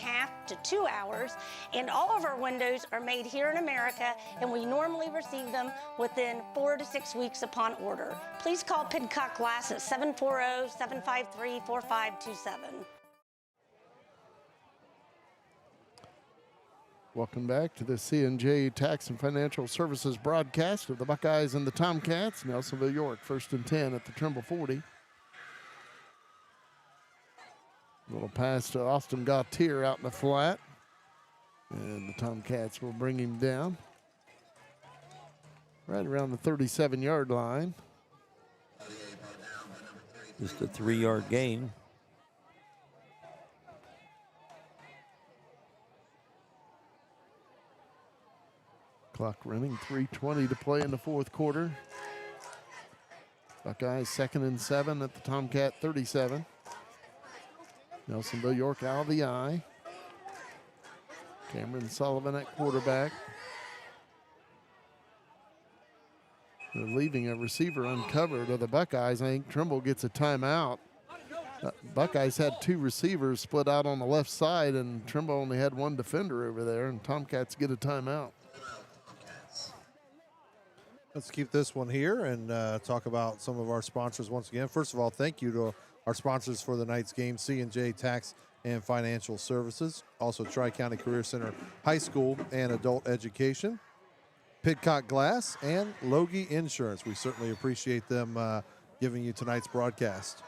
I: to 2 hours, and all of our windows are made here in America, and we normally receive them within 4 to 6 weeks upon order. Please call Pidcock Glass at 740-753-4527.
A: Welcome back to the C&J Tax and Financial Services broadcast of the Buckeyes and the Tomcats. Nelsonville-York 1st and 10 at the Trimble 40. Little pass to Austin Gautier out in the flat. And the Tomcats will bring him down right around the 37-yard line.
B: Just a 3-yard gain.
A: Clock running, 3:20 to play in the fourth quarter. Buckeyes 2nd and 7 at the Tomcat 37. Nelsonville-York out of the eye. Cameron Sullivan at quarterback. They're leaving a receiver uncovered of the Buckeyes. I think Trimble gets a timeout. Buckeyes had 2 receivers split out on the left side, and Trimble only had 1 defender over there, and Tomcats get a timeout.
C: Let's keep this one here and talk about some of our sponsors once again. First of all, thank you to our sponsors for the night's game, C&J Tax and Financial Services, also Tri-County Career Center High School and Adult Education, Pidcock Glass, and Logie Insurance. We certainly appreciate them giving you tonight's broadcast.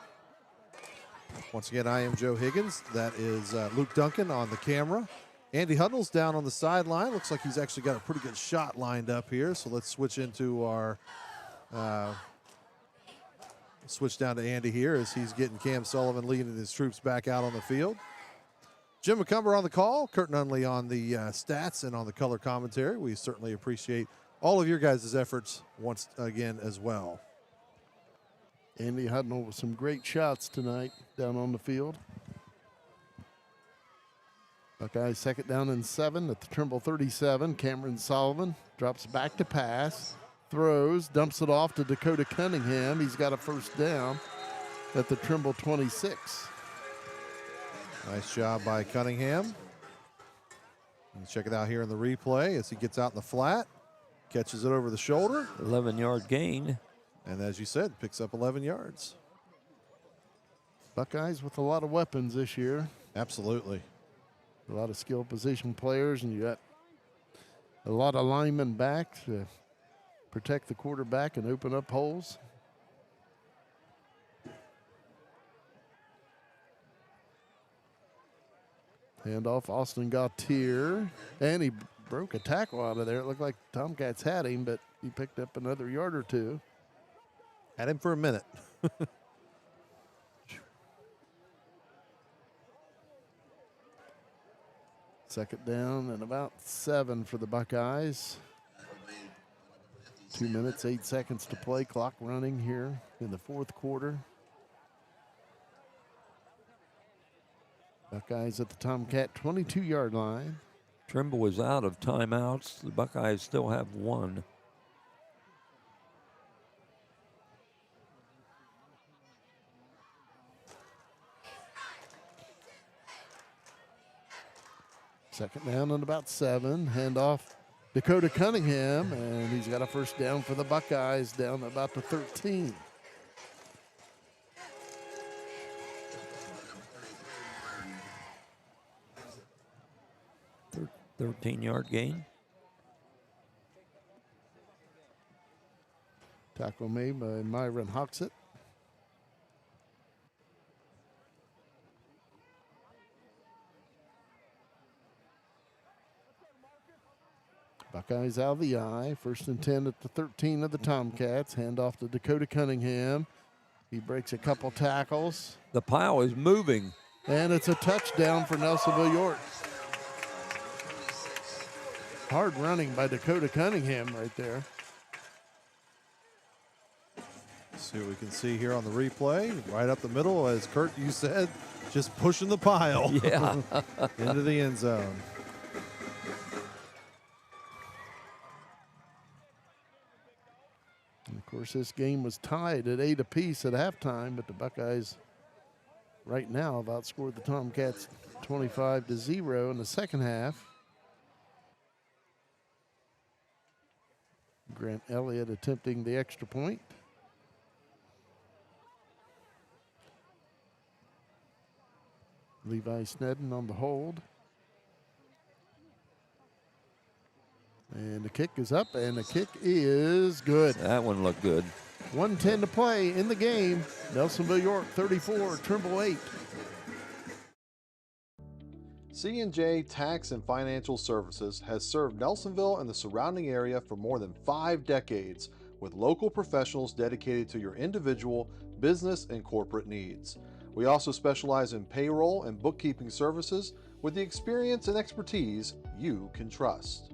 C: Once again, I am Joe Higgins. That is Luke Duncan on the camera. Andy Huddle's down on the sideline. Looks like he's actually got a pretty good shot lined up here. So let's switch into our switch down to Andy here as he's getting Cam Sullivan leading his troops back out on the field. Jim McCumber on the call, Kurt Nunley on the stats and on the color commentary. We certainly appreciate all of your guys' efforts once again as well.
A: Andy Hudnall with some great shots tonight down on the field. Buckeyes 2nd down and 7 at the Trimble 37. Cameron Sullivan drops back to pass, throws, dumps it off to Dakota Cunningham. He's got a first down at the Trimble 26.
C: Nice job by Cunningham. And check it out here in the replay as he gets out in the flat, catches it over the shoulder.
B: 11-yard gain.
C: And as you said, picks up 11 yards.
A: Buckeyes with a lot of weapons this year.
C: Absolutely.
A: A lot of skilled position players, and you got a lot of linemen back to protect the quarterback and open up holes. Handoff, Austin Gautier, and he broke a tackle out of there. It looked like Tomcats had him, but he picked up another yard or 2.
C: Had him for a minute.
A: 2nd down and about 7 for the Buckeyes. 2 minutes, 8 seconds to play. Clock running here in the 4th quarter. Buckeyes at the Tomcat 22-yard line.
B: Trimble was out of timeouts. The Buckeyes still have 1.
A: Second down and about 7. Handoff Dakota Cunningham, and he's got a first down for the Buckeyes down about the 13.
B: Thir 13-yard gain.
A: Tackle made by Myron Hoxett. Buckeyes out of the eye. 1st and 10 at the 13 of the Tomcats. Handoff to Dakota Cunningham. He breaks a couple tackles.
B: The pile is moving.
A: And it's a touchdown for Nelsonville-York. Hard running by Dakota Cunningham right there.
C: See what we can see here on the replay. Right up the middle, as Kurt, you said, just pushing the pile
B: Yeah.
C: into the end zone.
A: And of course, this game was tied at 8 apiece at halftime, but the Buckeyes right now have outscored the Tomcats 25-0 in the second half. Grant Elliott attempting the extra point. Levi Snedden on the hold. And the kick is up, and the kick is good.
B: That one looked good.
A: 1:10 to play in the game. Nelsonville-York 34, Trimble 8.
G: C&J Tax and Financial Services has served Nelsonville and the surrounding area for more than 5 decades with local professionals dedicated to your individual, business, and corporate needs. We also specialize in payroll and bookkeeping services with the experience and expertise you can trust.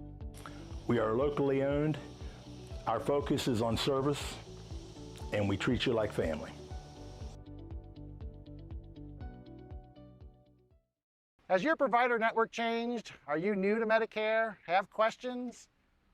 H: We are locally owned. Our focus is on service, and we treat you like family.
D: Has your provider network changed? Are you new to Medicare? Have questions?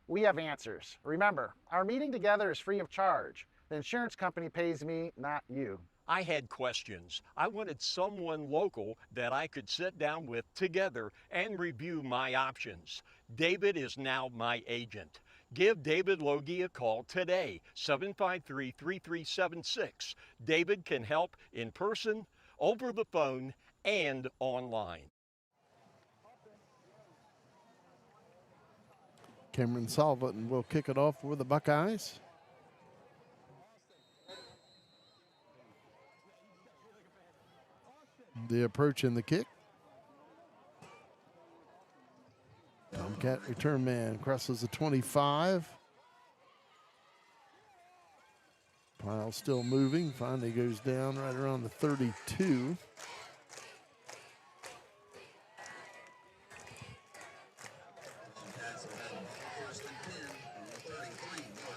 D: We have answers. Remember, our meeting together is free of charge. The insurance company pays me, not you.
E: I had questions. I wanted someone local that I could sit down with together and review my options. David is now my agent. Give David Logie a call today, 753-3376. David can help in person, over the phone, and online.
A: Cameron Salvin will kick it off for the Buckeyes. The approach and the kick. Tomcat return man crosses the 25. Pile still moving. Finally goes down right around the 32.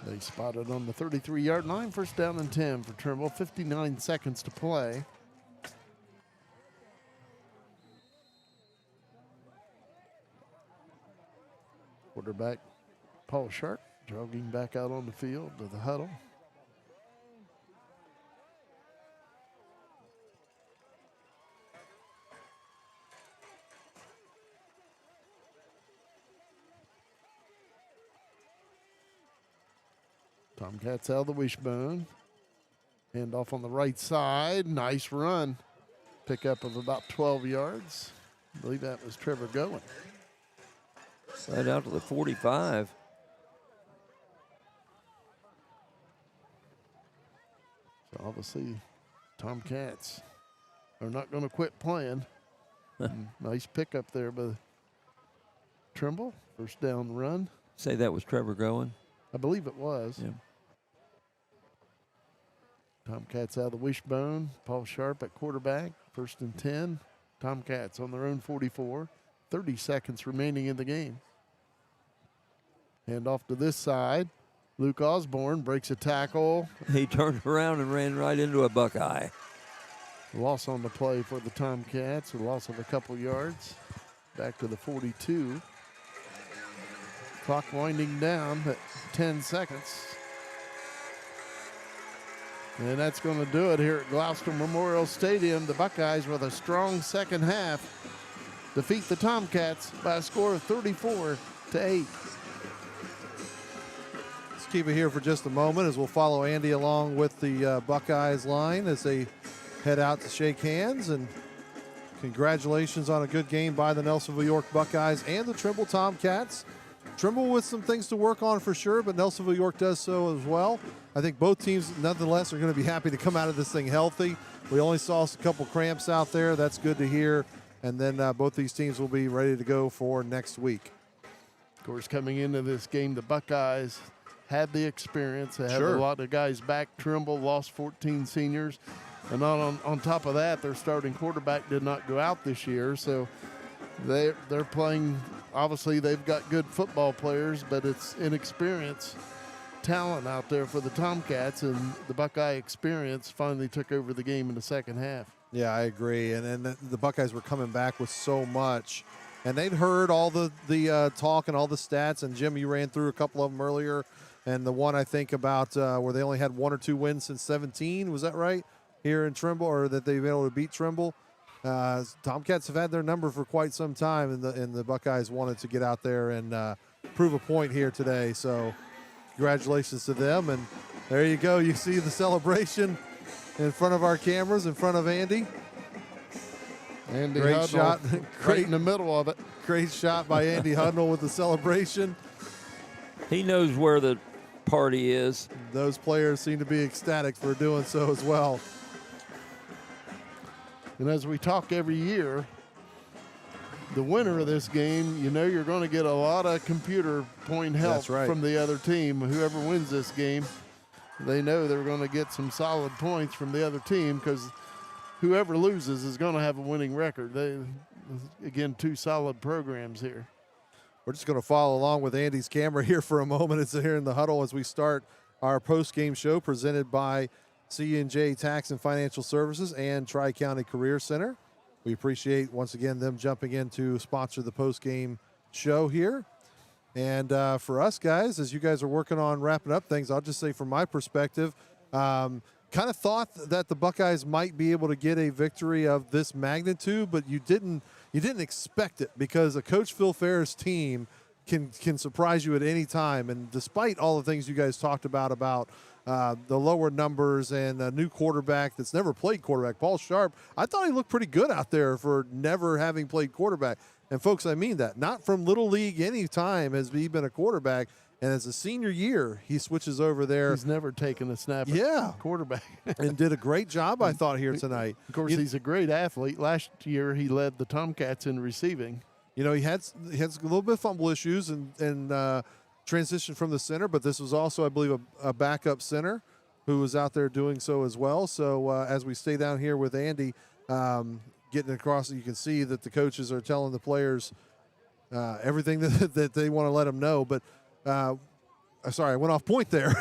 A: They spotted on the 33-yard line. First down and 10 for Trimble. 59 seconds to play. Quarterback Paul Sharp jogging back out on the field to the huddle. Tomcats out of the wishbone. Hand off on the right side. Nice run. Pickup of about 12 yards. I believe that was Trevor Goen.
B: Right out to the 45.
A: So obviously, Tomcats are not going to quit playing. Nice pickup there by Trimble. First down run.
B: Say that was Trevor Goen?
A: I believe it was.
B: Yeah.
A: Tomcats out of the wishbone. Paul Sharp at quarterback. First and 10. Tomcats on their own 44. 30 seconds remaining in the game. Hand off to this side. Luke Osborne breaks a tackle.
B: He turned around and ran right into a Buckeye.
A: Loss on the play for the Tomcats. A loss of a couple yards. Back to the 42. Clock winding down at 10 seconds. And that's going to do it here at Gloucester Memorial Stadium. The Buckeyes, with a strong second half, defeat the Tomcats by a score of 34-8.
C: Let's keep it here for just a moment as we'll follow Andy along with the Buckeyes line as they head out to shake hands. And congratulations on a good game by the Nelsonville-York Buckeyes and the Trimble Tomcats. Trimble with some things to work on for sure, but Nelsonville-York does so as well. I think both teams, nonetheless, are going to be happy to come out of this thing healthy. We only saw a couple cramps out there. That's good to hear. And then both these teams will be ready to go for next week.
A: Of course, coming into this game, the Buckeyes had the experience. They had a lot of guys back. Trimble lost 14 seniors. And on top of that, their starting quarterback did not go out this year. So they're playing. Obviously, they've got good football players, but it's inexperienced talent out there for the Tomcats, and the Buckeye experience finally took over the game in the second half.
C: Yeah, I agree. And the Buckeyes were coming back with so much. And they'd heard all the talk and all the stats. And, Jim, you ran through a couple of them earlier. And the one I think about where they only had 1 or 2 wins since 17, was that right, here in Trimble, or that they've been able to beat Trimble? Tomcats have had their number for quite some time, and the Buckeyes wanted to get out there and prove a point here today. So congratulations to them. And there you go. You see the celebration in front of our cameras, in front of Andy.
A: Andy
C: great
A: Hudnall,
C: shot.
A: Right in the middle of it.
C: Great shot by Andy Hudnall with the celebration.
B: He knows where the party is.
C: Those players seem to be ecstatic for doing so as well.
A: And as we talk every year, the winner of this game, you know you're going to get a lot of computer point help from the other team. Whoever wins this game, they know they're going to get some solid points from the other team, because whoever loses is going to have a winning record. Again, 2 solid programs here.
C: We're just going to follow along with Andy's camera here for a moment. It's here in the huddle as we start our post-game show presented by C&J Tax and Financial Services and Tri-County Career Center. We appreciate, once again, them jumping in to sponsor the post-game show here. And for us guys, as you guys are working on wrapping up things, I'll just say from my perspective, kind of thought that the Buckeyes might be able to get a victory of this magnitude, but you didn't expect it, because a Coach Phil Ferris team can surprise you at any time. And despite all the things you guys talked about the lower numbers and a new quarterback that's never played quarterback, Paul Sharp, I thought he looked pretty good out there for never having played quarterback. And folks, I mean that. Not from Little League any time has he been a quarterback. And as a senior year, he switches over there.
A: He's never taken a snap at quarterback.
C: And did a great job, I thought, here tonight.
A: Of course, he's a great athlete. Last year, he led the Tomcats in receiving.
C: You know, he had a little bit of fumble issues and transition from the center, but this was also, I believe, a backup center who was out there doing so as well. So as we stay down here with Andy, getting across, you can see that the coaches are telling the players everything that they want to let them know. But sorry, I went off point there.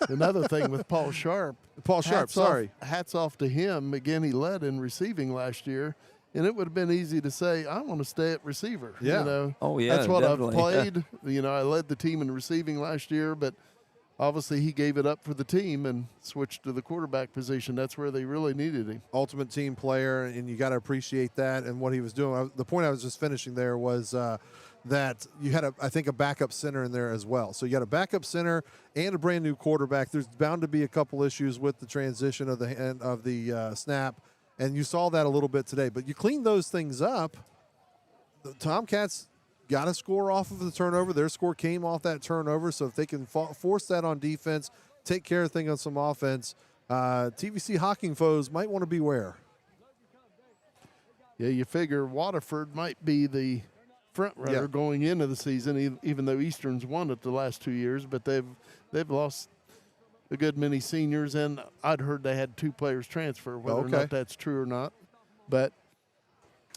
A: Another thing with Paul Sharp. Hats off to him. Again, he led in receiving last year. And it would have been easy to say, I want to stay at receiver.
C: Yeah.
A: You know?
B: Oh, yeah,
A: That's what
B: definitely.
A: I've played. You know, I led the team in receiving last year, but obviously he gave it up for the team and switched to the quarterback position. That's where they really needed him.
C: Ultimate team player, and you got to appreciate that and what he was doing. The point I was just finishing there was that you had, I think, a backup center in there as well. So you got a backup center and a brand new quarterback. There's bound to be a couple issues with the transition of the snap. And you saw that a little bit today. But you clean those things up. The Tomcats got a score off of the turnover. Their score came off that turnover. So if they can force that on defense, take care of things on some offense, TVC Hocking foes might want to beware.
A: Yeah, you figure Waterford might be the front runner going into the season, even though Eastern's won it the last 2 years. But they've lost a good many seniors, and I'd heard they had 2 players transfer, whether or not that's true or not. But,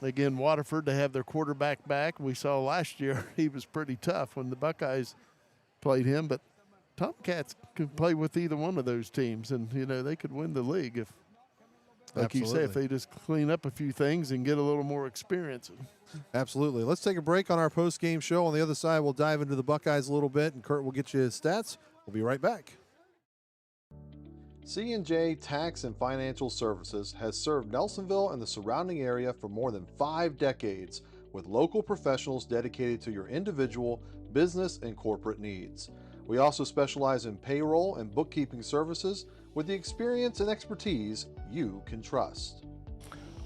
A: again, Waterford, to have their quarterback back, we saw last year he was pretty tough when the Buckeyes played him. But Tomcats could play with either one of those teams, and, you know, they could win the league if, like you say, if they just clean up a few things and get a little more experience.
C: Absolutely. Let's take a break on our post-game show. On the other side, we'll dive into the Buckeyes a little bit, and Kurt will get you his stats. We'll be right back.
G: C&J Tax and Financial Services has served Nelsonville and the surrounding area for more than 5 decades, with local professionals dedicated to your individual, business, and corporate needs. We also specialize in payroll and bookkeeping services with the experience and expertise you can trust.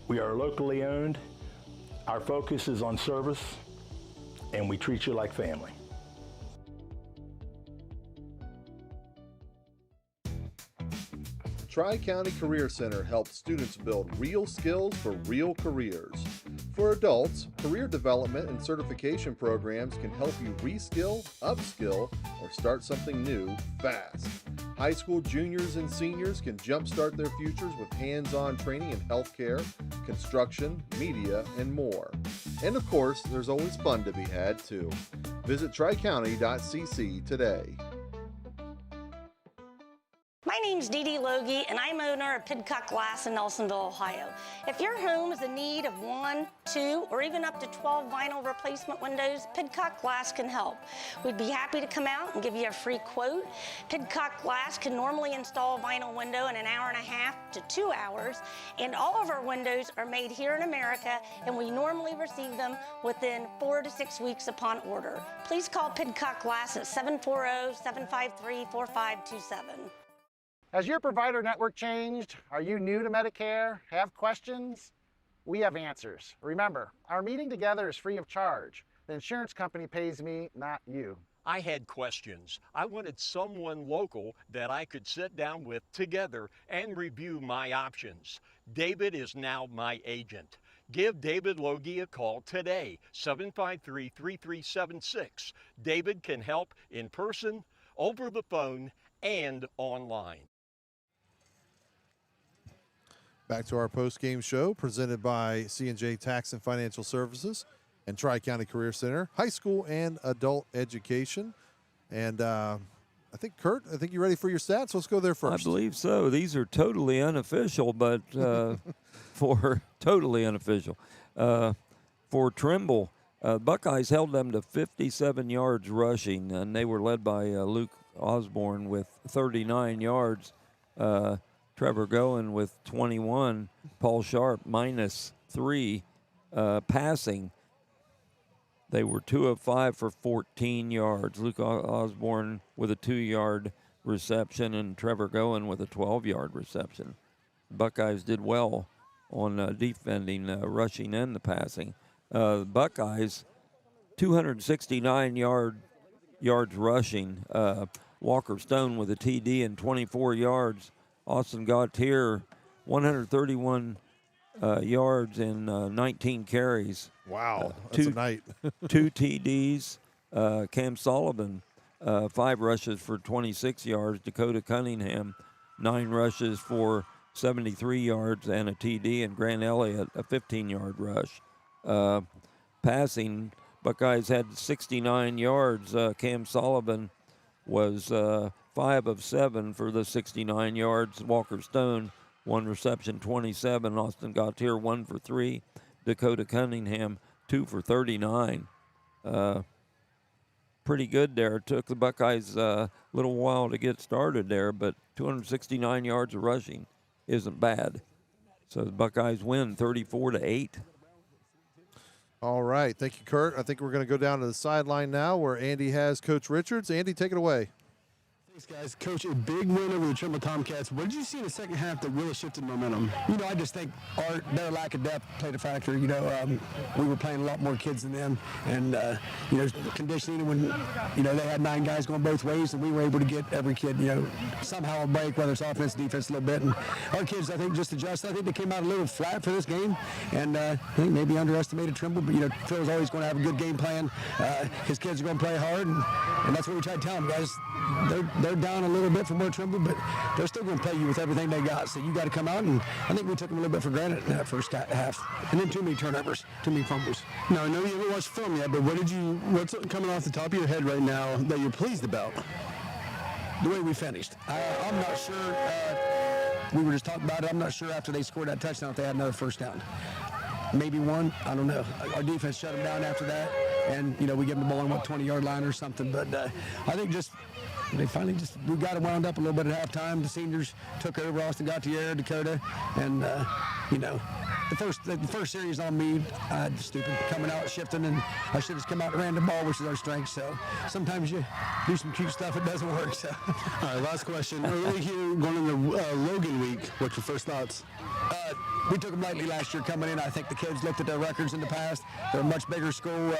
H: We are locally owned. Our focus is on service, and we treat you like family.
G: Tri-County Career Center helps students build real skills for real careers. For adults, career development and certification programs can help you reskill, upskill, or start something new fast. High school juniors and seniors can jumpstart their futures with hands-on training in healthcare, construction, media, and more. And of course, there's always fun to be had too. Visit tricounty.cc today.
I: My name's Dee Dee Logie, and I'm owner of Pidcock Glass in Nelsonville, Ohio. If your home is in need of 1, 2, or even up to 12 vinyl replacement windows, Pidcock Glass can help. We'd be happy to come out and give you a free quote. Pidcock Glass can normally install a vinyl window in an hour and a half to 2 hours, and all of our windows are made here in America, and we normally receive them within 4 to 6 weeks upon order. Please call Pidcock Glass at 740-753-4527.
D: Has your provider network changed? Are you new to Medicare? Have questions? We have answers. Remember, our meeting together is free of charge. The insurance company pays me, not you.
E: I had questions. I wanted someone local that I could sit down with together and review my options. David is now my agent. Give David Logie a call today, 753-3376. David can help in person, over the phone, and online.
C: Back to our post-game show presented by C&J Tax and Financial Services and Tri-County Career Center, high school and adult education. And I I think, Kurt, you're ready for your stats. Let's go there first.
B: I believe so. These are totally unofficial, but for totally unofficial. For Trimble, Buckeyes held them to 57 yards rushing, and they were led by Luke Osborne with 39 yards. Trevor Goen with 21. Paul Sharp -3 passing. They were 2 of 5 for 14 yards. Luke Osborne with a 2-yard reception and Trevor Goen with a 12-yard reception. Buckeyes did well on defending, rushing, and the passing. Buckeyes, 269 yards rushing. Walker Stone with a TD and 24 yards. Austin Gautier, 131 yards and 19 carries.
C: Wow, that's a night.
B: 2 TDs. Cam Sullivan, 5 rushes for 26 yards. Dakota Cunningham, 9 rushes for 73 yards and a TD. And Grant Elliott, a 15-yard rush. Passing, Buckeyes had 69 yards. Cam Sullivan was 5 of 7 for the 69 yards. Walker Stone, 1 reception, 27. Austin Gautier, 1 for 3. Dakota Cunningham, 2 for 39. Pretty good there. It took the Buckeyes a little while to get started there, but 269 yards of rushing isn't bad. So the Buckeyes win 34-8.
C: All right. Thank you, Kurt. I think we're going to go down to the sideline now where Andy has Coach Richards. Andy, take it away.
J: Thanks, guys. Coach, a big win over the Trimble Tomcats. What did you see in the second half that really shifted momentum?
L: I just think their lack of depth played a factor. We were playing a lot more kids than them, and conditioning when they had 9 guys going both ways, and we were able to get every kid somehow a break, whether it's offense, defense, a little bit. And our kids, I think, just adjusted. I think they came out a little flat for this game, and I think maybe underestimated Trimble. But Phil's always going to have a good game plan. His kids are going to play hard, and that's what we try to tell them, guys. They're down a little bit from where Trimble, but they're still going to play you with everything they got. So you got to come out, and I think we took them a little bit for granted in that first half. And then too many turnovers, too many fumbles.
J: Now, I know you haven't watched film yet, but what's coming off the top of your head right now that you're pleased about?
L: The way we finished. I'm not sure. We were just talking about it. I'm not sure after they scored that touchdown if they had another first down. Maybe one. I don't know. Our defense shut them down after that, and we gave them the ball on 20-yard line or something. But I think we got it wound up a little bit at halftime. The seniors took over. Austin Gautier, Dakota, and the first series on me. Stupid coming out shifting, and I should have come out and ran the ball, which is our strength. So sometimes you do some cute stuff, it doesn't work. So.
J: All right, last question. Early here, going into Logan week, what's your first thoughts?
L: We took them lightly last year coming in. I think the kids looked at their records in the past. They're a much bigger school.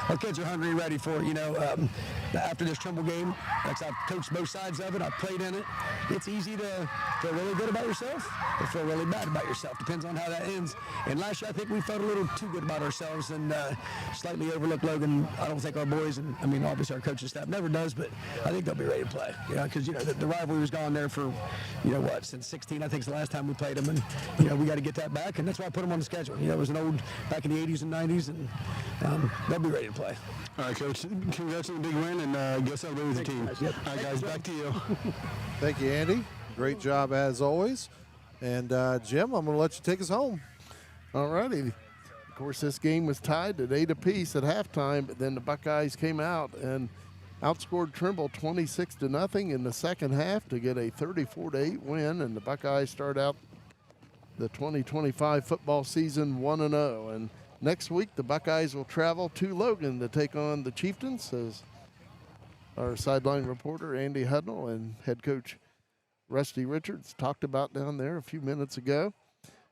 L: Our kids are hungry, ready for it. After this Trimble game, I've coached both sides of it. I've played in it. It's easy to feel really good about yourself or feel really bad about yourself. Depends on how that ends. And last year, I think we felt a little too good about ourselves and slightly overlooked Logan. I don't think our boys, and obviously our coaching staff never does, but I think they'll be ready to play. Because the rivalry was gone there for since 16. I think it's the last time we played them, and we got to get that back, and that's why I put them on the schedule. It was an old back in the 80s and 90s, and they'll be ready to play.
J: All right, Coach. Congrats on the big win, and go celebrate with the team.
L: Yep.
J: All right, guys, back to you.
C: Thank you, Andy. Great job as always. And Jim, I'm going to let you take us home.
A: All righty. Of course, this game was tied at 8 apiece at halftime, but then the Buckeyes came out and outscored Trimble 26-0 in the second half to get a 34-8 win, and the Buckeyes start out the 2025 football season 1-0. And next week, the Buckeyes will travel to Logan to take on the Chieftains, as our sideline reporter Andy Hudnall and head coach Rusty Richards talked about down there a few minutes ago.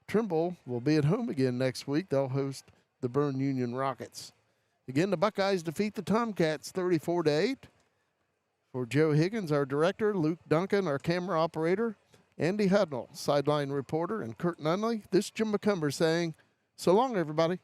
A: Trimble will be at home again next week. They'll host the Berne Union Rockets. Again, the Buckeyes defeat the Tomcats 34-8. For Joe Higgins, our director, Luke Duncan, our camera operator, Andy Hudnall, sideline reporter, and Kurt Nunley, this is Jim McCumber saying, so long, everybody.